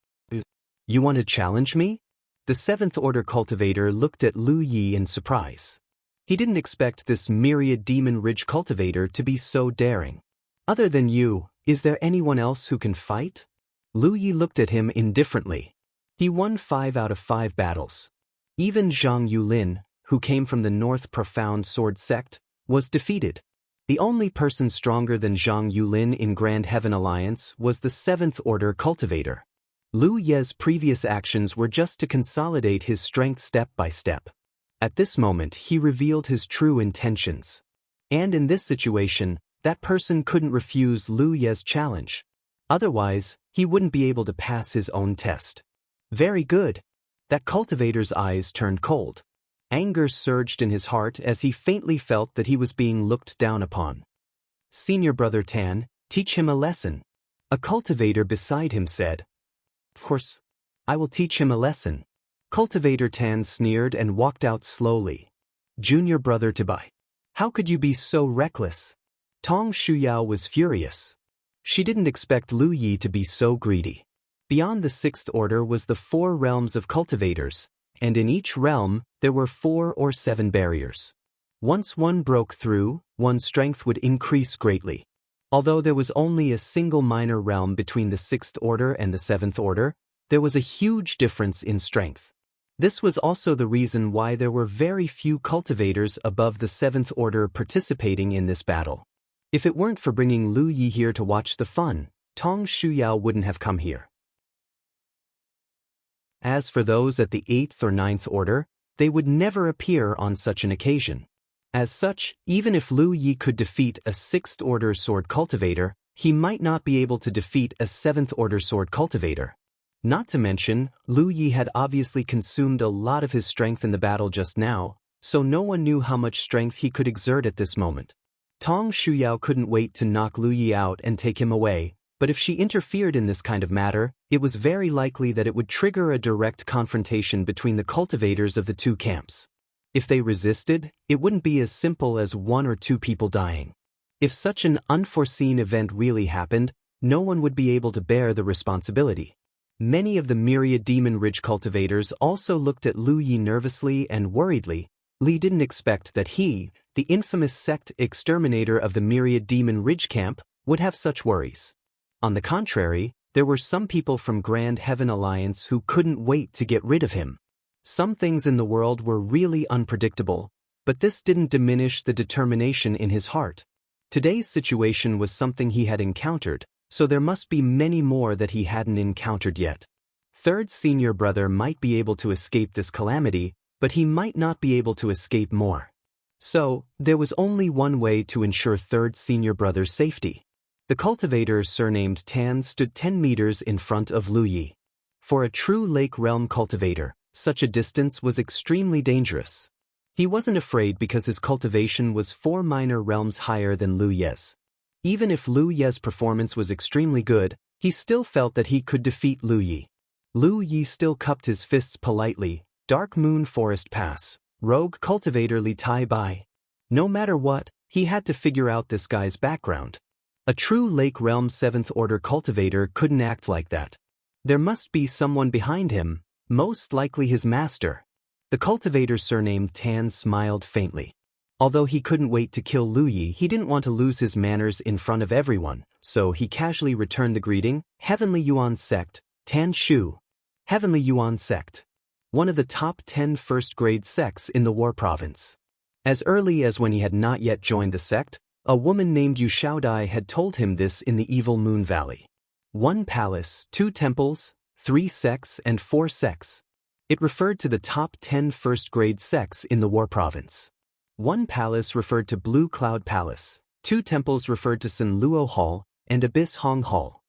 You want to challenge me? The 7th Order cultivator looked at Lu Yi in surprise. He didn't expect this myriad Demon Ridge cultivator to be so daring. Other than you, is there anyone else who can fight? Lu Yi looked at him indifferently. He won 5 out of 5 battles. Even Zhang Yulin, who came from the North Profound Sword Sect, was defeated. The only person stronger than Zhang Yulin in Grand Heaven Alliance was the 7th Order cultivator. Lu Ye's previous actions were just to consolidate his strength step by step. At this moment, he revealed his true intentions. And in this situation, that person couldn't refuse Lu Ye's challenge. Otherwise, he wouldn't be able to pass his own test. Very good. That cultivator's eyes turned cold. Anger surged in his heart as he faintly felt that he was being looked down upon. Senior Brother Tan, teach him a lesson. A cultivator beside him said. Of course, I will teach him a lesson. Cultivator Tan sneered and walked out slowly. Junior Brother Tabai. How could you be so reckless? Tong Shuyao was furious. She didn't expect Lu Yi to be so greedy. Beyond the 6th Order was the 4 realms of cultivators, and in each realm, there were 4 or 7 barriers. Once one broke through, one's strength would increase greatly. Although there was only a single minor realm between the 6th Order and the 7th Order, there was a huge difference in strength. This was also the reason why there were very few cultivators above the 7th Order participating in this battle. If it weren't for bringing Lu Yi here to watch the fun, Tong Shuyao wouldn't have come here. As for those at the 8th or 9th Order, they would never appear on such an occasion. As such, even if Lu Yi could defeat a 6th Order sword cultivator, he might not be able to defeat a 7th Order sword cultivator. Not to mention, Lu Yi had obviously consumed a lot of his strength in the battle just now, so no one knew how much strength he could exert at this moment. Tong Shuyao couldn't wait to knock Lu Yi out and take him away, But if she interfered in this kind of matter, it was very likely that it would trigger a direct confrontation between the cultivators of the two camps. If they resisted, it wouldn't be as simple as one or two people dying. If such an unforeseen event really happened, no one would be able to bear the responsibility. Many of the myriad Demon Ridge cultivators also looked at Lu Yi nervously and worriedly. Li didn't expect that he, the infamous sect exterminator of the myriad Demon Ridge camp, would have such worries. On the contrary, there were some people from Grand Heaven Alliance who couldn't wait to get rid of him. Some things in the world were really unpredictable, but this didn't diminish the determination in his heart. Today's situation was something he had encountered, so there must be many more that he hadn't encountered yet. Third senior brother might be able to escape this calamity, but he might not be able to escape more. So, there was only one way to ensure third senior brother's safety. The cultivator surnamed Tan stood 10 meters in front of Lu Yi. For a true Lake Realm cultivator, such a distance was extremely dangerous. He wasn't afraid because his cultivation was 4 minor realms higher than Lu Ye's. Even if Lu Ye's performance was extremely good, he still felt that he could defeat Lu Yi. Lu Yi still cupped his fists politely. Dark Moon Forest Pass, Rogue Cultivator Li Tai Bai. No matter what, he had to figure out this guy's background. A true Lake Realm 7th Order cultivator couldn't act like that. There must be someone behind him, most likely his master. The cultivator surnamed Tan smiled faintly. Although he couldn't wait to kill Lu Yi, he didn't want to lose his manners in front of everyone, so he casually returned the greeting. Heavenly Yuan Sect, Tan Shu. Heavenly Yuan Sect. One of the top 10 first-grade sects in the War Province. As early as when he had not yet joined the sect, a woman named Yu Shaodai had told him this in the Evil Moon Valley. 1 palace, 2 temples, 3 sects and 4 sects. It referred to the top 10 first-grade sects in the War Province. 1 palace referred to Blue Cloud Palace, 2 temples referred to Sun Luo Hall and Abyss Hong Hall.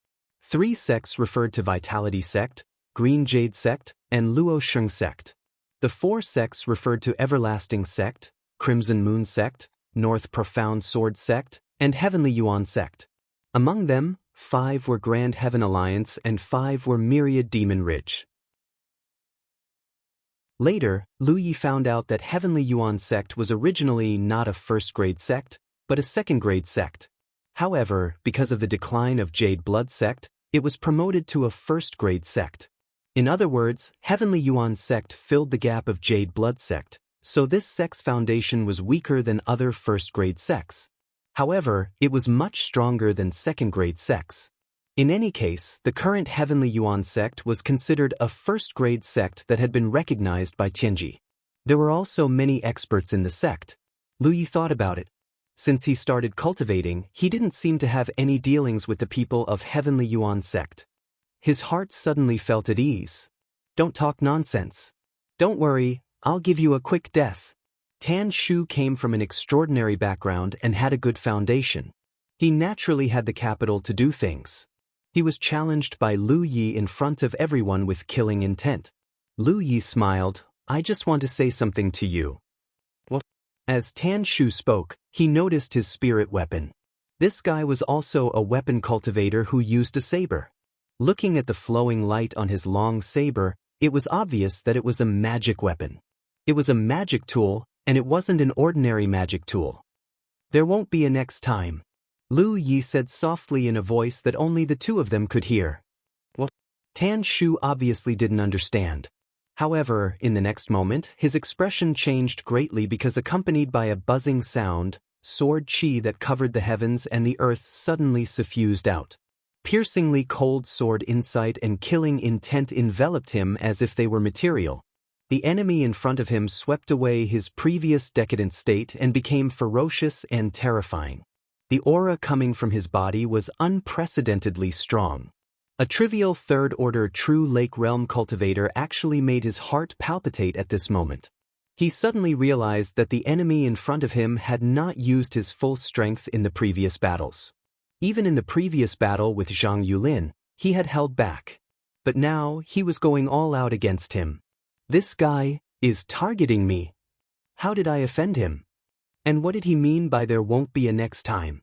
3 sects referred to Vitality Sect, Green Jade Sect, and Luo Sheng Sect. The 4 sects referred to Everlasting Sect, Crimson Moon Sect, North Profound Sword Sect, and Heavenly Yuan Sect. Among them, 5 were Grand Heaven Alliance and 5 were Myriad Demon Ridge. Later, Lu Yi found out that Heavenly Yuan Sect was originally not a first-grade sect, but a second-grade sect. However, because of the decline of Jade Blood Sect, it was promoted to a first-grade sect. In other words, Heavenly Yuan Sect filled the gap of Jade Blood Sect, so this sect's foundation was weaker than other first-grade sects. However, it was much stronger than second-grade sects. In any case, the current Heavenly Yuan Sect was considered a first-grade sect that had been recognized by Tianji. There were also many experts in the sect. Lu Yi thought about it. Since he started cultivating, he didn't seem to have any dealings with the people of Heavenly Yuan Sect. His heart suddenly felt at ease. Don't talk nonsense. Don't worry, I'll give you a quick death. Tan Shu came from an extraordinary background and had a good foundation. He naturally had the capital to do things. He was challenged by Lu Yi in front of everyone with killing intent. Lu Yi smiled. I just want to say something to you. What? As Tan Shu spoke, he noticed his spirit weapon. This guy was also a weapon cultivator who used a saber. Looking at the flowing light on his long saber, it was obvious that it was a magic weapon. It was a magic tool, and it wasn't an ordinary magic tool. There won't be a next time. Lu Yi said softly in a voice that only the two of them could hear. What? Tan Shu obviously didn't understand. However, in the next moment, his expression changed greatly because accompanied by a buzzing sound, sword chi that covered the heavens and the earth suddenly suffused out. Piercingly cold sword insight and killing intent enveloped him as if they were material. The enemy in front of him swept away his previous decadent state and became ferocious and terrifying. The aura coming from his body was unprecedentedly strong. A trivial third-order true Lake Realm cultivator actually made his heart palpitate at this moment. He suddenly realized that the enemy in front of him had not used his full strength in the previous battles. Even in the previous battle with Zhang Yulin, he had held back. But now, he was going all out against him. This guy is targeting me. How did I offend him? And what did he mean by there won't be a next time?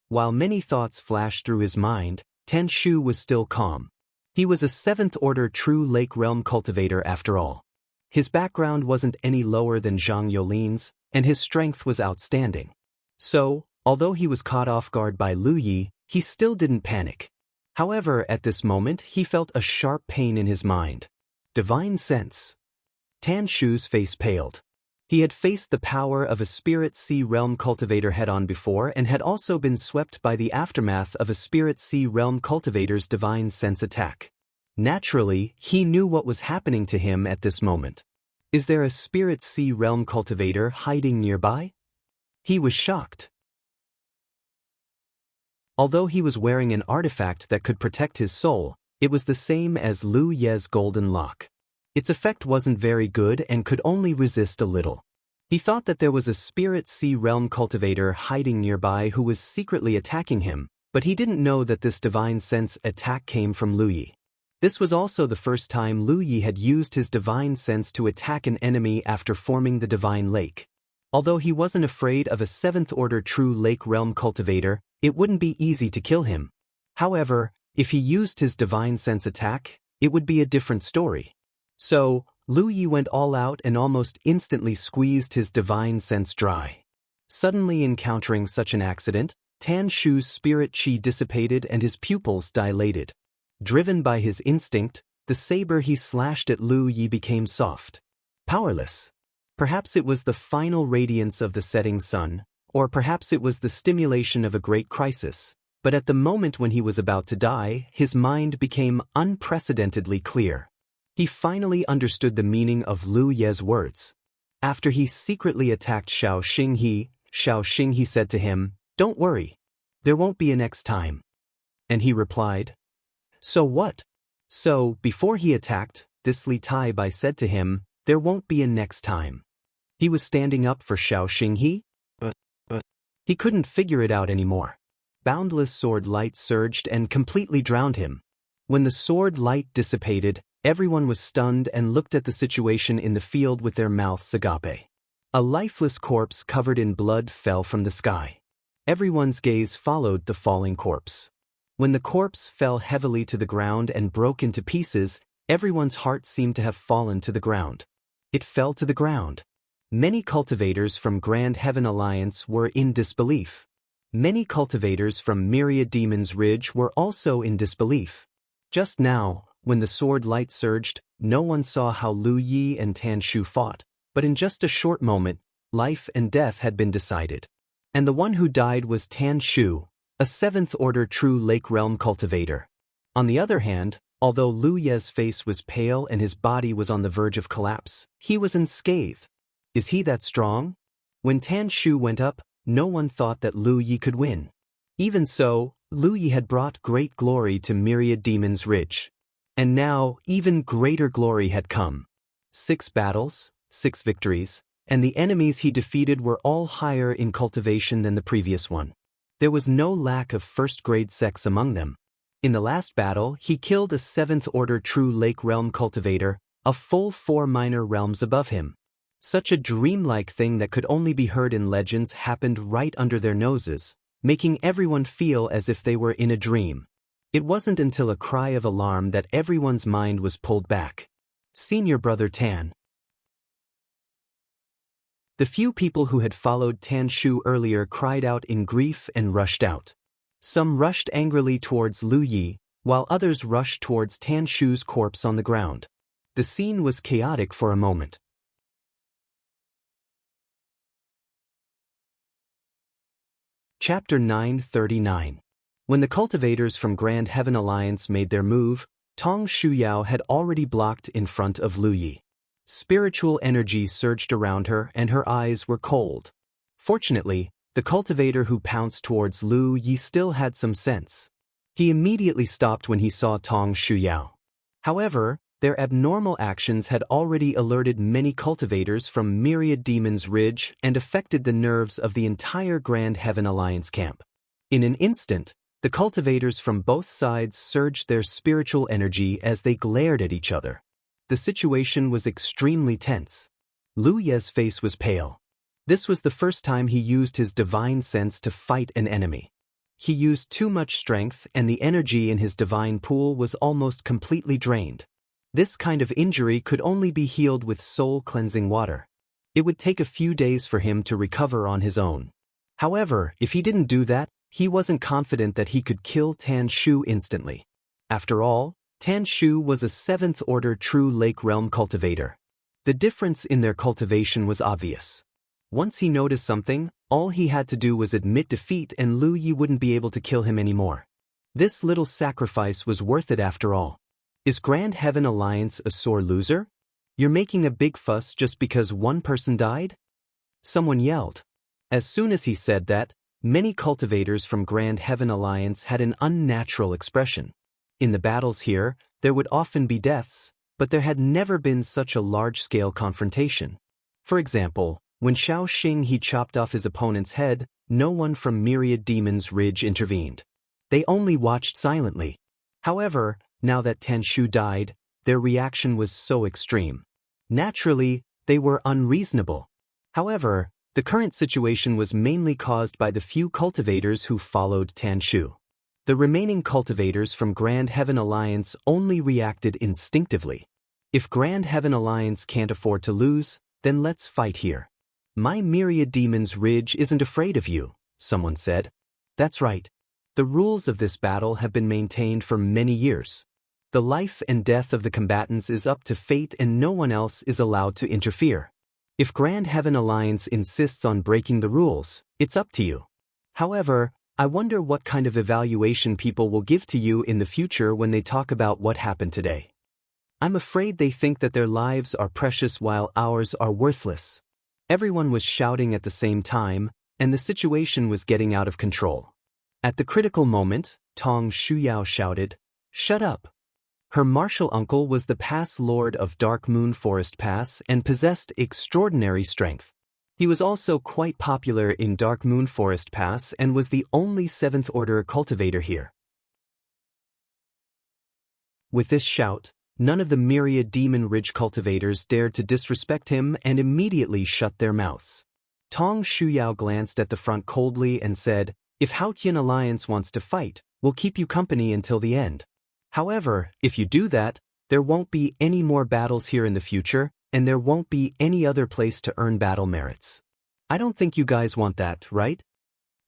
While many thoughts flashed through his mind, Tan Shu was still calm. He was a 7th-order true Lake Realm cultivator after all. His background wasn't any lower than Zhang Yolin's, and his strength was outstanding. So, although he was caught off guard by Lu Yi, he still didn't panic. However, at this moment he felt a sharp pain in his mind. Divine sense. Tan Shu's face paled. He had faced the power of a Spirit Sea Realm cultivator head-on before and had also been swept by the aftermath of a Spirit Sea Realm cultivator's divine sense attack. Naturally, he knew what was happening to him at this moment. Is there a Spirit Sea Realm cultivator hiding nearby? He was shocked. Although he was wearing an artifact that could protect his soul, it was the same as Lu Ye's golden lock. Its effect wasn't very good and could only resist a little. He thought that there was a Spirit Sea Realm cultivator hiding nearby who was secretly attacking him, but he didn't know that this divine sense attack came from Lu Yi. This was also the first time Lu Yi had used his divine sense to attack an enemy after forming the divine lake. Although he wasn't afraid of a 7th-order true Lake Realm cultivator, it wouldn't be easy to kill him. However, if he used his divine sense attack, it would be a different story. So, Lu Yi went all out and almost instantly squeezed his divine sense dry. Suddenly encountering such an accident, Tan Shu's spirit chi dissipated and his pupils dilated. Driven by his instinct, the saber he slashed at Lu Yi became soft. Powerless. Perhaps it was the final radiance of the setting sun, or perhaps it was the stimulation of a great crisis, but at the moment when he was about to die, his mind became unprecedentedly clear. He finally understood the meaning of Lu Ye's words. After he secretly attacked Xiao Xinghe said to him, "Don't worry. There won't be a next time." And he replied, "So what?" So, before he attacked, this Li Tai said to him, "There won't be a next time." He was standing up for Xiao Xinghe, but he couldn't figure it out anymore. Boundless sword light surged and completely drowned him. When the sword light dissipated, everyone was stunned and looked at the situation in the field with their mouths agape. A lifeless corpse covered in blood fell from the sky. Everyone's gaze followed the falling corpse. When the corpse fell heavily to the ground and broke into pieces, everyone's heart seemed to have fallen to the ground. It fell to the ground. Many cultivators from Grand Heaven Alliance were in disbelief. Many cultivators from Myriad Demon's Ridge were also in disbelief. Just now, when the sword light surged, no one saw how Lu Yi and Tan Shu fought, but in just a short moment, life and death had been decided. And the one who died was Tan Shu, a 7th-order true Lake Realm cultivator. On the other hand, although Lu Ye's face was pale and his body was on the verge of collapse, he was unscathed. Is he that strong? When Tan Shu went up, no one thought that Lu Yi could win. Even so, Lu Yi had brought great glory to Myriad Demon's Ridge. And now, even greater glory had come. 6 battles, 6 victories, and the enemies he defeated were all higher in cultivation than the previous one. There was no lack of first-grade sex among them. In the last battle, he killed a 7th-order true Lake Realm cultivator, a full 4 minor realms above him. Such a dreamlike thing that could only be heard in legends happened right under their noses, making everyone feel as if they were in a dream. It wasn't until a cry of alarm that everyone's mind was pulled back. Senior brother Tan. The few people who had followed Tan Shu earlier cried out in grief and rushed out. Some rushed angrily towards Lu Yi, while others rushed towards Tan Shu's corpse on the ground. The scene was chaotic for a moment. Chapter 939. When the cultivators from Grand Heaven Alliance made their move, Tong Shuyao had already blocked in front of Lu Yi. Spiritual energy surged around her and her eyes were cold. Fortunately, the cultivator who pounced towards Lu Yi still had some sense. He immediately stopped when he saw Tong Shuyao. However, their abnormal actions had already alerted many cultivators from Myriad Demon's Ridge and affected the nerves of the entire Grand Heaven Alliance camp. In an instant, the cultivators from both sides surged their spiritual energy as they glared at each other. The situation was extremely tense. Lu Ye's face was pale. This was the first time he used his divine sense to fight an enemy. he used too much strength and the energy in his divine pool was almost completely drained. This kind of injury could only be healed with soul-cleansing water. It would take a few days for him to recover on his own. However, if he didn't do that, he wasn't confident that he could kill Tan Shu instantly. After all, Tan Shu was a 7th-order true Lake Realm cultivator. The difference in their cultivation was obvious. Once he noticed something, all he had to do was admit defeat and Lu Yi wouldn't be able to kill him anymore. This little sacrifice was worth it after all. Is Grand Heaven Alliance a sore loser? You're making a big fuss just because one person died? Someone yelled. As soon as he said that, many cultivators from Grand Heaven Alliance had an unnatural expression. In the battles here, there would often be deaths, but there had never been such a large-scale confrontation. For example, when Xiao Xing he chopped off his opponent's head, no one from Myriad Demon's Ridge intervened. They only watched silently. However, now that Tan Shu died, their reaction was so extreme. Naturally, they were unreasonable. However, the current situation was mainly caused by the few cultivators who followed Tan Shu. The remaining cultivators from Grand Heaven Alliance only reacted instinctively. If Grand Heaven Alliance can't afford to lose, then let's fight here. My Myriad Demon's Ridge isn't afraid of you, someone said. That's right. The rules of this battle have been maintained for many years. The life and death of the combatants is up to fate and no one else is allowed to interfere. If Grand Heaven Alliance insists on breaking the rules, it's up to you. However, I wonder what kind of evaluation people will give to you in the future when they talk about what happened today. I'm afraid they think that their lives are precious while ours are worthless. Everyone was shouting at the same time, and the situation was getting out of control. At the critical moment, Tong Shuyao shouted, "Shut up!" Her martial uncle was the Pass Lord of Dark Moon Forest Pass and possessed extraordinary strength. He was also quite popular in Dark Moon Forest Pass and was the only 7th Order cultivator here. With this shout, none of the Myriad Demon Ridge cultivators dared to disrespect him and immediately shut their mouths. Tong Shuyao glanced at the front coldly and said, "If Haotian Alliance wants to fight, we'll keep you company until the end. However, if you do that, there won't be any more battles here in the future, and there won't be any other place to earn battle merits. I don't think you guys want that, right?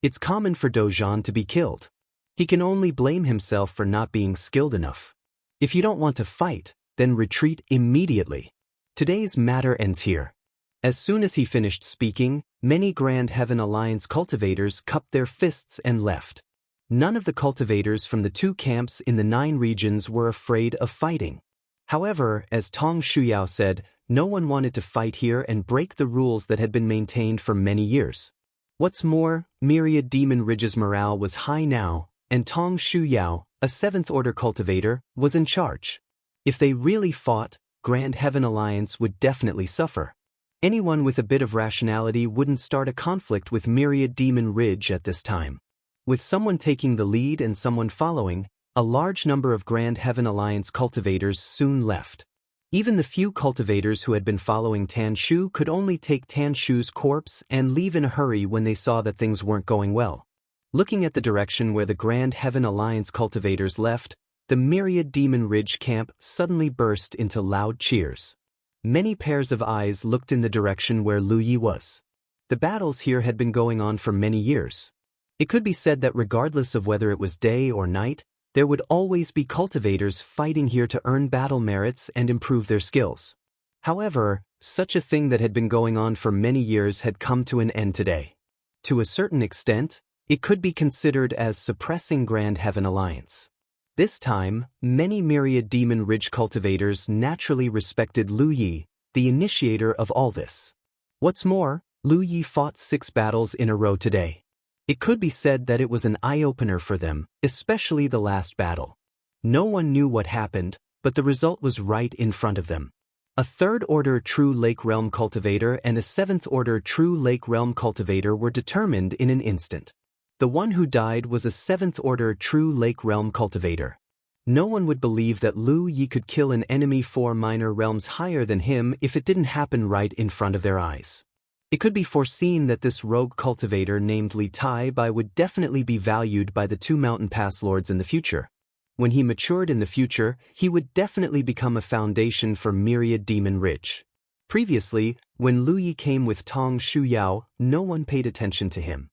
It's common for Dozhan to be killed. He can only blame himself for not being skilled enough. If you don't want to fight, then retreat immediately. Today's matter ends here." As soon as he finished speaking, many Grand Heaven Alliance cultivators cupped their fists and left. None of the cultivators from the 2 camps in the 9 regions were afraid of fighting. However, as Tong Shuyao said, no one wanted to fight here and break the rules that had been maintained for many years. What's more, Myriad Demon Ridge's morale was high now, and Tong Shuyao, a 7th Order cultivator, was in charge. If they really fought, Grand Heaven Alliance would definitely suffer. Anyone with a bit of rationality wouldn't start a conflict with Myriad Demon Ridge at this time. With someone taking the lead and someone following, a large number of Grand Heaven Alliance cultivators soon left. Even the few cultivators who had been following Tan Shu could only take Tan Shu's corpse and leave in a hurry when they saw that things weren't going well. Looking at the direction where the Grand Heaven Alliance cultivators left, the Myriad Demon Ridge camp suddenly burst into loud cheers. Many pairs of eyes looked in the direction where Lu Yi was. The battles here had been going on for many years. It could be said that regardless of whether it was day or night, there would always be cultivators fighting here to earn battle merits and improve their skills. However, such a thing that had been going on for many years had come to an end today. To a certain extent, it could be considered as suppressing Grand Heaven Alliance. This time, many Myriad Demon Ridge cultivators naturally respected Lu Yi, the initiator of all this. What's more, Lu Yi fought 6 battles in a row today. It could be said that it was an eye-opener for them, especially the last battle. No one knew what happened, but the result was right in front of them. A 3rd Order True Lake Realm cultivator and a 7th Order True Lake Realm cultivator were determined in an instant. The one who died was a 7th Order True Lake Realm cultivator. No one would believe that Lu Yi could kill an enemy 4 minor realms higher than him if it didn't happen right in front of their eyes. It could be foreseen that this rogue cultivator named Li Tai would definitely be valued by the two mountain pass lords in the future. When he matured in the future, he would definitely become a foundation for Myriad Demon Ridge. Previously, when Lu Yi came with Tong Shuyao, no one paid attention to him.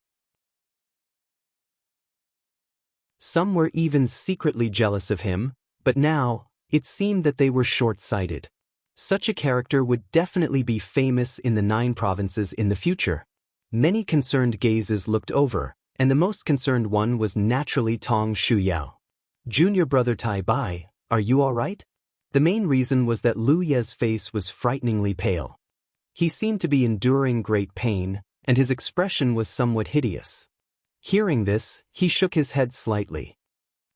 Some were even secretly jealous of him, but now, it seemed that they were short-sighted. Such a character would definitely be famous in the 9 provinces in the future. Many concerned gazes looked over, and the most concerned one was naturally Tong Shuyao. Junior brother Tai Bai, are you all right? The main reason was that Lu Ye's face was frighteningly pale. He seemed to be enduring great pain, and his expression was somewhat hideous. Hearing this, he shook his head slightly.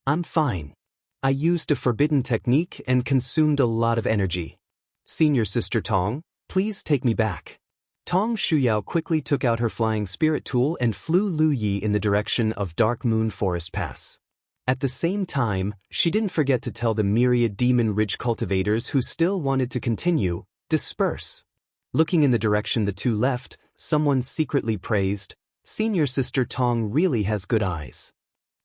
I'm fine. I used a forbidden technique and consumed a lot of energy. Senior sister Tong, please take me back. Tong Shuyao quickly took out her flying spirit tool and flew Lu Yi in the direction of Dark Moon Forest Pass. At the same time, she didn't forget to tell the Myriad Demon Ridge cultivators who still wanted to continue, disperse. Looking in the direction the two left, someone secretly praised, Senior sister Tong really has good eyes.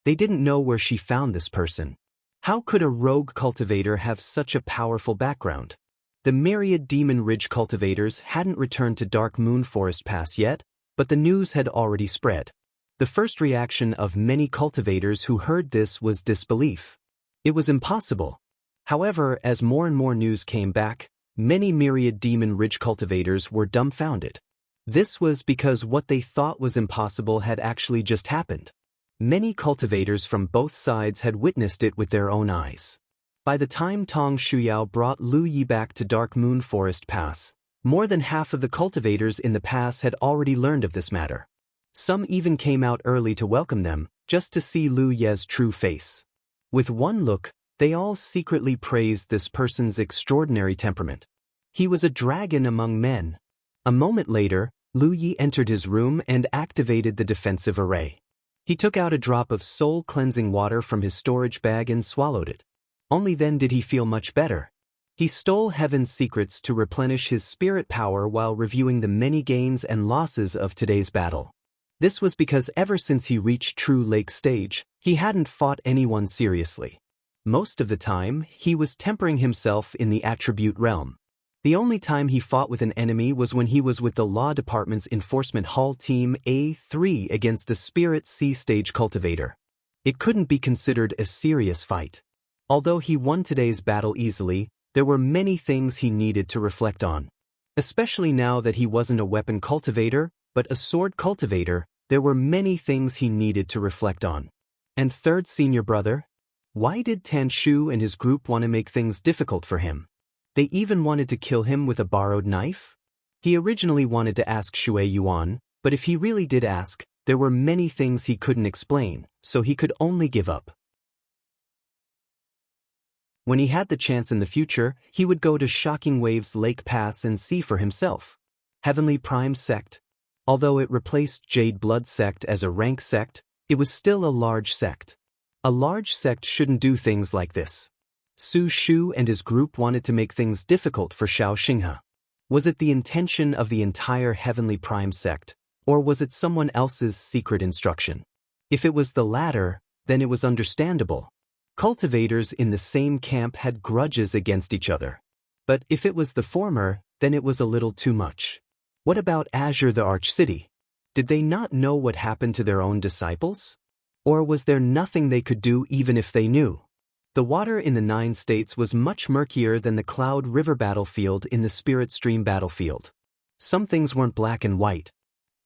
They didn't know where she found this person. How could a rogue cultivator have such a powerful background? The Myriad Demon Ridge cultivators hadn't returned to Dark Moon Forest Pass yet, but the news had already spread. The first reaction of many cultivators who heard this was disbelief. It was impossible. However, as more and more news came back, many Myriad Demon Ridge cultivators were dumbfounded. This was because what they thought was impossible had actually just happened. Many cultivators from both sides had witnessed it with their own eyes. By the time Tong Shuyao brought Lu Yi back to Dark Moon Forest Pass, more than half of the cultivators in the pass had already learned of this matter. Some even came out early to welcome them, just to see Lu Ye's true face. With one look, they all secretly praised this person's extraordinary temperament. He was a dragon among men. A moment later, Lu Yi entered his room and activated the defensive array. He took out a drop of soul-cleansing water from his storage bag and swallowed it. Only then did he feel much better. He stole Heaven's secrets to replenish his spirit power while reviewing the many gains and losses of today's battle. This was because ever since he reached True Lake stage, he hadn't fought anyone seriously. Most of the time, he was tempering himself in the attribute realm. The only time he fought with an enemy was when he was with the Law Department's Enforcement Hall Team A3 against a Spirit C-stage cultivator. It couldn't be considered a serious fight. Although he won today's battle easily, there were many things he needed to reflect on. Especially now that he wasn't a weapon cultivator, but a sword cultivator, there were many things he needed to reflect on. And third senior brother? Why did Tan Shu and his group want to make things difficult for him? They even wanted to kill him with a borrowed knife? He originally wanted to ask Shui Yuan, but if he really did ask, there were many things he couldn't explain, so he could only give up. When he had the chance in the future, he would go to Shocking Waves Lake Pass and see for himself. Heavenly Prime Sect. Although it replaced Jade Blood Sect as a rank sect, it was still a large sect. A large sect shouldn't do things like this. Su Shu and his group wanted to make things difficult for Xiao Xinghe. Was it the intention of the entire Heavenly Prime sect, or was it someone else's secret instruction? If it was the latter, then it was understandable. Cultivators in the same camp had grudges against each other. But if it was the former, then it was a little too much. What about Azure the Arch-City? Did they not know what happened to their own disciples? Or was there nothing they could do even if they knew? The water in the 9 states was much murkier than the Cloud River battlefield in the Spirit Stream battlefield. Some things weren't black and white.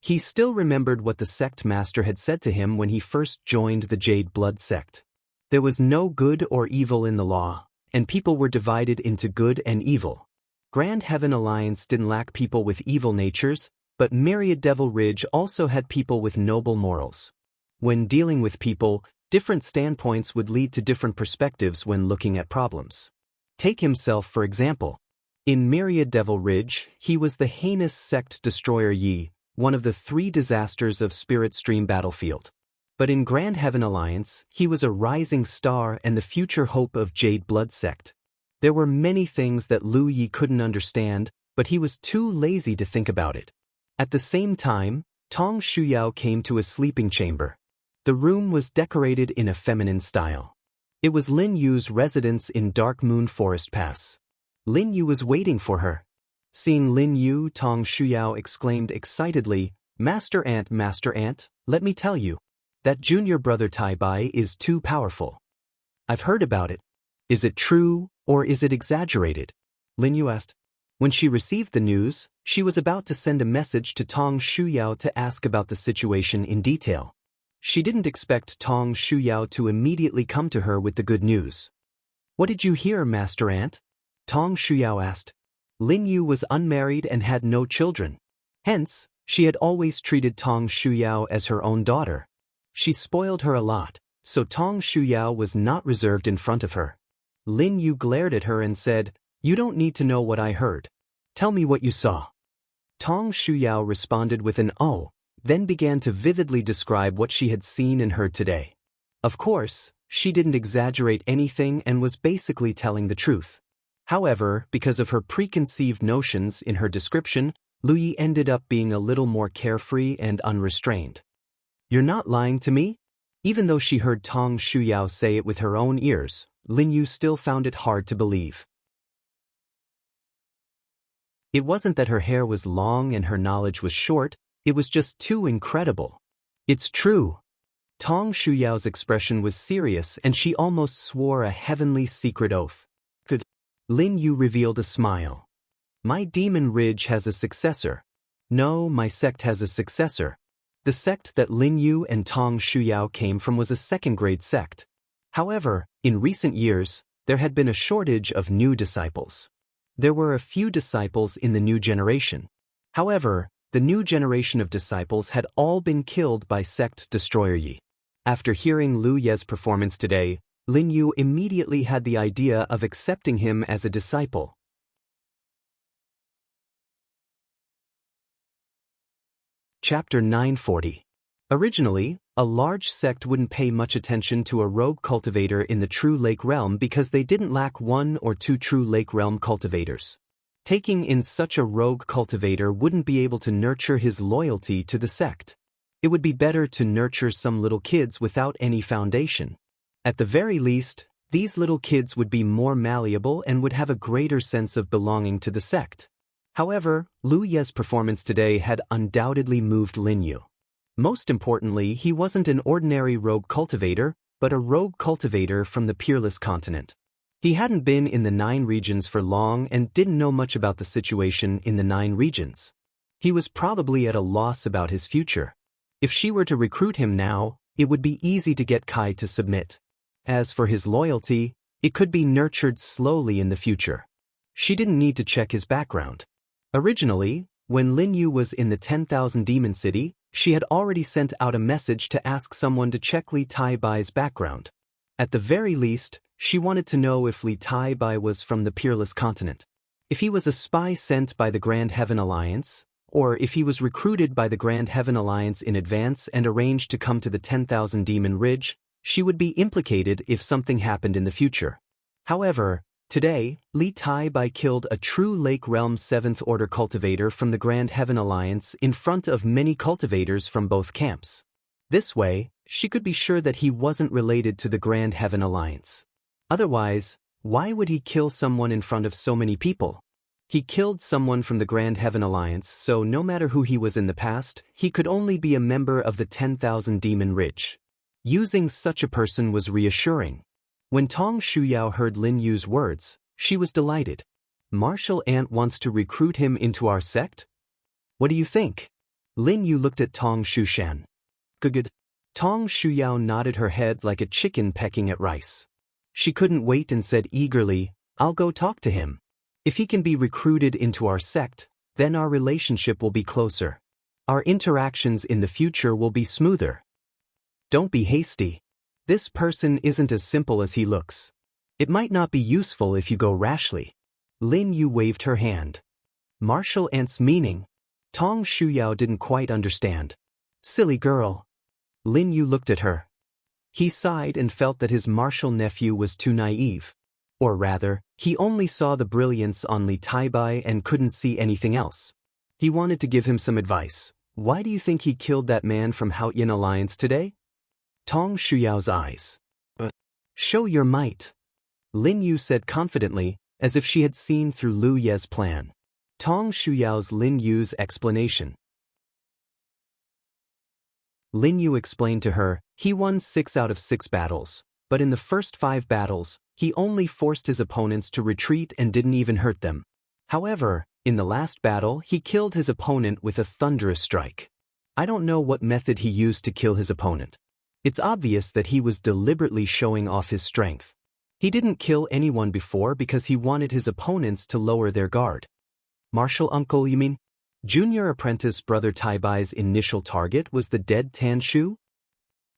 He still remembered what the sect master had said to him when he first joined the Jade Blood sect. There was no good or evil in the law, and people were divided into good and evil. Grand Heaven Alliance didn't lack people with evil natures, but Myriad Devil Ridge also had people with noble morals. When dealing with people, different standpoints would lead to different perspectives when looking at problems. Take himself for example. In Myriad Devil Ridge, he was the heinous sect destroyer Yi, one of the 3 disasters of Spirit Stream battlefield. But in Grand Heaven Alliance, he was a rising star and the future hope of Jade Blood sect. There were many things that Lu Yi couldn't understand, but he was too lazy to think about it. At the same time, Tong Shuyao came to a sleeping chamber. The room was decorated in a feminine style. It was Lin Yu's residence in Dark Moon Forest Pass. Lin Yu was waiting for her. Seeing Lin Yu, Tong Shuyao exclaimed excitedly, Master Ant, let me tell you. That junior brother Tai Bai is too powerful. I've heard about it. Is it true, or is it exaggerated? Lin Yu asked. When she received the news, she was about to send a message to Tong Shuyao to ask about the situation in detail. She didn't expect Tong Shuyao to immediately come to her with the good news. What did you hear, Master Ant? Tong Shuyao asked. Lin Yu was unmarried and had no children. Hence, she had always treated Tong Shuyao as her own daughter. She spoiled her a lot, so Tong Shuyao was not reserved in front of her. Lin Yu glared at her and said, You don't need to know what I heard. Tell me what you saw. Tong Shuyao responded with an oh, then began to vividly describe what she had seen and heard today. Of course, she didn't exaggerate anything and was basically telling the truth. However, because of her preconceived notions in her description, Lu Yi ended up being a little more carefree and unrestrained. You're not lying to me? Even though she heard Tong Shuyao say it with her own ears, Lin Yu still found it hard to believe. It wasn't that her hair was long and her knowledge was short, it was just too incredible. It's true. Tong Shuyao's expression was serious and she almost swore a heavenly secret oath. Could Lin Yu revealed a smile. My demon ridge has a successor. No, my sect has a successor. The sect that Lin Yu and Tong Shuyao came from was a second-grade sect. However, in recent years, there had been a shortage of new disciples. There were a few disciples in the new generation. However, the new generation of disciples had all been killed by sect destroyer Yi. After hearing Lu Ye's performance today, Lin Yu immediately had the idea of accepting him as a disciple. Chapter 940. Originally, a large sect wouldn't pay much attention to a rogue cultivator in the True Lake Realm because they didn't lack 1 or 2 True Lake Realm cultivators. Taking in such a rogue cultivator wouldn't be able to nurture his loyalty to the sect. It would be better to nurture some little kids without any foundation. At the very least, these little kids would be more malleable and would have a greater sense of belonging to the sect. However, Lu Ye's performance today had undoubtedly moved Lin Yu. Most importantly, he wasn't an ordinary rogue cultivator, but a rogue cultivator from the Peerless Continent. He hadn't been in the 9 regions for long and didn't know much about the situation in the 9 regions. He was probably at a loss about his future. If she were to recruit him now, it would be easy to get Kai to submit. As for his loyalty, it could be nurtured slowly in the future. She didn't need to check his background. Originally, when Lin Yu was in the 10,000 Demon City, she had already sent out a message to ask someone to check Li Tai Bai's background. At the very least, she wanted to know if Li Tai Bai was from the Peerless Continent. If he was a spy sent by the Grand Heaven Alliance, or if he was recruited by the Grand Heaven Alliance in advance and arranged to come to the 10,000 Demon Ridge, she would be implicated if something happened in the future. However, today, Li Tai Bai killed a True Lake Realm 7th Order cultivator from the Grand Heaven Alliance in front of many cultivators from both camps. This way, she could be sure that he wasn't related to the Grand Heaven Alliance. Otherwise, why would he kill someone in front of so many people? He killed someone from the Grand Heaven Alliance, so no matter who he was in the past, he could only be a member of the 10,000 Demon Ridge. Using such a person was reassuring. When Tong Shuyao heard Lin Yu's words, she was delighted. Martial Ant wants to recruit him into our sect? What do you think? Lin Yu looked at Tong Shushan. Good. Tong Shuyao nodded her head like a chicken pecking at rice. She couldn't wait and said eagerly, I'll go talk to him. If he can be recruited into our sect, then our relationship will be closer. Our interactions in the future will be smoother. Don't be hasty. This person isn't as simple as he looks. It might not be useful if you go rashly. Lin Yu waved her hand. Martial Ant's meaning? Tong Shuyao didn't quite understand. Silly girl. Lin Yu looked at her. He sighed and felt that his martial nephew was too naive. Or rather, he only saw the brilliance on Li Tai Bai and couldn't see anything else. He wanted to give him some advice. Why do you think he killed that man from Haoyan Alliance today? Tong Shuyao's eyes. Show your might, Lin Yu said confidently, as if she had seen through Lu Ye's plan. Tong Shuyao's Lin Yu's explanation. Lin Yu explained to her, he won 6 out of 6 battles, but in the first 5 battles, he only forced his opponents to retreat and didn't even hurt them. However, in the last battle, he killed his opponent with a thunderous strike. I don't know what method he used to kill his opponent. It's obvious that he was deliberately showing off his strength. He didn't kill anyone before because he wanted his opponents to lower their guard. Martial uncle, you mean? Junior apprentice brother Taibai's initial target was the dead Tan Shu?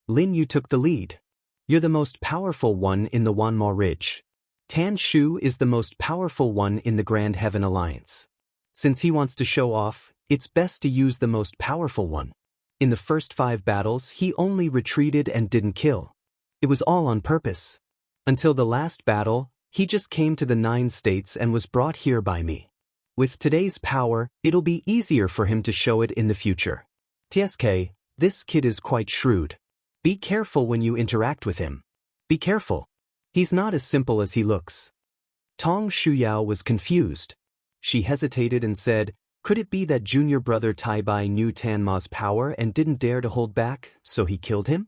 Lin Yu took the lead. You're the most powerful one in the Wanmo Ridge. Tan Shu is the most powerful one in the Grand Heaven Alliance. Since he wants to show off, it's best to use the most powerful one. In the first 5 battles, he only retreated and didn't kill. It was all on purpose. Until the last battle, he just came to the 9 states and was brought here by me. With today's power, it'll be easier for him to show it in the future. TSK, this kid is quite shrewd. Be careful when you interact with him. Be careful. He's not as simple as he looks. Tong Shuyao was confused. She hesitated and said, could it be that junior brother Taibai knew Tan Ma's power and didn't dare to hold back, so he killed him?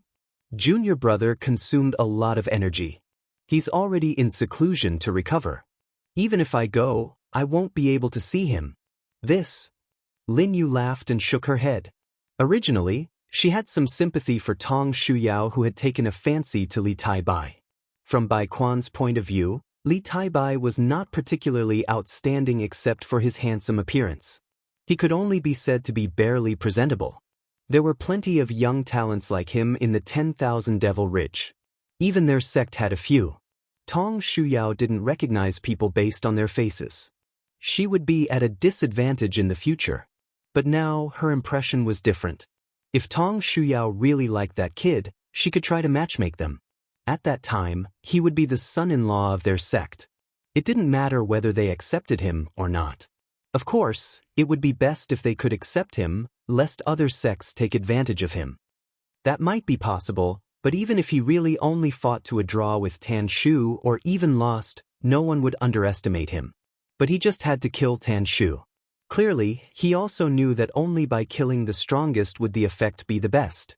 Junior brother consumed a lot of energy. He's already in seclusion to recover. Even if I go, I won't be able to see him. This. Lin Yu laughed and shook her head. Originally, she had some sympathy for Tong Shuyao who had taken a fancy to Li Taibai. From Bai Quan's point of view, Li Taibai was not particularly outstanding except for his handsome appearance. He could only be said to be barely presentable. There were plenty of young talents like him in the 10,000 Devil Ridge. Even their sect had a few. Tong Shuyao didn't recognize people based on their faces. She would be at a disadvantage in the future. But now her impression was different. If Tong Shuyao really liked that kid, she could try to matchmake them. At that time, he would be the son-in-law of their sect. It didn't matter whether they accepted him or not. Of course, it would be best if they could accept him, lest other sects take advantage of him. That might be possible, but even if he really only fought to a draw with Tan Shu or even lost, no one would underestimate him. But he just had to kill Tan Shu. Clearly, he also knew that only by killing the strongest would the effect be the best.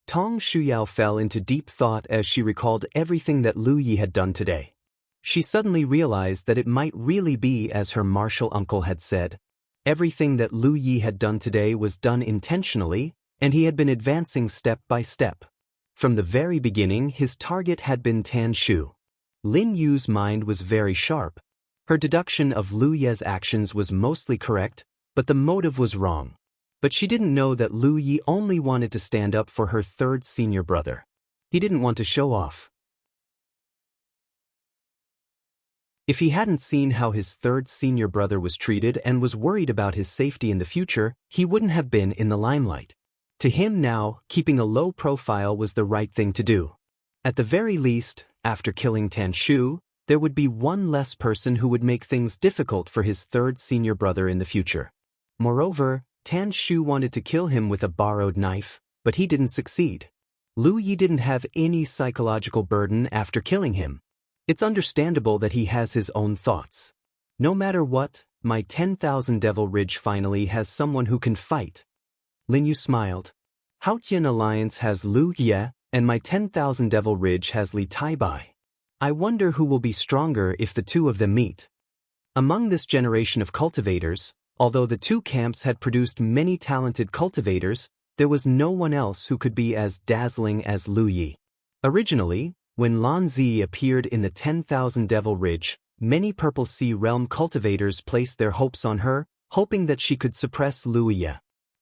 Tong Shuyao fell into deep thought as she recalled everything that Lu Yi had done today. She suddenly realized that it might really be as her martial uncle had said. Everything that Lu Yi had done today was done intentionally, and he had been advancing step by step. From the very beginning, his target had been Tan Shu. Lin Yu's mind was very sharp. Her deduction of Lu Ye's actions was mostly correct, but the motive was wrong. But she didn't know that Lu Yi only wanted to stand up for her third senior brother. He didn't want to show off. If he hadn't seen how his third senior brother was treated and was worried about his safety in the future, he wouldn't have been in the limelight. To him now, keeping a low profile was the right thing to do. At the very least, after killing Tan Shu, there would be one less person who would make things difficult for his third senior brother in the future. Moreover, Tan Shu wanted to kill him with a borrowed knife, but he didn't succeed. Lu Yi didn't have any psychological burden after killing him. It's understandable that he has his own thoughts. No matter what, my 10,000 Devil Ridge finally has someone who can fight. Lin Yu smiled. Haoyan Alliance has Lu Ye, and my 10,000 Devil Ridge has Li Taibai. I wonder who will be stronger if the two of them meet. Among this generation of cultivators, although the two camps had produced many talented cultivators, there was no one else who could be as dazzling as Lu Yi. Originally, when Lan Zi appeared in the 10,000 Devil Ridge, many Purple Sea Realm cultivators placed their hopes on her, hoping that she could suppress Lu Yi.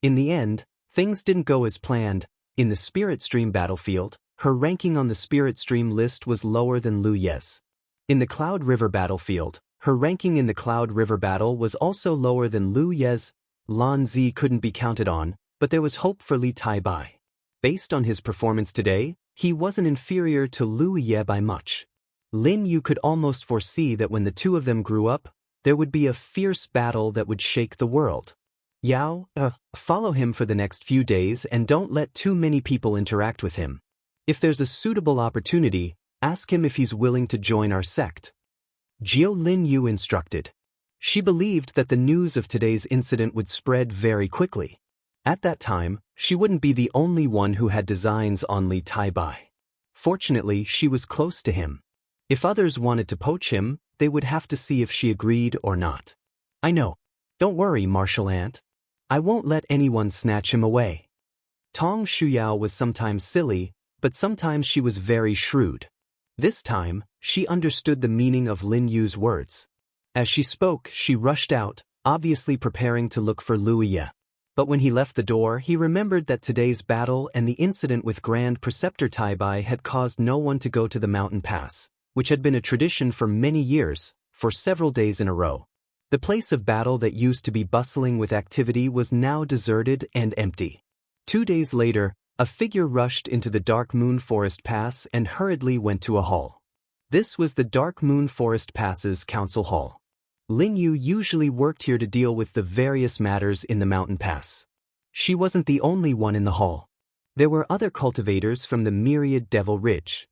In the end, things didn't go as planned. In the Spirit Stream battlefield, her ranking on the Spirit Stream list was lower than Lu Ye's. In the Cloud River battlefield, her ranking in the Cloud River battle was also lower than Lu Ye's. Lan Zi couldn't be counted on, but there was hope for Li Taibai. Based on his performance today, he wasn't inferior to Lu Ye by much. Lin Yu could almost foresee that when the two of them grew up, there would be a fierce battle that would shake the world. Yao, follow him for the next few days and don't let too many people interact with him. If there's a suitable opportunity, ask him if he's willing to join our sect. Jiao Lin Yu instructed. She believed that the news of today's incident would spread very quickly. At that time, she wouldn't be the only one who had designs on Li Taibai. Fortunately, she was close to him. If others wanted to poach him, they would have to see if she agreed or not. I know. Don't worry, Martial Ant. I won't let anyone snatch him away. Tong Shuyao was sometimes silly, but sometimes she was very shrewd. This time, she understood the meaning of Lin Yu's words. As she spoke, she rushed out, obviously preparing to look for Luya. But when he left the door, he remembered that today's battle and the incident with Grand Preceptor Taibai had caused no one to go to the mountain pass, which had been a tradition for many years, for several days in a row. The place of battle that used to be bustling with activity was now deserted and empty. 2 days later, a figure rushed into the Dark Moon Forest Pass and hurriedly went to a hall. This was the Dark Moon Forest Pass's council hall. Lin Yu usually worked here to deal with the various matters in the mountain pass. She wasn't the only one in the hall. There were other cultivators from the myriad Devil Ridge.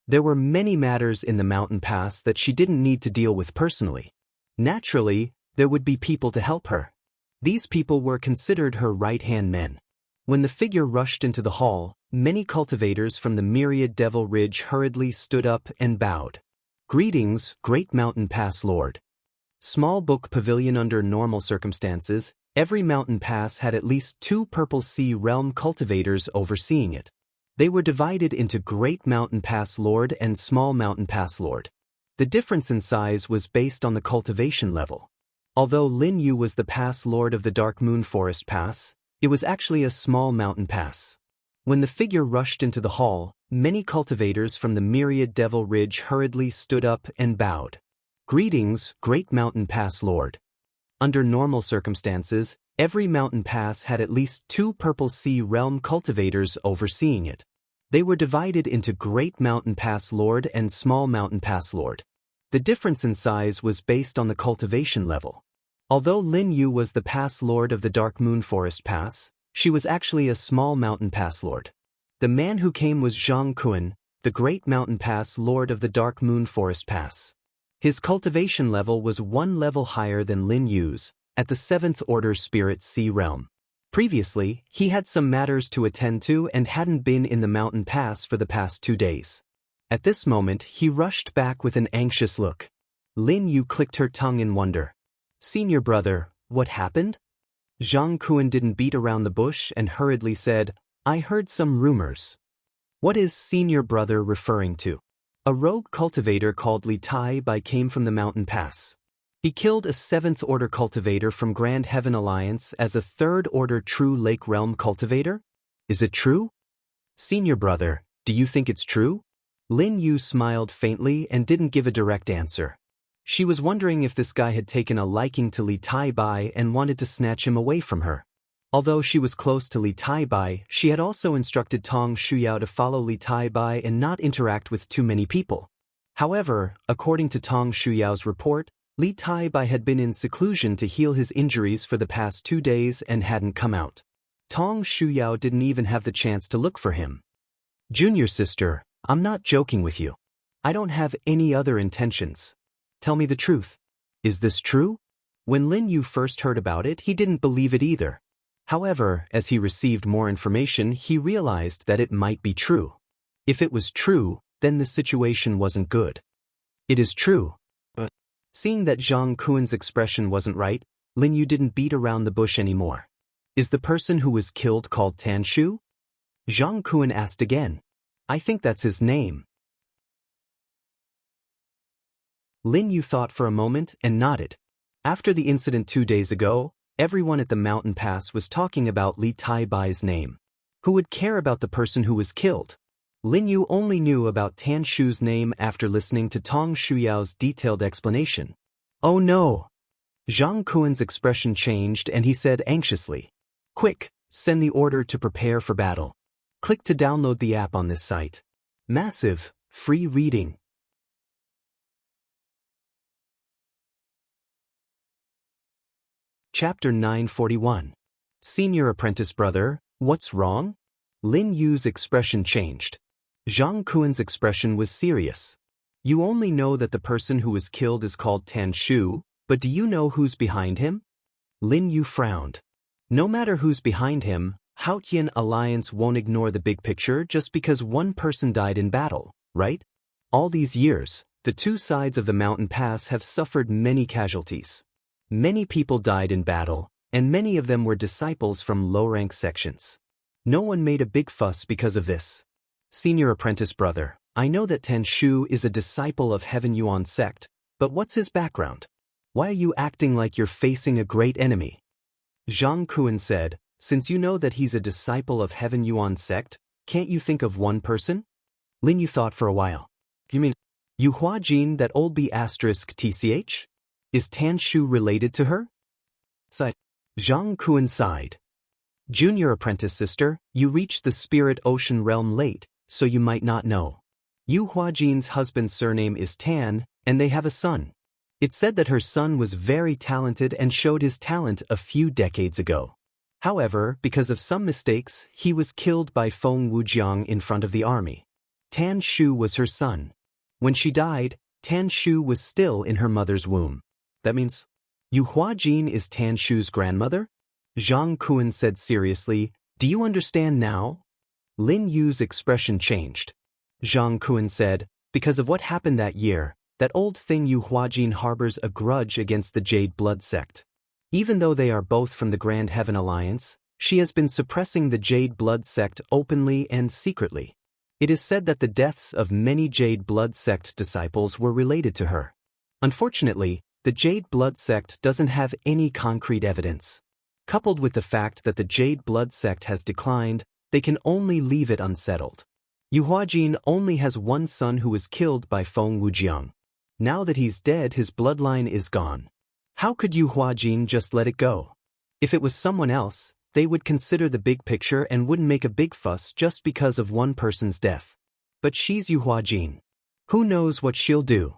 There were many matters in the mountain pass that she didn't need to deal with personally. Naturally, there would be people to help her. These people were considered her right-hand men. When the figure rushed into the hall, many cultivators from the myriad Devil Ridge hurriedly stood up and bowed. Greetings, Great Mountain Pass Lord. Small book pavilion. Under normal circumstances, every mountain pass had at least 2 Purple Sea Realm cultivators overseeing it. They were divided into Great Mountain Pass Lord and Small Mountain Pass Lord. The difference in size was based on the cultivation level. Although Lin Yu was the Pass Lord of the Dark Moon Forest Pass, it was actually a small mountain pass. When the figure rushed into the hall, many cultivators from the myriad Devil Ridge hurriedly stood up and bowed. Greetings, Great Mountain Pass Lord. Under normal circumstances, every mountain pass had at least 2 Purple Sea Realm cultivators overseeing it. They were divided into Great Mountain Pass Lord and Small Mountain Pass Lord. The difference in size was based on the cultivation level. Although Lin Yu was the Pass Lord of the Dark Moon Forest Pass, she was actually a small mountain pass lord. The man who came was Jianghu, the Great Mountain Pass Lord of the Dark Moon Forest Pass. His cultivation level was 1 level higher than Lin Yu's, at the 7th Order Spirit Sea Realm. Previously, he had some matters to attend to and hadn't been in the mountain pass for the past 2 days. At this moment, he rushed back with an anxious look. Lin Yu clicked her tongue in wonder. Senior brother, what happened? Zhang Kuan didn't beat around the bush and hurriedly said, I heard some rumors. What is senior brother referring to? A rogue cultivator called Li Taibai came from the mountain pass. He killed a 7th Order cultivator from Grand Heaven Alliance as a 3rd Order True Lake Realm cultivator? Is it true? Senior brother, do you think it's true? Lin Yu smiled faintly and didn't give a direct answer. She was wondering if this guy had taken a liking to Li Taibai and wanted to snatch him away from her. Although she was close to Li Taibai, she had also instructed Tong Shuyao to follow Li Taibai and not interact with too many people. However, according to Tong Shuyao's report, Li Taibai had been in seclusion to heal his injuries for the past 2 days and hadn't come out. Tong Shuyao didn't even have the chance to look for him. Junior sister, I'm not joking with you. I don't have any other intentions. Tell me the truth. Is this true? When Lin Yu first heard about it, he didn't believe it either. However, as he received more information, he realized that it might be true. If it was true, then the situation wasn't good. It is true. But seeing that Zhang Kuan's expression wasn't right, Lin Yu didn't beat around the bush anymore. Is the person who was killed called Tan Shu? Zhang Kuan asked again. I think that's his name. Lin Yu thought for a moment and nodded. After the incident 2 days ago, everyone at the mountain pass was talking about Li Taibai's name. Who would care about the person who was killed? Lin Yu only knew about Tan Shu's name after listening to Tong Shuyao's detailed explanation. Oh no! Zhang Kuan's expression changed and he said anxiously, Quick, send the order to prepare for battle. Click to download the app on this site. Massive, free reading. Chapter 941. Senior apprentice brother, what's wrong? Lin Yu's expression changed. Zhang Kuan's expression was serious. You only know that the person who was killed is called Tan Shu, but do you know who's behind him? Lin Yu frowned. No matter who's behind him, Haotian Alliance won't ignore the big picture just because one person died in battle, right? All these years, the two sides of the mountain pass have suffered many casualties. Many people died in battle, and many of them were disciples from low-rank sections. No one made a big fuss because of this. Senior apprentice brother, I know that Tan Shu is a disciple of Heaven Yuan sect, but what's his background? Why are you acting like you're facing a great enemy? Zhang Kuan said, since you know that he's a disciple of Heaven Yuan sect, can't you think of one person? Lin Yu thought for a while. You mean Yu Huajin, that old B***TCH? Is Tan Shu related to her? Sighed. Zhang Kuan sighed. Junior apprentice sister, you reached the spirit ocean realm late, so you might not know. Yu Huajin's husband's surname is Tan, and they have a son. It's said that her son was very talented and showed his talent a few decades ago. However, because of some mistakes, he was killed by Feng Wujiang in front of the army. Tan Shu was her son. When she died, Tan Shu was still in her mother's womb. That means Yu Huajin is Tan Shu's grandmother? Zhang Kuan said seriously, do you understand now? Lin Yu's expression changed. Zhang Kuan said, because of what happened that year, that old thing Yu Huajin harbors a grudge against the Jade Blood sect. Even though they are both from the Grand Heaven Alliance, she has been suppressing the Jade Blood sect openly and secretly. It is said that the deaths of many Jade Blood sect disciples were related to her. Unfortunately, the Jade Blood sect doesn't have any concrete evidence. Coupled with the fact that the Jade Blood sect has declined, they can only leave it unsettled. Yu Huajin only has one son who was killed by Feng Wujiang. Now that he's dead, his bloodline is gone. How could Yu Huajin just let it go? If it was someone else, they would consider the big picture and wouldn't make a big fuss just because of one person's death. But she's Yu Huajin. Who knows what she'll do?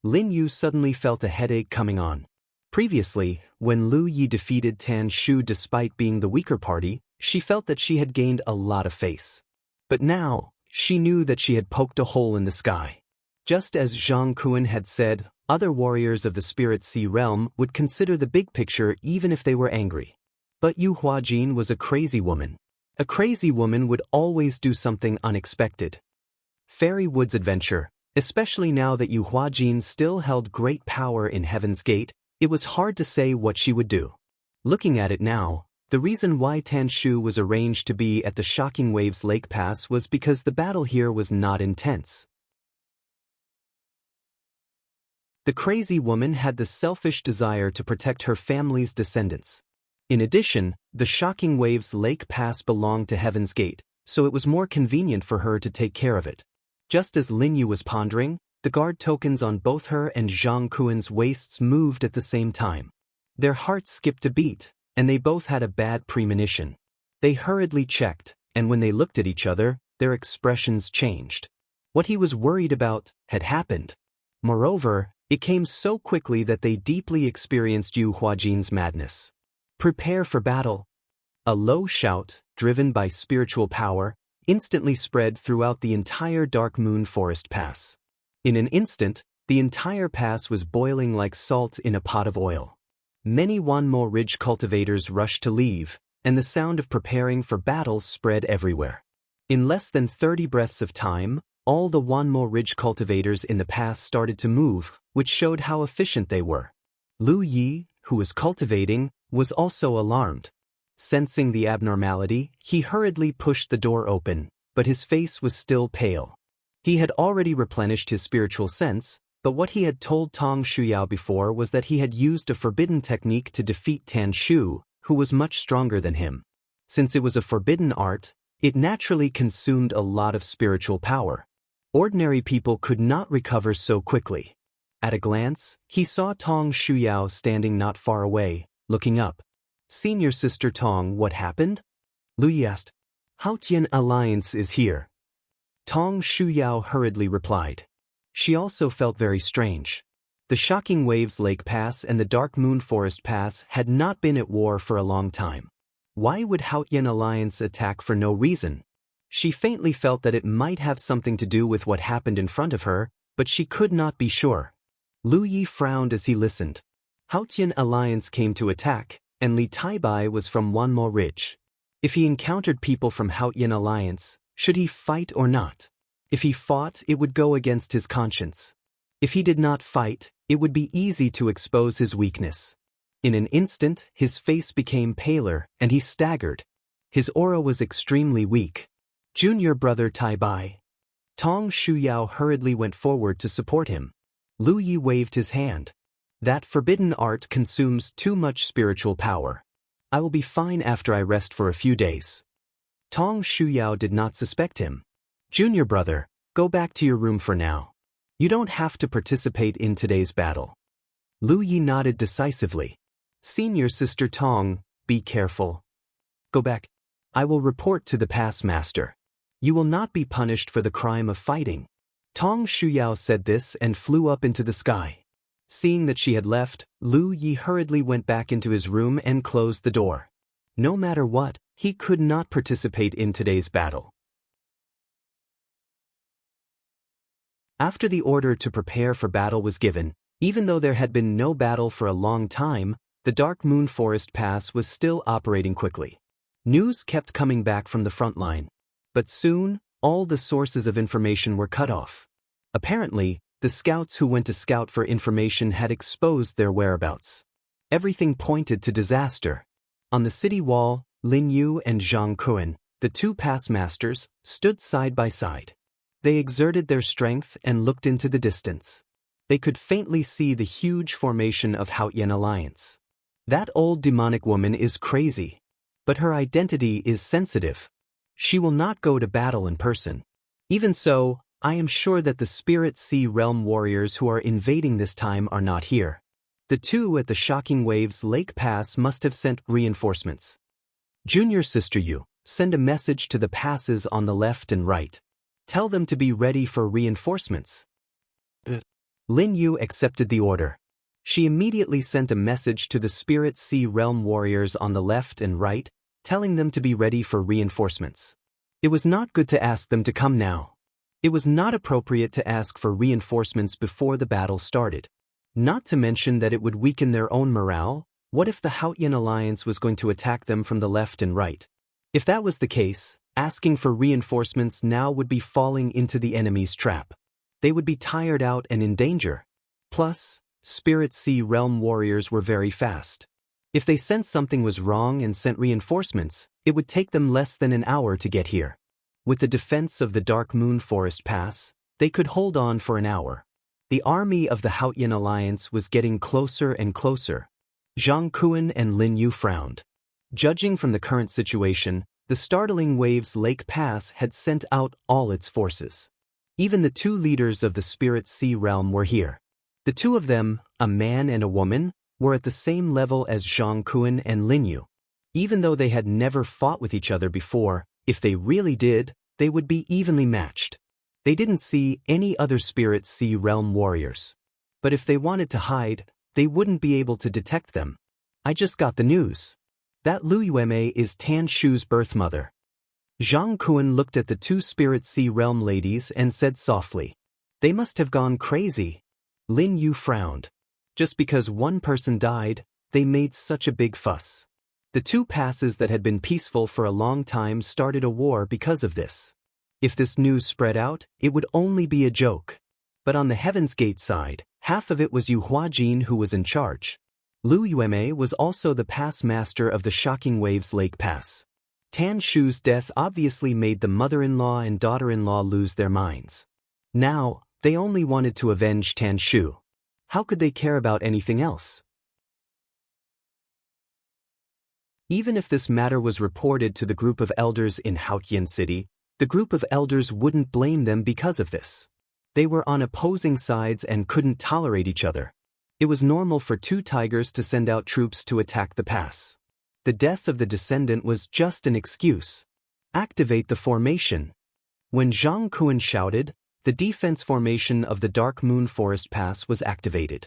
Lin Yu suddenly felt a headache coming on. Previously, when Lu Yi defeated Tan Shu despite being the weaker party, she felt that she had gained a lot of face. But now, she knew that she had poked a hole in the sky. Just as Zhang Kuan had said, other warriors of the Spirit Sea realm would consider the big picture even if they were angry. But Yu Huajin was a crazy woman. A crazy woman would always do something unexpected. Fairy Woods adventure, especially now that Yu Huajin still held great power in Heaven's Gate, it was hard to say what she would do. Looking at it now, the reason why Tan Shu was arranged to be at the Shocking Waves Lake Pass was because the battle here was not intense. The crazy woman had the selfish desire to protect her family's descendants. In addition, the Shocking Waves Lake Pass belonged to Heaven's Gate, so it was more convenient for her to take care of it. Just as Lin Yu was pondering, the guard tokens on both her and Zhang Kuan's waists moved at the same time. Their hearts skipped a beat, and they both had a bad premonition. They hurriedly checked, and when they looked at each other, their expressions changed. What he was worried about had happened. Moreover, it came so quickly that they deeply experienced Yu Huajin's madness. Prepare for battle. A low shout, driven by spiritual power, instantly spread throughout the entire Dark Moon Forest Pass. In an instant, the entire pass was boiling like salt in a pot of oil. Many Wanmo Ridge cultivators rushed to leave, and the sound of preparing for battle spread everywhere. In less than 30 breaths of time, all the Wanmo Ridge cultivators in the pass started to move, which showed how efficient they were. Lu Yi, who was cultivating, was also alarmed. Sensing the abnormality, he hurriedly pushed the door open, but his face was still pale. He had already replenished his spiritual sense, but what he had told Tong Shuyao before was that he had used a forbidden technique to defeat Tan Shu, who was much stronger than him. Since it was a forbidden art, it naturally consumed a lot of spiritual power. Ordinary people could not recover so quickly. At a glance, he saw Tong Shuyao standing not far away, looking up. Senior Sister Tong, what happened? Lu Yi asked. Haotian Alliance is here. Tong Shuyao hurriedly replied. She also felt very strange. The Shocking Waves Lake Pass and the Dark Moon Forest Pass had not been at war for a long time. Why would Haotian Alliance attack for no reason? She faintly felt that it might have something to do with what happened in front of her, but she could not be sure. Lu Yi frowned as he listened. Haotian Alliance came to attack, and Li Taibai was from Wanmo Ridge. If he encountered people from Haotian Alliance, should he fight or not? If he fought, it would go against his conscience. If he did not fight, it would be easy to expose his weakness. In an instant, his face became paler, and he staggered. His aura was extremely weak. Junior brother Taibai. Tong Shuyao hurriedly went forward to support him. Lu Yi waved his hand. That forbidden art consumes too much spiritual power. I will be fine after I rest for a few days. Tong Shuyao did not suspect him. Junior brother, go back to your room for now. You don't have to participate in today's battle. Lu Yi nodded decisively. Senior sister Tong, be careful. Go back. I will report to the pass master. You will not be punished for the crime of fighting. Tong Shuyao said this and flew up into the sky. Seeing that she had left, Lu Yi hurriedly went back into his room and closed the door. No matter what, he could not participate in today's battle. After the order to prepare for battle was given, even though there had been no battle for a long time, the Dark Moon Forest Pass was still operating quickly. News kept coming back from the front line. But soon, all the sources of information were cut off. Apparently, the scouts who went to scout for information had exposed their whereabouts. Everything pointed to disaster. On the city wall, Lin Yu and Zhang Kuan, the two pass masters, stood side by side. They exerted their strength and looked into the distance. They could faintly see the huge formation of Haotian Alliance. That old demonic woman is crazy. But her identity is sensitive. She will not go to battle in person. Even so, I am sure that the Spirit Sea Realm warriors who are invading this time are not here. The two at the Shocking Waves Lake Pass must have sent reinforcements. Junior sister Yu, send a message to the passes on the left and right. Tell them to be ready for reinforcements. Lin Yu accepted the order. She immediately sent a message to the Spirit Sea Realm warriors on the left and right, telling them to be ready for reinforcements. It was not good to ask them to come now. It was not appropriate to ask for reinforcements before the battle started. Not to mention that it would weaken their own morale. What if the Haotian Alliance was going to attack them from the left and right? If that was the case, asking for reinforcements now would be falling into the enemy's trap. They would be tired out and in danger. Plus, Spirit Sea Realm warriors were very fast. If they sensed something was wrong and sent reinforcements, it would take them less than an hour to get here. With the defense of the Dark Moon Forest Pass, they could hold on for an hour. The army of the Haotian Alliance was getting closer and closer. Zhang Kuan and Lin Yu frowned. Judging from the current situation, the Startling Waves Lake Pass had sent out all its forces. Even the two leaders of the Spirit Sea Realm were here. The two of them, a man and a woman, were at the same level as Zhang Kuan and Lin Yu. Even though they had never fought with each other before, if they really did, they would be evenly matched. They didn't see any other Spirit Sea Realm warriors. But if they wanted to hide, they wouldn't be able to detect them. I just got the news. That Lu Yueme is Tan Shu's birth mother. Zhang Kuan looked at the two Spirit Sea Realm ladies and said softly, "They must have gone crazy." Lin Yu frowned. Just because one person died, they made such a big fuss. The two passes that had been peaceful for a long time started a war because of this. If this news spread out, it would only be a joke. But on the Heaven's Gate side, half of it was Yu Huajin who was in charge. Lu Yueme was also the pass master of the Shocking Waves Lake Pass. Tan Shu's death obviously made the mother-in-law and daughter-in-law lose their minds. Now, they only wanted to avenge Tan Shu. How could they care about anything else? Even if this matter was reported to the group of elders in Haotian City, the group of elders wouldn't blame them because of this. They were on opposing sides and couldn't tolerate each other. It was normal for two tigers to send out troops to attack the pass. The death of the descendant was just an excuse. Activate the formation. When Zhang Kuan shouted, the defense formation of the Dark Moon Forest Pass was activated.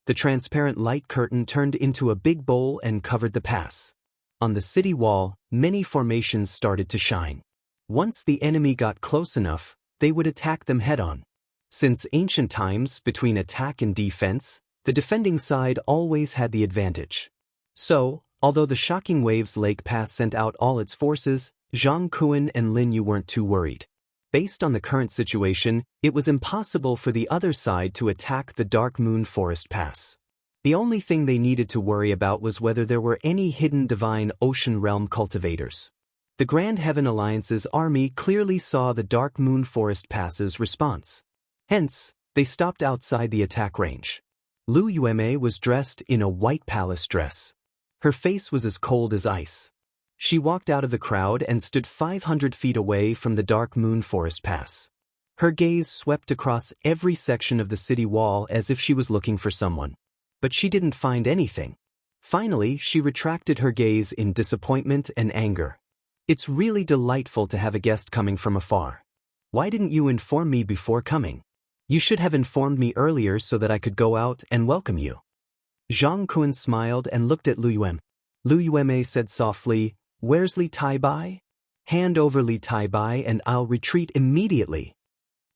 The transparent light curtain turned into a big bowl and covered the pass. On the city wall, many formations started to shine. Once the enemy got close enough, they would attack them head-on. Since ancient times, between attack and defense, the defending side always had the advantage. So, although the shocking Waves Lake Pass sent out all its forces, Jianghu and Lin Yu weren't too worried. Based on the current situation, it was impossible for the other side to attack the Dark Moon Forest Pass. The only thing they needed to worry about was whether there were any hidden divine ocean realm cultivators. The Grand Heaven Alliance's army clearly saw the Dark Moon Forest Pass's response. Hence, they stopped outside the attack range. Lu Yueme was dressed in a white palace dress. Her face was as cold as ice. She walked out of the crowd and stood 500 feet away from the Dark Moon Forest Pass. Her gaze swept across every section of the city wall as if she was looking for someone. But she didn't find anything. Finally, she retracted her gaze in disappointment and anger. It's really delightful to have a guest coming from afar. Why didn't you inform me before coming? You should have informed me earlier so that I could go out and welcome you. Zhang Kun smiled and looked at Lu Yueme. Lu Yueme said softly, "Where's Li Taibai? Hand over Li Taibai and I'll retreat immediately."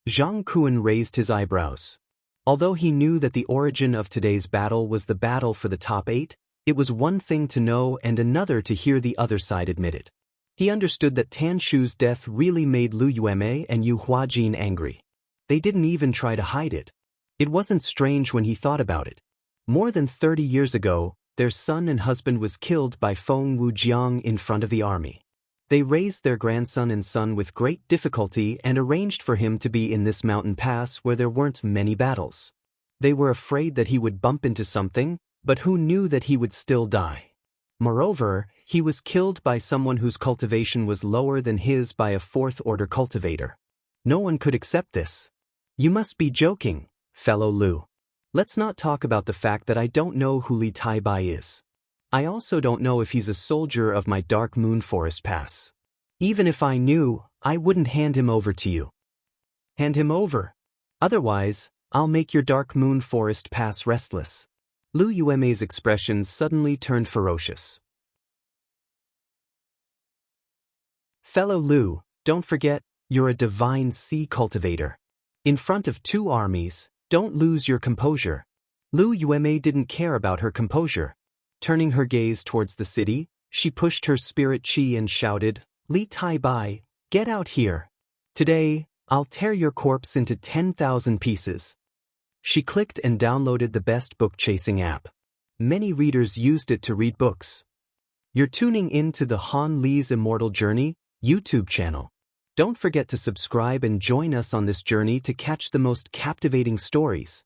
Zhang Kun raised his eyebrows. Although he knew that the origin of today's battle was the battle for the top 8, it was one thing to know and another to hear the other side admit it. He understood that Tan Shu's death really made Lu Yueme and Yu Huajin angry. They didn't even try to hide it. It wasn't strange when he thought about it. More than 30 years ago, their son and husband was killed by Feng Wujiang in front of the army. They raised their grandson and son with great difficulty and arranged for him to be in this mountain pass where there weren't many battles. They were afraid that he would bump into something, but who knew that he would still die? Moreover, he was killed by someone whose cultivation was lower than his by a fourth-order cultivator. No one could accept this. You must be joking, fellow Lu. Let's not talk about the fact that I don't know who Li Taibai is. I also don't know if he's a soldier of my Dark Moon Forest Pass. Even if I knew, I wouldn't hand him over to you. Hand him over. Otherwise, I'll make your Dark Moon Forest Pass restless. Lu Yueme's expression suddenly turned ferocious. Fellow Lu, don't forget, you're a divine sea cultivator. In front of 2 armies, don't lose your composure. Lu Yueme didn't care about her composure. Turning her gaze towards the city, she pushed her spirit chi and shouted, "Li Taibai, get out here. Today, I'll tear your corpse into 10,000 pieces." She clicked and downloaded the best book-chasing app. Many readers used it to read books. You're tuning in to the Han Li's Immortal Journey YouTube channel. Don't forget to subscribe and join us on this journey to catch the most captivating stories.